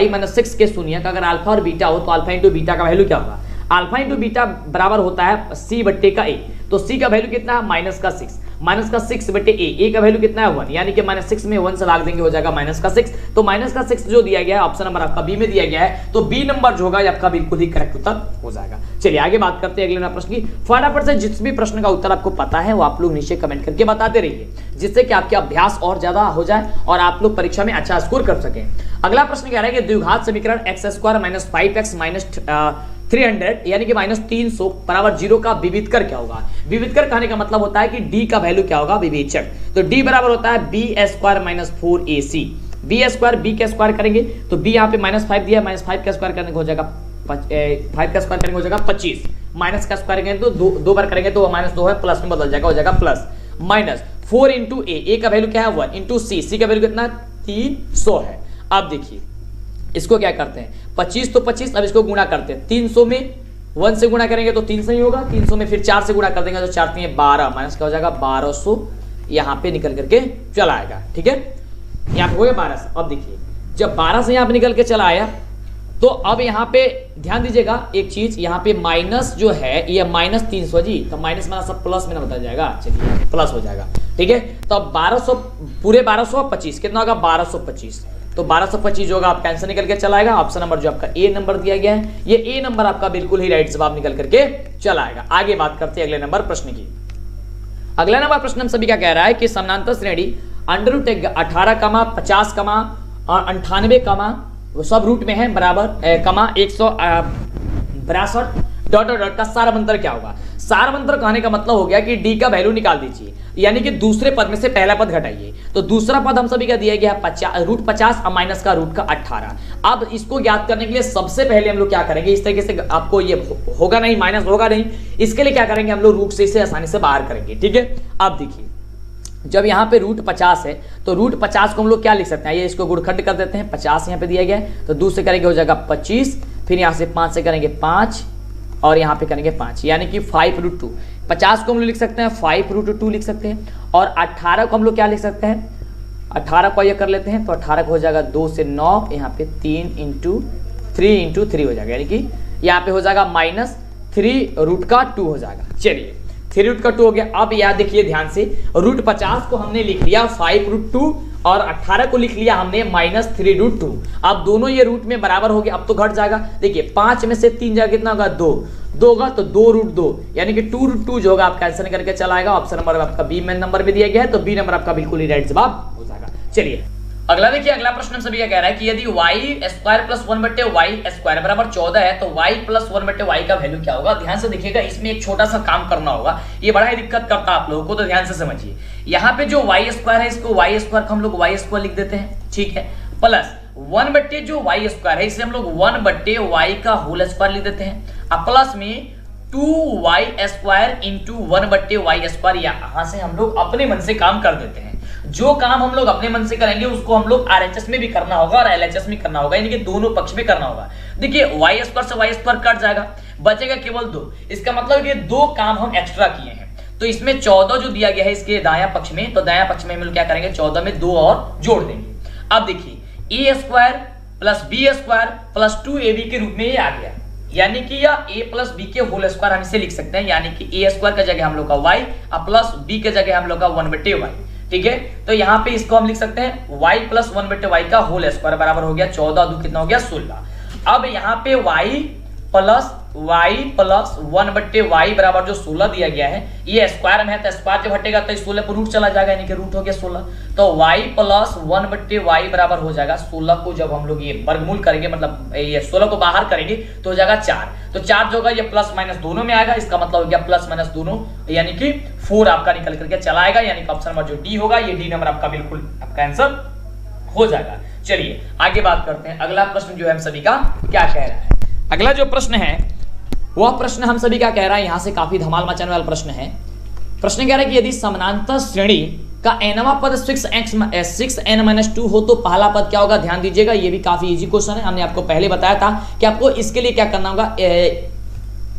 [SPEAKER 1] - 6 के शून्यक अगर अल्फा और बीटा हो तो अल्फा × बीटा का वैल्यू क्या होगा। अल्फा × बीटा बराबर होता है c/a, तो c का वैल्यू कितना है, -6, -6/a का वैल्यू कितना है 1, यानी कि -6 में 1 से भाग देंगे हो जाएगा -6, तो -6 जो दिया गया है ऑप्शन नंबर आपका बी में दिया गया है, तो बी नंबर जो होगा आपका बिल्कुल ही करेक्ट उत्तर हो जाएगा। चलिए आगे बात करते हैं अगले प्रश्न की। फटाफट से जिस भी प्रश्न का उत्तर आपको पता है वो आप लोग नीचे कमेंट करके बताते रहिए, जिससे कि आपके अभ्यास और ज्यादा हो जाए और आप लोग परीक्षा में अच्छा स्कोर कर सकें। अगला प्रश्न कह रहा है कि द्विघात समीकरण x² - 5x - 300 यानी कि -300 बराबर 0 का विविधकर क्या होगा। विविधकर कहने का मतलब होता है कि d का वैल्यू क्या होगा, विवेचक। तो d बराबर होता है b² - 4ac। b² b का स्क्वायर करेंगे तो b यहाँ पे -5 दिया, -5 का स्क्वायर करने को हो जाएगा 5 का स्क्वायर करने को हो जाएगा 25, माइनस का स्क्वायर करेंगे तो 2 बार करेंगे तो -2 है, प्लस में बदल जाएगा, हो जाएगा प्लस माइनस 4 × a का वैल्यू क्या है 1 × c का वैल्यू कितना 300 है। अब देखिए इसको क्या करते हैं, 25 तो 25, अब इसको गुणा करते हैं, 300 में 1 से गुणा करेंगे तो 300 ही होगा, 300 में फिर 4 से गुणा कर देंगे तो 4 3 12, माइनस क्या हो जाएगा 1200, यहाँ पे निकल करके चला आएगा। ठीक है, यहाँ पे हो गया 1200। अब देखिए जब 12 से यहाँ पे निकल के चला आया तो अब यहाँ पे ध्यान दीजिएगा एक चीज, यहाँ पे माइनस जो है ये -300 जी, तो माइनस में सब प्लस में ना बदल जाएगा, चलिए प्लस हो जाएगा। ठीक है, तो अब 1200 पूरे 1225 कितना होगा 1225, तो 1225 जो होगा आपका आंसर निकल के चला आएगा। ऑप्शन नंबर जो आपका ए नंबर दिया गया है, ये ए नंबर आपका बिल्कुल ही राइट जवाब निकल करके चला आएगा। आगे बात करते हैं अगले नंबर प्रश्न की। अगला नंबर प्रश्न हम सभी का कह रहा है कि समानांतर श्रेणी √18, 50, और 98, वो सब रूट में है बराबर 162 ... का सारमंतर क्या होगा। सारमंतर कहने का मतलब हो गया कि डी का वैल्यू निकाल दीजिए, यानी कि दूसरे पद में से पहला पद घटाइए। तो दूसरा पद हम सभी का दिया गया √50 और माइनस का √18। अब इसको ज्ञात करने के लिए सबसे पहले हम लोग क्या करेंगे, इस तरीके से आपको ये होगा नहीं, माइनस होगा नहीं, इसके लिए क्या करेंगे हम लोग रूट से इसे आसानी से बाहर करेंगे। ठीक है, अब देखिए जब यहाँ पे √50 है तो √50 को हम लोग क्या लिख सकते हैं, ये इसको गुणखंड कर देते हैं, 50 यहाँ पे दिया गया है तो 2 से करेंगे हो जाएगा 25, फिर यहाँ से 5 से करेंगे 5 और यहाँ पे करेंगे 5, यानी कि 5√2। 50 को हम लोग लिख सकते हैं 5√2 लिख सकते हैं, और 18 को हम लोग क्या लिख सकते हैं, 18 को ये कर लेते हैं तो 18 को हो जाएगा 2 से 9, यहाँ पे 3 × 3 हो जाएगा, यानी कि यहाँ पे हो जाएगा -3√2 हो जाएगा। चलिए 3√2 हो गया। अब याद देखिए ध्यान से, √50 को हमने लिख लिया 5√2 और 18 को लिख लिया हमने -3√2। अब दोनों ये रूट में बराबर हो गया, अब तो घट जाएगा। देखिए 5 में से 3 जाएगा कितना होगा 2 होगा, तो 2√2 यानी कि 2√2 जो होगा आपका आंसर करके चला आएगा। ऑप्शन नंबर आपका बी में नंबर भी दिया गया है, तो बी नंबर आपका बिल्कुल ही राइट जवाब हो जाएगा। चलिए अगला देखिए, अगला प्रश्न हम सभी क्या कह रहा है कि यदि y² + 1/y² बराबर 14 है तो y + 1/y का वैल्यू क्या होगा। ध्यान से देखिएगा, इसमें एक छोटा सा काम करना होगा, ये बड़ा ही दिक्कत करता है आप लोगों को, तो ध्यान से समझिए। यहाँ पे जो y² है इसको y² को हम लोग y² लिख देते हैं, ठीक है, प्लस 1/, जो y² है इसे हम लोग 1/y का होल स्क्वायर लिख देते हैं, अब प्लस में 2y² × 1/y²। यहां से हम लोग अपने मन से काम कर देते हैं। जो काम हम लोग अपने मन से करेंगे उसको हम लोग RHS में भी करना होगा और LHS में करना होगा, यानी कि दोनों पक्ष में करना होगा। देखिए y² से y² कट जाएगा, बचेगा केवल 2। इसका मतलब ये 2 काम हम एक्स्ट्रा किए हैं। तो इसमें 14 जो दिया गया है इसके दायां पक्ष में, तो दायां पक्ष में हम लोग क्या करेंगे, 14 में 2 और जोड़ देंगे। अब देखिए a² + b² + 2ab के रूप में ये आ गया, यानी कि या a + b के होल स्क्वायर हम इसे लिख सकते हैं, यानी कि a² की जगह हम लोग का y और प्लस b की जगह हम लोग का 1/y, ठीक है। तो यहाँ पे इसको हम लिख सकते हैं y + 1/y का होल स्क्वायर बराबर हो गया 14 2 कितना हो गया 16। अब यहाँ पे y + 1/y बराबर जो 16 दिया गया है, ये स्क्वायर में है तो स्क्वायर जब हटेगा तो 16 पर रूट चला जाएगा, यानी कि रूट हो गया 16। तो y + 1/y बराबर हो जाएगा 16 को जब हम लोग ये वर्गमूल करेंगे, मतलब ये 16 को बाहर करेंगे तो हो जाएगा 4। तो 4 जो होगा ये प्लस माइनस दोनों में आएगा, इसका मतलब हो गया प्लस माइनस दोनों, यानी कि 4 आपका निकल करके चला आएगा, यानी कि ऑप्शन नंबर जो डी होगा ये डी नंबर आपका बिल्कुल आपका आंसर हो जाएगा। चलिए आगे बात करते हैं, अगला प्रश्न जो है हम सभी का क्या कह रहा है। अगला जो प्रश्न है वह प्रश्न हम सभी क्या कह रहा है, यहां से काफी धमाल मचाने वाला प्रश्न है। प्रश्न कह रहा है कि यदि समानांतर श्रेणी का nवां पद 6n-2 हो तो पहला पद क्या होगा। ध्यान दीजिएगा, ये भी काफी इजी क्वेश्चन है, हमने आपको पहले बताया था कि आपको इसके लिए क्या करना होगा,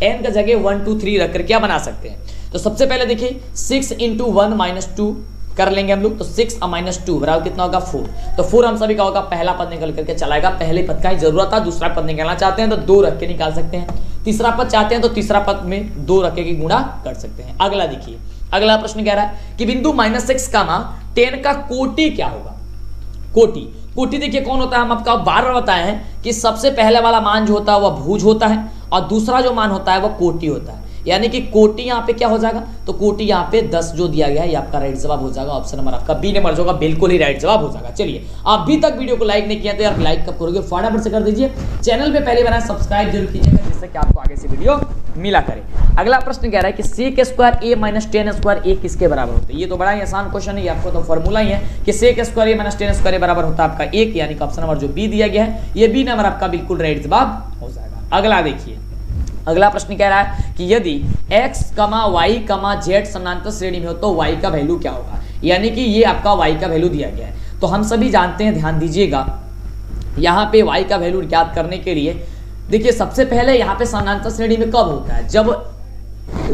[SPEAKER 1] n का जगह 1 2 3 रखकर क्या बना सकते हैं। तो सबसे पहले देखिए 6 × 1 - 2 कर लेंगे हम लोग, तो 6 - 2 बराबर कितना होगा 4। तो 4 हम सभी का होगा, पहला पद निकल करके चलाएगा, पहले पद का ही जरूरत था, दूसरा पद निकालना चाहते हैं तो 2 रख के निकाल सकते हैं, तीसरा पद चाहते हैं तो तीसरा पद में 2 रख के गुणा कर सकते हैं। अगला देखिए, अगला प्रश्न कह रहा है कि बिंदु -x, 10 का कोटि क्या होगा। कोटि देखिए कौन होता है, हम आपका बार बार बताए हैं कि सबसे पहले वाला मान जो होता है वह भुज होता है और दूसरा जो मान होता है वह कोटि होता है, यानी कि कोटि यहाँ पे क्या हो जाएगा, तो कोटि यहाँ पे 10 जो दिया गया है ये आपका राइट जवाब हो जाएगा। ऑप्शन नंबर आपका बी नंबर जो होगा बिल्कुल ही राइट जवाब हो जाएगा। चलिए अभी तक वीडियो को लाइक नहीं किया तो यार लाइक कब करोगे, फटाफट से कर दीजिए। चैनल पे पहले बनाए सब्सक्राइब जरूर कीजिएगा जिससे कि आपको आगे से वीडियो मिला करे। अगला प्रश्न कह रहा है कि sec² a - 10² a किसके बराबर होता है। ये तो बड़ा ही आसान क्वेश्चन है, आपको तो फॉर्मूला ही है कि sec² a - 10² बराबर होता है आपका 1, यानी कि ऑप्शन नंबर जो बी दिया गया है ये बी नंबर आपका बिल्कुल राइट जवाब हो जाएगा। अगला देखिए, अगला प्रश्न कह रहा है कि यदि x, y, z समानांतर श्रेणी में हो तो y का वैल्यू क्या होगा, यानी कि ये आपका y का वैल्यू दिया गया है। तो हम सभी जानते हैं, ध्यान दीजिएगा, यहाँ पे y का वैल्यू ज्ञात करने के लिए देखिए सबसे पहले यहाँ पे समानांतर श्रेणी में कब होता है, जब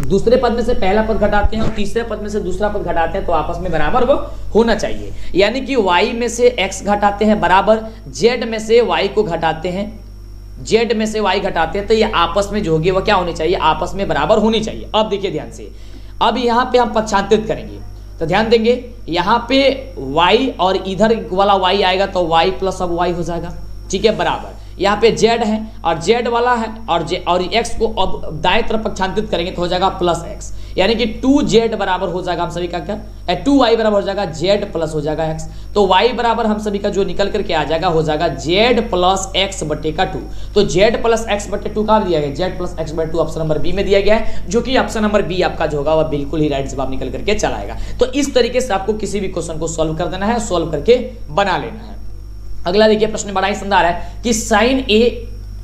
[SPEAKER 1] दूसरे पद में से पहला पद घटाते हैं और तीसरे पद में से दूसरा पद घटाते हैं तो आपस में बराबर वो होना चाहिए, यानी कि y में से x घटाते हैं बराबर z में से y को घटाते हैं, z में से y घटाते हैं, तो ये आपस में जो होगी वो क्या होनी चाहिए, आपस में बराबर होनी चाहिए। अब देखिए ध्यान से, अब यहाँ पे हम पक्षांतरित करेंगे तो ध्यान देंगे, यहाँ पे y और इधर वाला y आएगा तो y + अब y हो जाएगा, ठीक है, बराबर यहाँ पे z है और z वाला है और x को अब दाएं तरफ पक्षांतरित करेंगे तो हो जाएगा +x, यानी कि 2z बराबर हो जाएगा हम सभी का क्या, 2y बराबर हो जाएगा z प्लस हो जाएगा x। तो y बराबर हम सभी का जो निकल करके आ जाएगा हो जाएगा z + x/2। तो z + x/2 कहाँ दिया गया, z + x/2 option number B में दिया गया है, जो कि ऑप्शन नंबर बी आपका जो होगा वह बिल्कुल ही राइट जवाब निकल करके चलाएगा। तो इस तरीके से आपको किसी भी क्वेश्चन को सॉल्व कर देना है, सॉल्व करके बना लेना है। अगला देखिए प्रश्न बड़ा ही शानदार है कि sin a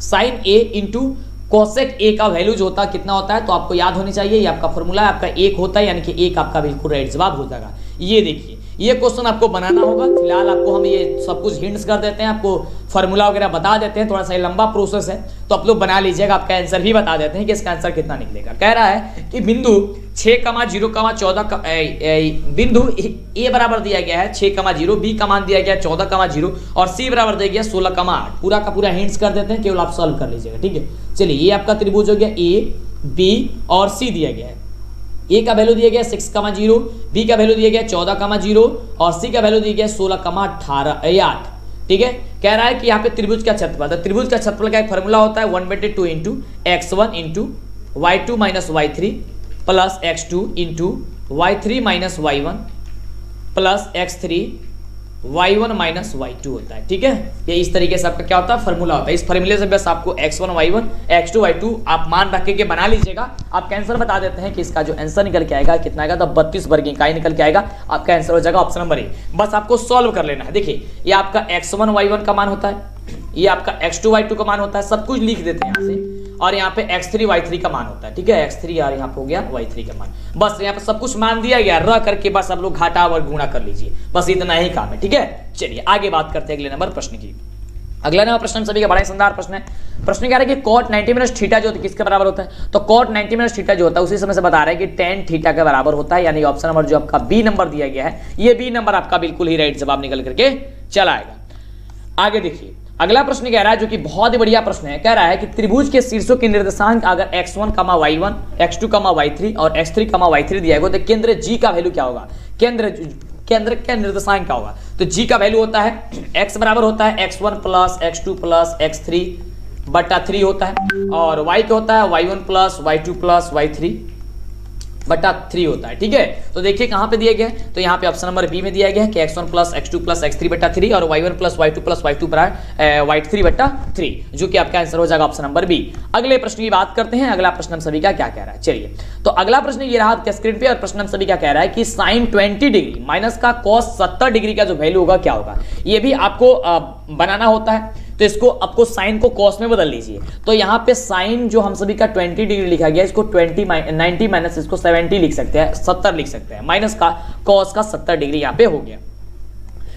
[SPEAKER 1] × cosec a का वैल्यू जो होता है कितना होता है, तो आपको याद होनी चाहिए, ये आपका फॉर्मूला है, आपका 1 होता है, यानी कि 1 आपका बिल्कुल राइट जवाब हो जाएगा। ये देखिए ये क्वेश्चन आपको बनाना होगा, फिलहाल आपको हम ये सब कुछ हिंट्स कर देते हैं, आपको फार्मूला वगैरह बता देते हैं, थोड़ा सा लंबा प्रोसेस है तो आप लोग बना लीजिएगा, आपका आंसर भी बता देते हैं कि इसका आंसर कितना निकलेगा। कह रहा है कि बिंदु 6,0,14 बिंदु ए बराबर दिया गया है 6,0, बी का मान दिया गया है 14,0 और सी बराबर दिया गया 16,8। पूरा का पूरा हिंट्स कर देते हैं, केवल आप सॉल्व कर लीजिएगा, ठीक है। चलिए ये आपका त्रिभुज हो गया, ए बी और सी दिया गया है, ए का वैल्यू दिया गया 6,0, बी का वैल्यू दिया गया 14,0 और सी का वैल्यू दिया गया 16,8। ठीक है, कह रहा है कि यहाँ पे त्रिभुज का क्षेत्रफल, तो त्रिभुज का क्षेत्रफल का एक फॉर्मूला होता है 1/2 into x1 into y2 minus y3 plus x2 into y3 minus y1 plus x3 y1 minus y2 होता है। ठीक है, ये इस तरीके से आपका क्या होता है, फॉर्मूला होता है। इस फॉर्मूले से बस आपको x1 y1 x2 y2 आप मान रख के बना लीजिएगा। आपका आंसर बता देते हैं कि इसका जो आंसर निकल के आएगा कितना आएगा, तो 32 वर्ग इकाई निकल के आएगा। आपका आंसर हो जाएगा ऑप्शन नंबर ए। बस आपको सॉल्व कर लेना है। देखिए, ये आपका x1 y1 का मान होता है, ये आपका x2 y2 का मान होता है, सब कुछ लिख देते हैं यहाँ से, और यहाँ पे x3 y3 का मान होता है। ठीक है, x3 और यहाँ पे हो गया y3 का मान। बस यहाँ पे सब कुछ मान दिया गया, रह करके बस आप लोग घाटा और गुणा कर लीजिए, बस इतना ही काम है। ठीक है, चलिए आगे बात करते हैं अगले नंबर प्रश्न की। अगला नंबर प्रश्न सभी का बड़ा ही शानदार प्रश्न है। प्रश्न क्या है कि cot 90 minus थीटा जो किसके बराबर होता है, तो cot 90 minus थीटा जो होता है उसी समय से बता रहा है कि tan थीटा के बराबर होता है, यानी ऑप्शन नंबर जो आपका बी नंबर दिया गया है, ये बी नंबर आपका बिल्कुल ही राइट जवाब निकल करके चला आएगा। आगे देखिए, अगला प्रश्न कह रहा है जो कि बहुत ही बढ़िया प्रश्न है। कह रहा है कि त्रिभुज के शीर्षों के निर्देशांक अगर x1, y1, x2, y3 और x3, y3 दिया गया तो केंद्र G का वैल्यू क्या होगा, केंद्र का निर्देशांक क्या होगा, तो G का वैल्यू होता है x बराबर होता है x1 plus x2 plus x3 बटा 3 होता है, और y क्या होता है y1 plus y2 plus y3 बटा 3 होता है। ठीक है, तो देखिए कहां पे दिया गया है, तो यहाँ पे ऑप्शन नंबर बी में दिया गया है कि x1 plus x2 plus x3 बटा 3 और y1 plus y2 plus y2 y3 बटा 3, जो कि आपका आंसर हो जाएगा ऑप्शन नंबर बी। अगले प्रश्न की बात करते हैं। अगला प्रश्न हम सभी का क्या कह रहा है, चलिए तो अगला प्रश्न ये रहा आपके स्क्रीन पे, और प्रश्न हम सभी का कह रहा है कि साइन 20 डिग्री माइनस का कॉस 70 डिग्री का जो वैल्यू होगा क्या होगा। ये भी आपको बनाना होता है, तो इसको आपको साइन को कॉस में बदल लीजिए। तो यहाँ पे साइन जो हम सभी का 20 डिग्री लिखा गया, इसको 90 माइनस इसको 70 लिख सकते हैं, 70 लिख सकते हैं, माइनस का कॉस का 70 डिग्री यहाँ पे हो गया।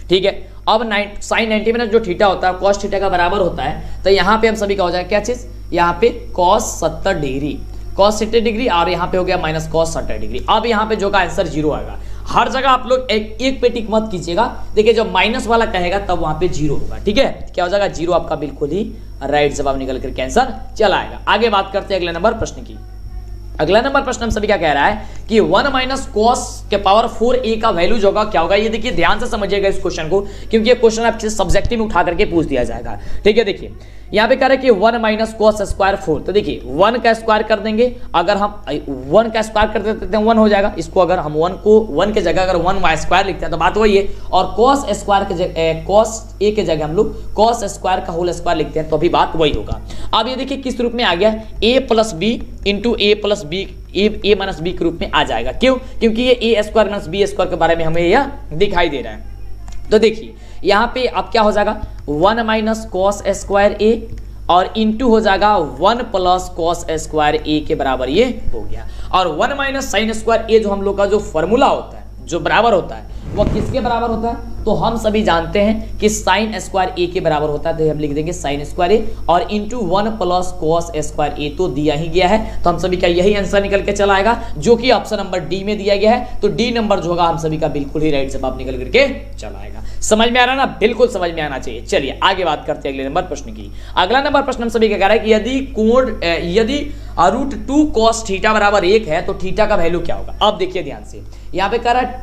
[SPEAKER 1] ठीक है, अब साइन 90 माइनस जो थीटा होता है कॉस थीटा का बराबर होता है, तो यहाँ पे हम सभी का हो जाएगा क्या चीज, यहाँ पे कॉस 70 डिग्री, कॉस 70 डिग्री, और यहाँ पे हो गया माइनस कॉस 70 डिग्री। अब यहाँ पे जो का आंसर 0 आएगा। हर जगह आप लोग एक पे टिक मत कीजिएगा। देखिए, जब माइनस वाला कहेगा तब वहां पे 0 होगा। ठीक है, क्या हो जाएगा 0, आपका बिल्कुल ही राइट जवाब निकल कर आंसर चला आएगा। आगे बात करते हैं अगले नंबर प्रश्न की। अगला नंबर प्रश्न हम सभी क्या कह रहा है कि 1 माइनस कॉस के पावर 4a का वैल्यू जो होगा क्या होगा। ये देखिए ध्यान से समझिएगा इस क्वेश्चन को, क्योंकि ये क्वेश्चन आपसे सब्जेक्टिव में उठा करके पूछ दिया जाएगा। ठीक है, देखिए यहाँ पे कह रहे हैं कि 1 माइनस कॉस स्क्वायर 4, तो देखिए 1 का स्क्वायर कर देंगे, अगर हम 1 का स्क्वायर कर देते हैं 1 हो जाएगा। इसको अगर हम 1 के जगह अगर 1 वाई स्क्वायर लिखते हैं तो बात वही है, और कॉस स्क्वायर के जगह कॉस ए के जगह हम लोग कॉस स्क्वायर का होल स्क्वायर लिखते हैं तो भी बात वही होगा। अब ये देखिए किस रूप में आ गया, a plus B into A plus B, A minus B के रूप में आ जाएगा। क्यों, क्योंकि ये A square minus B square के बारे में हमें यह दिखाई दे रहा है। तो देखिए यहाँ पे अब क्या हो जाएगा, 1 माइनस कॉस स्क्वायर ए और इंटू हो जाएगा 1 प्लस कॉस स्क्वायर ए के बराबर ये हो गया। और 1 माइनस साइन स्क्वायर ए जो हम लोग का जो फॉर्मूला होता है, जो बराबर होता है, वो किसके बराबर होता है, तो हम सभी जानते हैं कि साइन स्क्वायर ए के बराबर होता है, तो हम लिख देंगे साइन स्क्वायर ए और इंटू 1 प्लस कॉस स्क्वायर ए, तो दिया ही गया है। तो हम सभी का यही आंसर निकल के चला आएगा, जो कि ऑप्शन नंबर डी में दिया गया है। तो डी नंबर जो होगा हम सभी का बिल्कुल ही राइट जवाब निकल करके चला आएगा। समझ में आ रहा है ना, बिल्कुल समझ में आना चाहिए। चलिए आगे बात करते हैं अगले नंबर प्रश्न की। अगला नंबर प्रश्न हम सभी का कह रहा है कि यदि √2 cos थीटा बराबर 1 है तो थीटा का वैल्यू क्या होगा। अब देखिए ध्यान से, यहाँ पे कह रहा है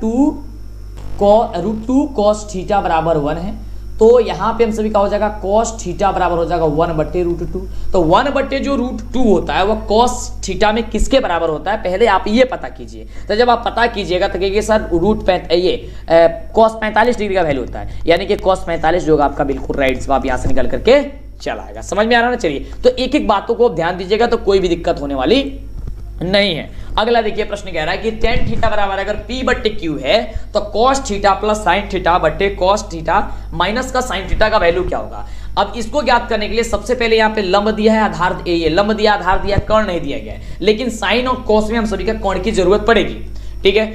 [SPEAKER 1] √2 cos थीटा बराबर 1 है, तो यहाँ पे हम सभी का हो जाएगा cos थीटा बराबर हो जाएगा 1/√2। तो 1 जो √2 होता है वो cos थीटा में किसके बराबर होता है, पहले आप ये पता कीजिए। तो जब आप पता कीजिएगा तो कहिए सर cos 45 डिग्री का वैल्यू होता है, यानी कि cos 45 जो आपका बिल्कुल राइट जवाब यहाँ से निकल करके चला आएगा। समझ में आ रहा है ना। चलिए तो एक एक बातों को ध्यान दीजिएगा तो कोई भी दिक्कत होने वाली नहीं है। अगला देखिए प्रश्न कह रहा है कि tan थीटा बराबर अगर p/q है तो cos theta plus sin theta बटे cos थीटा माइनस का sin थीटा का वैल्यू क्या होगा। अब इसको ज्ञात करने के लिए सबसे पहले यहाँ पे लंब दिया है, आधार ये लंब दिया, आधार दिया, कर्ण नहीं दिया गया है, लेकिन sin और cos में हम सभी का कर्ण की जरूरत पड़ेगी। ठीक है,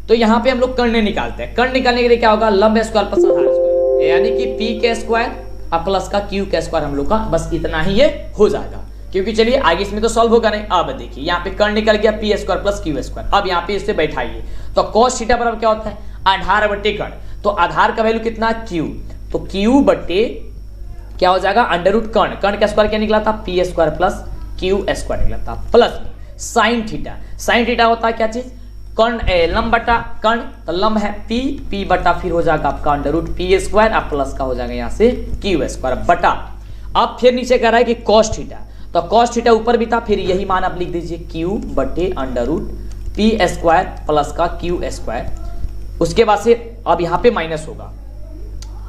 [SPEAKER 1] तो यहाँ पे हम लोग कर्ण निकालते हैं। कर्ण निकालने के लिए क्या होगा, लंब स्क्वायर प्लस आधार स्क्वायर, यानी कि p के स्क्वायर और प्लस का q के स्क्वायर हम लोग का, बस इतना ही ये हो जाएगा। क्योंकि चलिए आगे इसमें तो सॉल्व होगा नहीं। अब देखिए यहाँ पे कर्ण निकल गया p square plus q square. अब यहाँ पे इससे बैठाइए तो cos थीटा बराबर क्या होता है, आधार बटे कर्ण। तो आधार का वैल्यू कितना, q, तो q बटे क्या हो जाएगा √ कर्ण। कर्ण का स्क्वायर क्या निकला था, p square plus q square निकला था, plus sine theta. Sine theta होता है क्या चीज, कर्ण लंब बटा कर्ण, तो लंब है पी, पी बटा फिर हो जाएगा आपका अंडर रूट पी स्क्वायर, अब प्लस का हो जाएगा यहाँ से क्यू स्क्वायर बटा, अब फिर नीचे कह रहा है कि कॉस थीटा, तो कॉस थीटा ऊपर भी था, फिर यही मान आप लिख दीजिए क्यू बटे under root P square plus का क्यू स्क्वायर, उसके बाद से अब यहाँ पे माइनस होगा,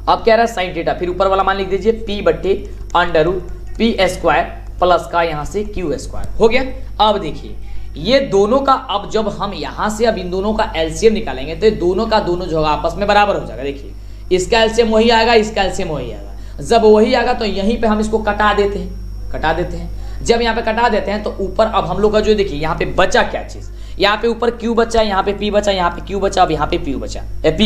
[SPEAKER 1] अब कह रहा है साइन थीटा, फिर ऊपर वाला मान लिख दीजिए पी बटे under root P square plus का यहाँ से क्यू स्क्वायर हो गया। अब देखिए ये दोनों का, अब जब हम यहाँ से अब इन दोनों का एलसीएम निकालेंगे तो दोनों का दोनों जो आपस में बराबर हो जाएगा। देखिए इसका एलसीएम वही आएगा, इसका एलसीएम वही आएगा, जब वही आएगा तो यहीं पे हम इसको कटा देते हैं, जब यहाँ पे कटा देते हैं तो ऊपर अब हम लोग का जो देखिए यहाँ पे बचा क्या चीज, यहाँ पे ऊपर क्यू बचा, यहाँ पे पी बचा, यहाँ पे क्यू बचा, अब यहाँ पे पी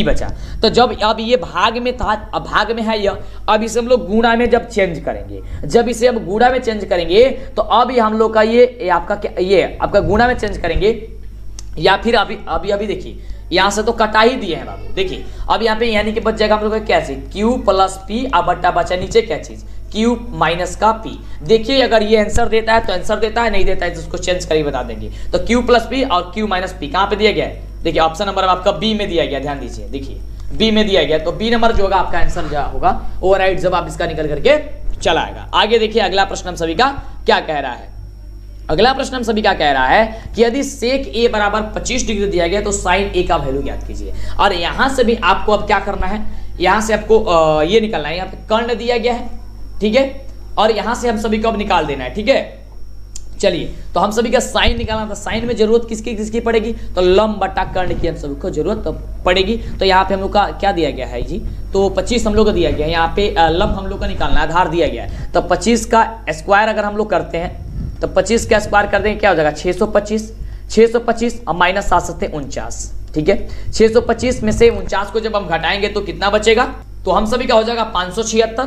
[SPEAKER 1] बचा, तो जब अब ये भाग में था, अब भाग में है यह, अब इसे हम लोग गुणा में जब चेंज करेंगे, जब इसे अब गुणा में चेंज करेंगे तो अब ये हम लोग का ये आपका क्या, ये आपका गुणा में चेंज करेंगे, या फिर अभी देखिए यहाँ से तो कटा ही दिए हैं बाबू। देखिए अब यहाँ पे यानी कि बच जाएगा हम लोग का क्या चीज, क्यू प्लस पी, अब बट्टा बचा नीचे क्या चीज क्यू माइनस का पी। देखिए अगर ये आंसर देता है तो आंसर देता है, नहीं देता है तो उसको चेंज करके बता देंगे। तो क्यू प्लस पी और क्यू माइनस पी कहाँ पे दिया गया है, देखिए ऑप्शन नंबर आपका बी में दिया गया, ध्यान दीजिए, देखिए बी में दिया गया, तो बी नंबर जो होगा आपका आंसर जो होगा ओवरराइट जवाब इसका निकल करके चला आएगा। आगे देखिए अगला प्रश्न हम सभी का क्या कह रहा है, अगला प्रश्न हम सभी क्या कह रहा है कि यदि सेक ए बराबर 25 डिग्री दिया गया तो साइन ए का वैल्यू ज्ञात कीजिए। और यहां से भी आपको अब क्या करना है, यहां से आपको ये निकालना है, यहाँ पे कर्ण दिया गया है, ठीक है, और यहां से हम सभी को अब निकाल देना है, ठीक है। चलिए तो हम सभी का साइन निकालना था, साइन में जरूरत किसकी पड़ेगी, तो लंब बटा कर्ण की हम सभी को जरूरत तो पड़ेगी। तो यहाँ पे हम लोग का क्या दिया गया है जी, तो 25 हम लोग का दिया गया है, यहाँ पे लंब हम लोग का निकालना है, आधार दिया गया है, तो 25 का स्क्वायर अगर हम लोग करते हैं तो 25 का स्क्वायर कर देंगे क्या हो जाएगा 625 और माइनस 7 49, ठीक है। 625 में से 49 को जब हम घटाएंगे तो कितना बचेगा, तो हम सभी का हो जाएगा 576,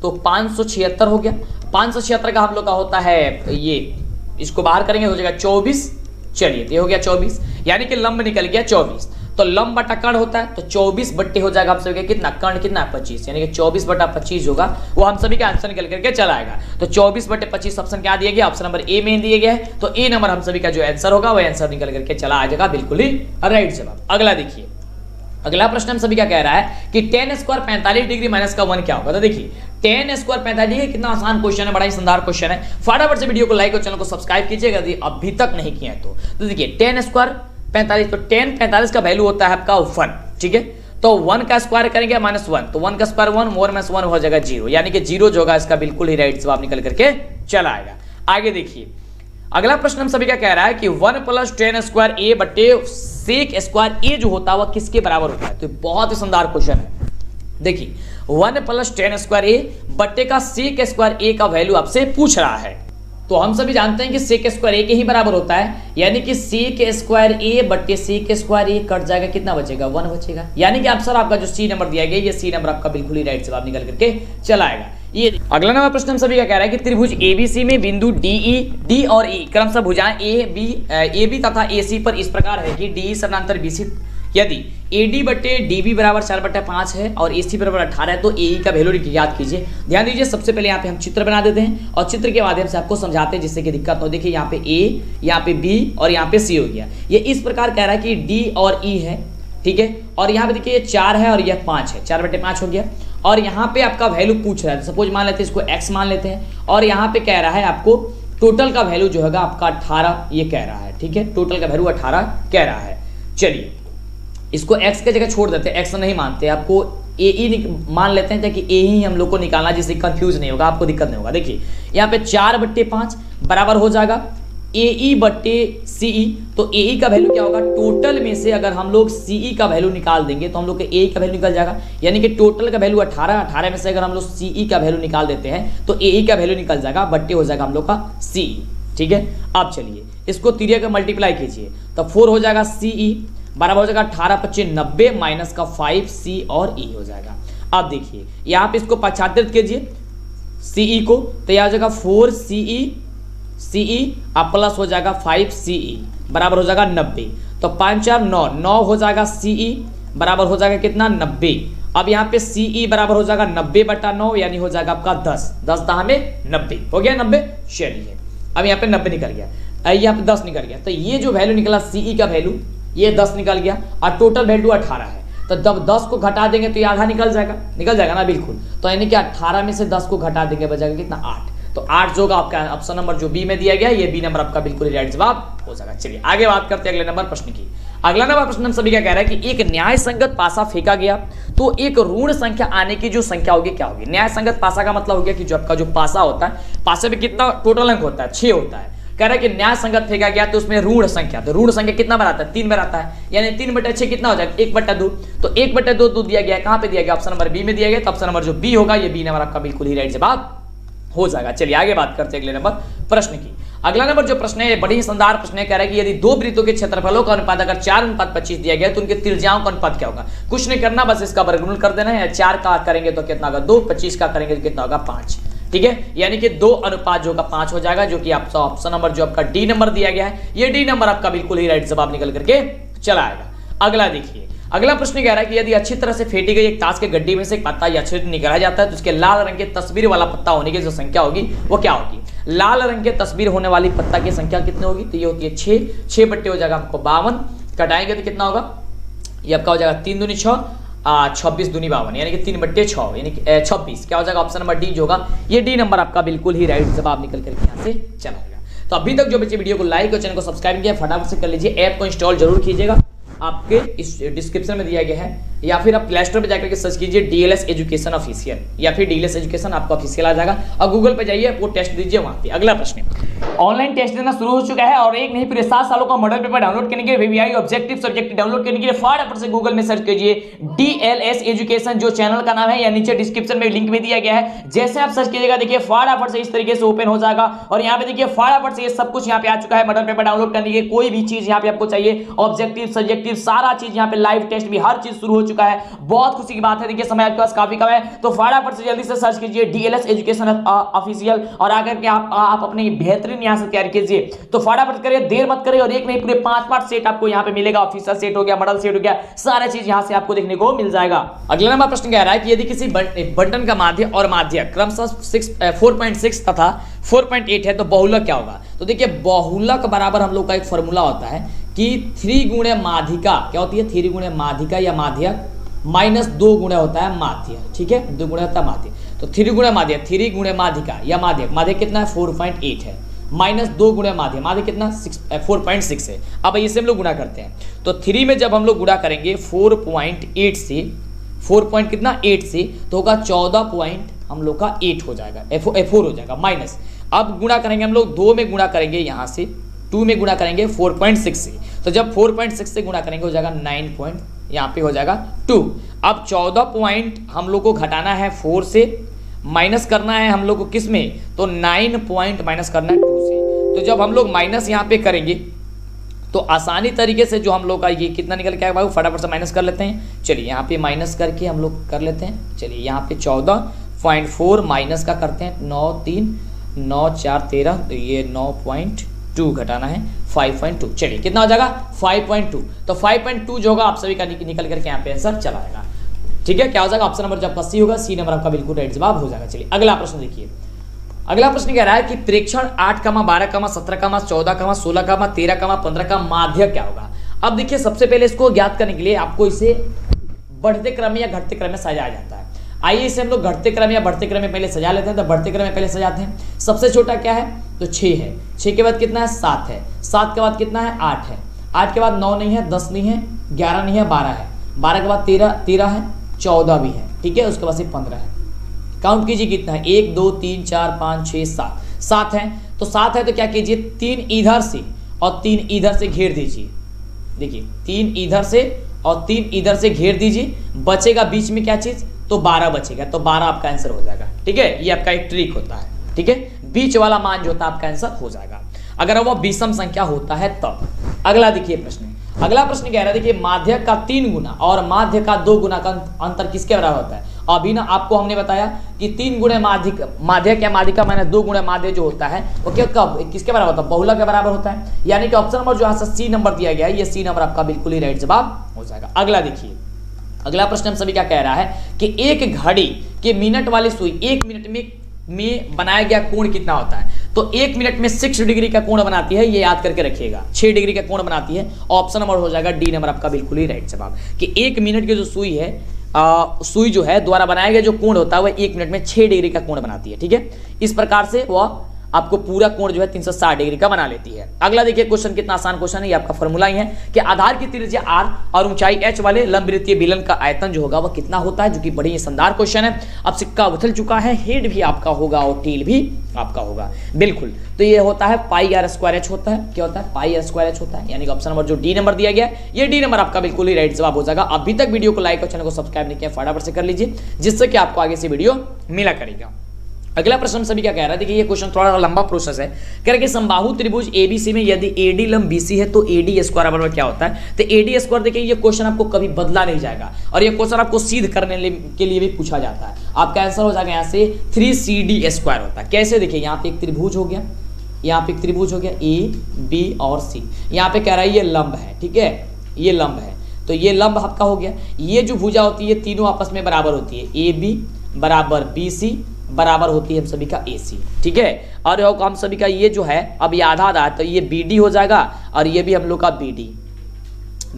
[SPEAKER 1] तो 576 हो गया। 576 का हम लोग का होता है ये, इसको बाहर करेंगे हो जाएगा 24, चलिए ये हो गया 24, यानी कि लंब निकल गया 24, तो लंब बटा कर्ण होता है तो 24 बट्टे हो जाएगा हम सभी का कितना, कर्ण कितना 25, यानी कि 24 बटा 25 होगा, वो हम सभी का आंसर निकल करके चला आएगा। तो 24 बटे 25 ऑप्शन क्या दिया गया, ऑप्शन नंबर ए में दिया गया है, तो ए नंबर हम सभी का जो आंसर होगा वह आंसर निकल करके चला आ जाएगा, बिल्कुल ही राइट जवाब। अगला देखिए, अगला प्रश्न हम सभी का कह रहा है कि tan स्क्वायर 45 डिग्री माइनस का 1 क्या होगा। तो देखिए tan स्क्वायर 45 डिग्री कितना आसान क्वेश्चन है, बड़ा ही शानदार क्वेश्चन है। फटाफट से वीडियो को लाइक और चैनल को सब्सक्राइब कीजिएगा यदि अभी तक नहीं किया है तो देखिए tan स्क्वायर 45, तो tan 45 का वैल्यू होता है आपका 1, ठीक है। तो 1 का स्क्वायर करेंगे -1, तो 1 का स्क्वायर 1, मोर माइनस 1 हो जाएगा 0, यानी कि 0 जो होगा इसका बिल्कुल ही राइट जवाब निकल करके चला आएगा। आगे देखिए अगला प्रश्न हम सभी का कह रहा है कि 1 + tan स्क्वायर a बटे सेक स्क्वायर a जो होता है वह किसके बराबर होता है। तो बहुत ही शानदार क्वेश्चन है। देखिए 1 + tan स्क्वायर a बटे का सेक स्क्वायर a का वैल्यू आपसे पूछ रहा है। तो हम सभी जानते हैं कि सेक स्क्वायर a के ही बराबर होता है, यानी कि सेक स्क्वायर a बटे सेक स्क्वायर a कट जाएगा, कितना बचेगा 1 बचेगा, यानी कि आप सर आपका जो सी नंबर दिया गया ये सी नंबर आपका बिल्कुल ही राइट जवाब निकल करके चला आएगा। ये अगला नंबर प्रश्न हम सभी का कह रहा है कि त्रिभुज ABC में बिंदु D और E क्रमशः भुजाएं AB तथा AC पर इस प्रकार है कि DE समानांतर BC, यदि AD बटे DB बराबर 4/5 है और AC बराबर 18 है तो AE का वैल्यू याद कीजिए। ध्यान दीजिए सबसे पहले यहाँ पे हम चित्र बना देते हैं और चित्र के माध्यम से आपको समझाते हैं जिससे कि दिक्कत हो। देखिए यहाँ पे A, यहाँ पे B और यहाँ पे C हो गया। ये इस प्रकार कह रहा है कि D और E है, ठीक है, और यहाँ पे देखिए 4 है और यह 5 है, 4/5 हो गया। और यहाँ पे आपका वैल्यू पूछ रहा है, सपोज मान लेते हैं इसको x मान लेते हैं, और यहाँ पे कह रहा है आपको टोटल का वैल्यू जो होगा आपका 18 ये कह रहा है, ठीक है, टोटल का वैल्यू 18 कह रहा है। चलिए इसको x के जगह छोड़ देते हैं, x नहीं मानते, आपको AE मान लेते हैं ताकि A ही हम लोग को निकालना, जिससे कंफ्यूज नहीं होगा, आपको दिक्कत नहीं होगा। देखिए यहाँ पे 4/5 बराबर हो जाएगा AE बटे CE, तो AE का वैल्यू क्या होगा, टोटल में से अगर हम लोग CE का वैल्यू निकाल देंगे तो हम लोग के AE का वैल्यू निकल जाएगा, यानी कि टोटल का वैल्यू 18 में से अगर हम लोग CE का वैल्यू निकाल देते हैं तो AE का वैल्यू निकल जाएगा, बट्टे हो जाएगा हम लोग का CE, ठीक है। अब चलिए इसको तिरिया का मल्टीप्लाई कीजिए तो 4 हो जाएगा CE बराबर हो जाएगा 18×5 90 माइनस का 5C और E हो जाएगा। अब देखिए यहाँ पे इसको पश्चात्कृत कीजिए CE को, तो यह हो जाएगा 4CE अब प्लस हो जाएगा 5CE बराबर हो जाएगा 90, तो 5 4 9 हो जाएगा CE बराबर हो जाएगा कितना 90। अब यहाँ पे CE बराबर हो जाएगा 90/9, यानी हो जाएगा आपका 10 था हमें 90 हो गया 90। चलिए अब यहाँ पे 90 निकल गया, यहाँ पे 10 निकल गया, तो ये जो वैल्यू निकला CE का वैल्यू ये 10 निकल गया और टोटल वैल्यू 18 है। तो जब 10 को घटा देंगे तो ये आधा निकल जाएगा ना, बिल्कुल। तो यानी कि 18 में से 10 को घटा देंगे, बचेगा कितना 8। तो 8 जो होगा आपका ऑप्शन नंबर जो बी में दिया गया, ये बी नंबर आपका बिल्कुल राइट जवाब हो जाएगा। चलिए आगे बात करते हैं अगले नंबर प्रश्न की। अगला नंबर प्रश्न हम सभी क्या कह रहा है कि एक न्याय संगत पासा फेंका गया तो एक ऋण संख्या आने की जो संख्या होगी क्या होगी। न्याय संगत पासा का मतलब हो गया कि जो आपका जो पासा होता है, पासे में कितना टोटल अंक होता है, 6 होता है। कह रहा है कि न्याय संगत फेंका गया तो उसमें ऋण संख्या, तो ऋण संख्या कितना बनाता है, 3 बनाता है, यानी 3/6 कितना हो जाएगा 1/2। तो 1/2 दिया गया है, कहां पे दिया गया, ऑप्शन नंबर बी में दिया गया। तो ऑप्शन नंबर जो बी होगा, ये बी नंबर आपका बिल्कुल ही राइट जवाब हो जाएगा। चलिए आगे बात करते हैं अगले नंबर प्रश्न की। अगला नंबर जो प्रश्न है बड़ी ही शानदार प्रश्न है। कह रहा है कि यदि दो वृत्तों के क्षेत्रफलों का अनुपात अगर 4:25 दिया गया तो उनके त्रिज्याओं का अनुपात क्या होगा। कुछ नहीं करना, बस इसका वर्गमूल कर देना है। 4 का करेंगे तो कितना होगा 2, 25 का करेंगे तो कितना होगा 5। ठीक है, यानी कि 2 अनुपात जो होगा 5 हो जाएगा, जो कि आपका ऑप्शन नंबर जो आपका डी नंबर दिया गया है, ये डी नंबर आपका बिल्कुल ही राइट जवाब निकल करके चला आएगा। अगला देखिए, अगला प्रश्न कह रहा है कि यदि अच्छी तरह से फेंटी गई एक ताश के गड्ढे में से एक पत्ता या छिद्र निकाला जाता है तो उसके लाल रंग के तस्वीर वाला पत्ता होने की जो संख्या होगी वो क्या होगी। लाल रंग के तस्वीर होने वाली पत्ता की संख्या कितनी होगी, तो ये होती है 6 बट्टे हो जाएगा आपको 52। कटाएंगे तो कितना होगा, ये आपका हो जाएगा 3 दूनी 6, 26 दूनी 52, यानी कि 3/6 यानी कि 26। क्या हो जाएगा, ऑप्शन नंबर डी जो होगा, ये डी नंबर आपका बिल्कुल ही राइट जवाब निकल करके यहाँ से चला जाएगा। तो अभी तक जो बच्चे वीडियो को लाइक और चैनल को सब्सक्राइब किया, फटाफट से कर लीजिए। ऐप को इंस्टॉल जरूर कीजिएगा, आपके इस डिस्क्रिप्शन में दिया गया है, या फिर आप प्ले स्टोर पर जाकर के सर्च कीजिए डीएलएस एजुकेशन ऑफिशियल, या फिर डीएलएस एजुकेशन आपका ऑफिशियल आ जाएगा, और गूगल पे जाइए वो टेस्ट दीजिए वहां पे। अगला प्रश्न, ऑनलाइन टेस्ट देना शुरू हो चुका है और एक नहीं पूरे 7 सालों का मॉडल पेपर डाउनलोड करने के लिए वीवीआई ऑब्जेक्टिव सब्जेक्ट डाउनलोड करने के लिए फटाफट से गूगल में सर्च कीजिए डीएलएस एजुकेशन, जो चैनल का नाम है, या नीचे डिस्क्रिप्शन में लिंक में दिया गया है। जैसे आप सर्च कीजिएगा देखिए फटाफट से इस तरीके से ओपन हो जाएगा, और यहाँ पे देखिए फटाफट से ये सब कुछ यहाँ पे आ चुका है। मॉडल पेपर डाउनलोड करने के कोई भी चीज यहाँ पे आपको चाहिए, ऑब्जेक्टिव सब्जेक्टिव सारा चीज यहाँ पे, लाइव टेस्ट भी हर चीज शुरू हो चुका है। बहुत खुशी की बात है, देखिए समय आपके पास काफी कम है, तो फटाफट से जल्दी से सर्च कीजिए डीएलएस एजुकेशन ऑफिशियल, और आकर के आप अपनी बेहतरीन यहाँ से तैयारी कीजिए। तो फटाफट करिए, देर मत करिए, और एक नहीं पूरे 5 सेट आपको यहाँ पे मिलेगा। ऑफिशियल सेट हो गया, मॉडल सेट हो गया, सारे चीज यहाँ से आपको देखने को मिल जाएगा। अगला नंबर प्रश्न कह रहा है कि यदि किसी बंटन का माध्य और माध्य क्रमशः 4.6 तथा 4.8 है तो बहुलक क्या होगा। तो देखिए बहुलक बराबर हम लोग का एक फॉर्मूला होता है कि 3 गुणे माध्यिका, क्या होती है 3 गुणे माध्यिका या माध्यक माइनस 2 गुणे होता है माध्य। ठीक है, 2 गुणे होता है माध्य, तो 3 गुणे माध्य, 3 गुणे माध्यिका या माध्यक, माध्यक कितना है 4.8 है, माइनस 2 गुणे माध्य, माध्य कितना 4.6 है। अब इसे हम लोग गुणा करते हैं, तो 3 में जब हम लोग गुणा करेंगे 4.8 से, 4 कितना 8 से, तो होगा 14 हम लोग का 8 हो जाएगा, 4 हो जाएगा माइनस। अब गुणा करेंगे हम लोग 2 में गुणा करेंगे, यहाँ से 2 में गुणा करेंगे 4.6 से, तो जब 4.6 से गुणा करेंगे हो जाएगा 9 यहाँ पे हो जाएगा 2। अब 14 हम लोग को घटाना है 4 से, माइनस करना है हम लोग को किस में, तो 9 माइनस करना है 2 से। तो जब हम लोग माइनस यहाँ पे करेंगे तो आसानी तरीके से जो हम लोग का ये कितना निकल के आएगा फटाफट से माइनस कर लेते हैं। चलिए यहाँ पे माइनस करके हम लोग कर लेते हैं। चलिए यहाँ पे 14.4 माइनस का करते हैं, 9 3 9 4 13, तो ये 9.2 घटाना है 5.2। चलिए कितना हो जाएगा 5.2। तो 5.2 जो होगा आप सभी का निकल करके यहाँ पे आंसर चला जाएगा। ठीक है, क्या हो जाएगा ऑप्शन नंबर जो आपका सी होगा, सी नंबर आपका बिल्कुल राइट जवाब हो जाएगा। चलिए अगला प्रश्न देखिए। अगला प्रश्न कह रहा है कि प्रेक्षण 8, 12, 17, 14, 16, 13, 15 का माध्य क्या होगा। अब देखिए सबसे पहले इसको ज्ञात करने के लिए आपको इसे बढ़ते क्रम या घटते क्रम में सजाया जाता है। आइए इसे हम लोग घटते क्रम या बढ़ते क्रम में पहले सजा लेते हैं। तो बढ़ते क्रम में पहले सजाते हैं। सबसे छोटा क्या है, तो 6 है, 6 के बाद कितना है 7 है, 7 के बाद कितना है 8 है, 8 के बाद 9 नहीं है, 10 नहीं है, 11 नहीं है, 12 है, 12 के बाद 13 है, 14 भी है। ठीक है, उसके बाद से 15 है। काउंट कीजिए कितना है, 1 2 3 4 5 6 7, 7 है। तो 7 है तो क्या कीजिए 3 इधर से और 3 इधर से घेर दीजिए। देखिए 3 इधर से और 3 इधर से घेर दीजिए, बचेगा बीच में क्या चीज, तो 12 बचेगा, तो 12 आपका आंसर हो जाएगा। ठीक है, ये आपका एक ट्रिक होता है। ठीक है, बीच वाला मान जो होता है आपका आंसर हो जाएगा अगर वो विषम संख्या होता है तब। अगला देखिए प्रश्न, अगला प्रश्न कह रहा है देखिए माध्यक का 3 गुना और माध्य का 2 गुना का अंतर किसके बराबर होता है। अभी ना आपको हमने बताया कि 3 गुणे माध्यक या माध्यिका माइनस 2 गुणे माध्य जो होता है वो क्या कब किसके बराबर होता है, बहुलक के बराबर होता है। यानी कि ऑप्शन नंबर जो यहाँ से सी नंबर दिया गया है, ये सी नंबर आपका बिल्कुल ही राइट जवाब हो जाएगा। अगला देखिए, अगला प्रश्न हम सभी क्या कह रहा है कि एक घड़ी के मिनट वाली सुई 1 मिनट में बनाया गया कोण कितना होता है। तो 1 मिनट में 6 डिग्री का कोण बनाती है, ये याद करके रखिएगा, 6 डिग्री का कोण बनाती है। ऑप्शन नंबर हो जाएगा डी नंबर आपका बिल्कुल ही राइट जवाब, कि 1 मिनट की जो सुई है, सुई जो है द्वारा बनाया गया जो कोण होता है वह 1 मिनट में 6 डिग्री का कोण बनाती है। ठीक है, इस प्रकार से वह आपको पूरा कोण जो है 360 डिग्री का बना लेती है। अगला देखिए क्वेश्चन, कितना आसान क्वेश्चन है, ये आपका फॉर्मूला ही है कि आधार की त्रिज्या r और ऊंचाई h वाले लंबवृत्तीय बेलन का आयतन जो होगा वह कितना होता है, जो कि बड़ी शानदार क्वेश्चन है। अब सिक्का उछल चुका है, हेड भी आपका होगा और टेल भी आपका होगा, बिल्कुल। तो ये होता है पाई आर स्क्वायर एच होता है, क्या होता है, पाई आर स्क्वायर एच होता है, यानी कि ऑप्शन नंबर जो डी नंबर दिया गया है, ये डी नंबर आपका बिल्कुल ही राइट जवाब हो जाएगा। अभी तक वीडियो को लाइक और चैनल को सब्सक्राइब नहीं किया, फटाफट से कर लीजिए, जिससे कि आपको आगे से वीडियो मिला करेगा। अगला प्रश्न सभी क्या कह रहा है, देखिए ये क्वेश्चन थोड़ा लंबा प्रोसेस है। कह रहा है कि समबाहु त्रिभुज एबीसी में यदि एडी लंब बीसी है तो एडी स्क्वायर बराबर क्या होता है। तो एडी स्क्वायर देखिए ये क्वेश्चन आपको कभी बदला नहीं जाएगा और ये क्वेश्चन आपको सिद्ध करने के लिए भी पूछा जाता है। आपका आंसर हो जाएगा यहाँ से 3CD स्क्वायर होता है। कैसे, देखिए यहाँ पे एक त्रिभुज हो गया, यहाँ पे एक त्रिभुज हो गया ए बी और सी, यहाँ पे कह रहा है ये लंब है, ठीक है, ये लंब है, तो ये लंब आपका हो गया। ये जो भुजा होती है तीनों आपस में बराबर होती है, ए बी बराबर बी सी बराबर होती है हम सभी का AC, ठीक है। और हम सभी का ये जो है अब ये आधा आधा है, तो ये BD हो जाएगा और ये भी हम लोग का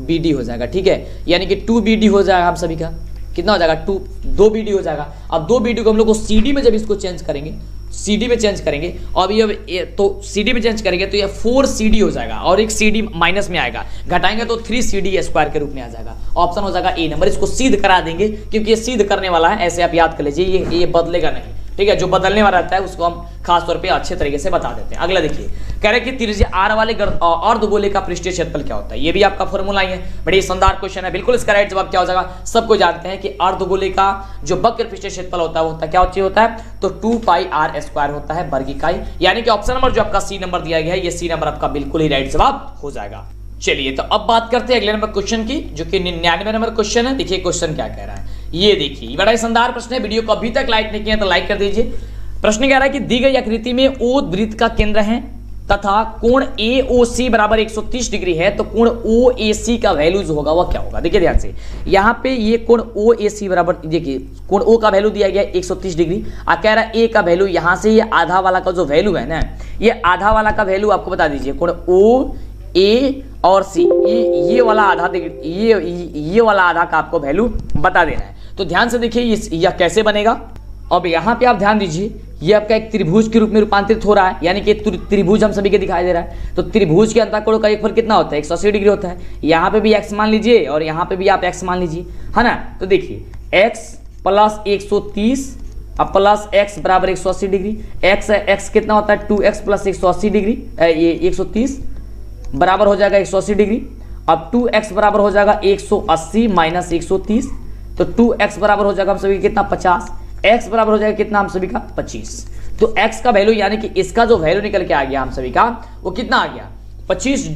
[SPEAKER 1] BD हो जाएगा, ठीक है, यानी कि 2BD हो जाएगा हम सभी का, कितना हो जाएगा 2 BD हो जाएगा। अब 2 BD को हम लोग को CD में जब इसको चेंज करेंगे, CD में चेंज करेंगे, और ये तो CD में चेंज करेंगे तो ये 4CD हो जाएगा और एक CD माइनस में आएगा, घटाएंगे तो 3CD स्क्वायर के रूप में आ जाएगा। ऑप्शन हो जाएगा ए नंबर, इसको सिद्ध करा देंगे क्योंकि ये सिद्ध करने वाला है, ऐसे आप याद कर लीजिए, ये बदलेगा नहीं, ठीक है। जो बदलने वाला रहता है उसको हम खास तौर पे अच्छे तरीके से बता देते हैं। अगला देखिए, कह रहे हैं कि त्रिज्या r वाले अर्धगोले का पृष्ठीय क्षेत्रफल क्या होता है। ये भी आपका फॉर्मूला ही है, बड़ी शानदार क्वेश्चन है, बिल्कुल इसका राइट जवाब क्या हो जाएगा। सबको जानते हैं कि अर्धगोले का जो वक्र पृष्ठीय क्षेत्रफल होता है वो होता है, क्या होता है, तो 2 पाई r स्क्वायर होता है वर्ग इकाई, यानी कि ऑप्शन नंबर जो आपका सी नंबर दिया गया है, ये सी नंबर आपका बिल्कुल ही राइट जवाब हो जाएगा। चलिए तो अब बात करते हैं अगले नंबर क्वेश्चन की, जो कि 99 नंबर क्वेश्चन है। देखिए क्वेश्चन क्या कह रहा है, ये देखिए बड़ा ही शानदार प्रश्न है। वीडियो को अभी तक लाइक नहीं किया तो लाइक कर दीजिए। प्रश्न कह रहा है कि दी गई आकृति में O वृत्त का केंद्र है तथा कोण AOC बराबर 130 डिग्री है, तो कोण OAC का वैल्यू जो होगा वह क्या होगा। देखिए ध्यान से, यहाँ पे ये कोण OAC बराबर, देखिए कोण O का वैल्यू दिया गया 130 डिग्री, और कह रहा है A का वैल्यू, यहाँ से ये आधा वाला का जो वैल्यू है ना, ये आधा वाला का वैल्यू आपको बता दीजिए, कोण OA और C, ये वाला आधा, ये वाला आधा का आपको वैल्यू बता देना है। तो ध्यान से देखिए यह कैसे बनेगा। अब यहाँ पे आप ध्यान दीजिए, ये आपका एक त्रिभुज के रूप में रूपांतरित हो रहा है, यानी कि त्रिभुज हम सभी के दिखाई दे रहा है। तो त्रिभुज के अंतःकोण का योगफल कितना होता है, 180 डिग्री होता है। यहाँ पे भी x मान लीजिए और यहाँ पे भी आप x मान लीजिए, है ना। तो देखिए x प्लस 130 अब प्लस x बराबर 180 डिग्री, x कितना होता है 2x प्लस 180 डिग्री, ये 130 बराबर हो जाएगा 180 डिग्री। अब 2x बराबर हो जाएगा 180 माइनस 130, तो 2x बराबर हो जाएगा हम सभी कितना 50, x बराबर हो जाएगा कितना हम सभी का 25। तो x का वैल्यू, यानी कि इसका जो वैल्यू निकल के आ गया हम सभी का, वो कितना आ गया 25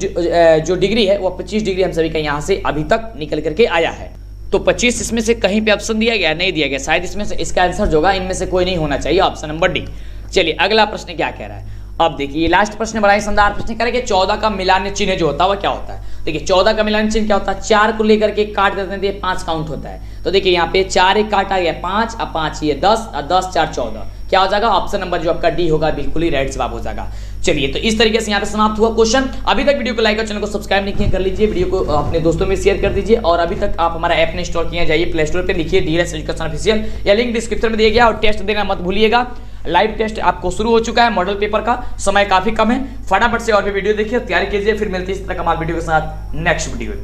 [SPEAKER 1] जो डिग्री है वो 25 डिग्री हम सभी का यहाँ से अभी तक निकल करके आया है। तो 25 इसमें से कहीं पे ऑप्शन दिया गया, नहीं दिया गया, शायद इसमें से इसका आंसर जो होगा इनमें से कोई नहीं होना चाहिए, ऑप्शन नंबर डी। चलिए अगला प्रश्न क्या कह रहा है। अब देखिए लास्ट प्रश्न बड़ा ही शानदार प्रश्न करेंगे, 14 का मिलान चिन्ह जो होता है वह क्या होता है। देखिए 14 का मिलान चिन्ह क्या होता है, 4 को लेकर के काट देते हैं तो ये 5 काउंट होता है। तो देखिए यहाँ पे 4 एक काटा गया 5, अब 5 ये 10, और 10 4 14, क्या हो जाएगा ऑप्शन नंबर जो आपका डी होगा बिल्कुल ही राइट जवाब हो जाएगा। चलिए तो इस तरीके से यहाँ पे समाप्त हुआ क्वेश्चन। अभी तक वीडियो को लाइक और चैनल को सब्सक्राइब नहीं किया कर लीजिए, वीडियो को अपने दोस्तों में शेयर कर दीजिए, और अभी तक आप हमारा ऐप ने इंस्टॉल किया, जाइए प्ले स्टोर पे लिखिए डीएलएस एजुकेशन ऑफिशियल, या लिंक डिस्क्रिप्शन में दिया गया, और टेस्ट देना मत भूलिएगा। लाइव टेस्ट आपको शुरू हो चुका है, मॉडल पेपर का समय काफी कम है, फटाफट से और भी वीडियो देखिए, तैयारी कीजिए। फिर मिलती है इस तरह कमाल वीडियो के साथ नेक्स्ट वीडियो।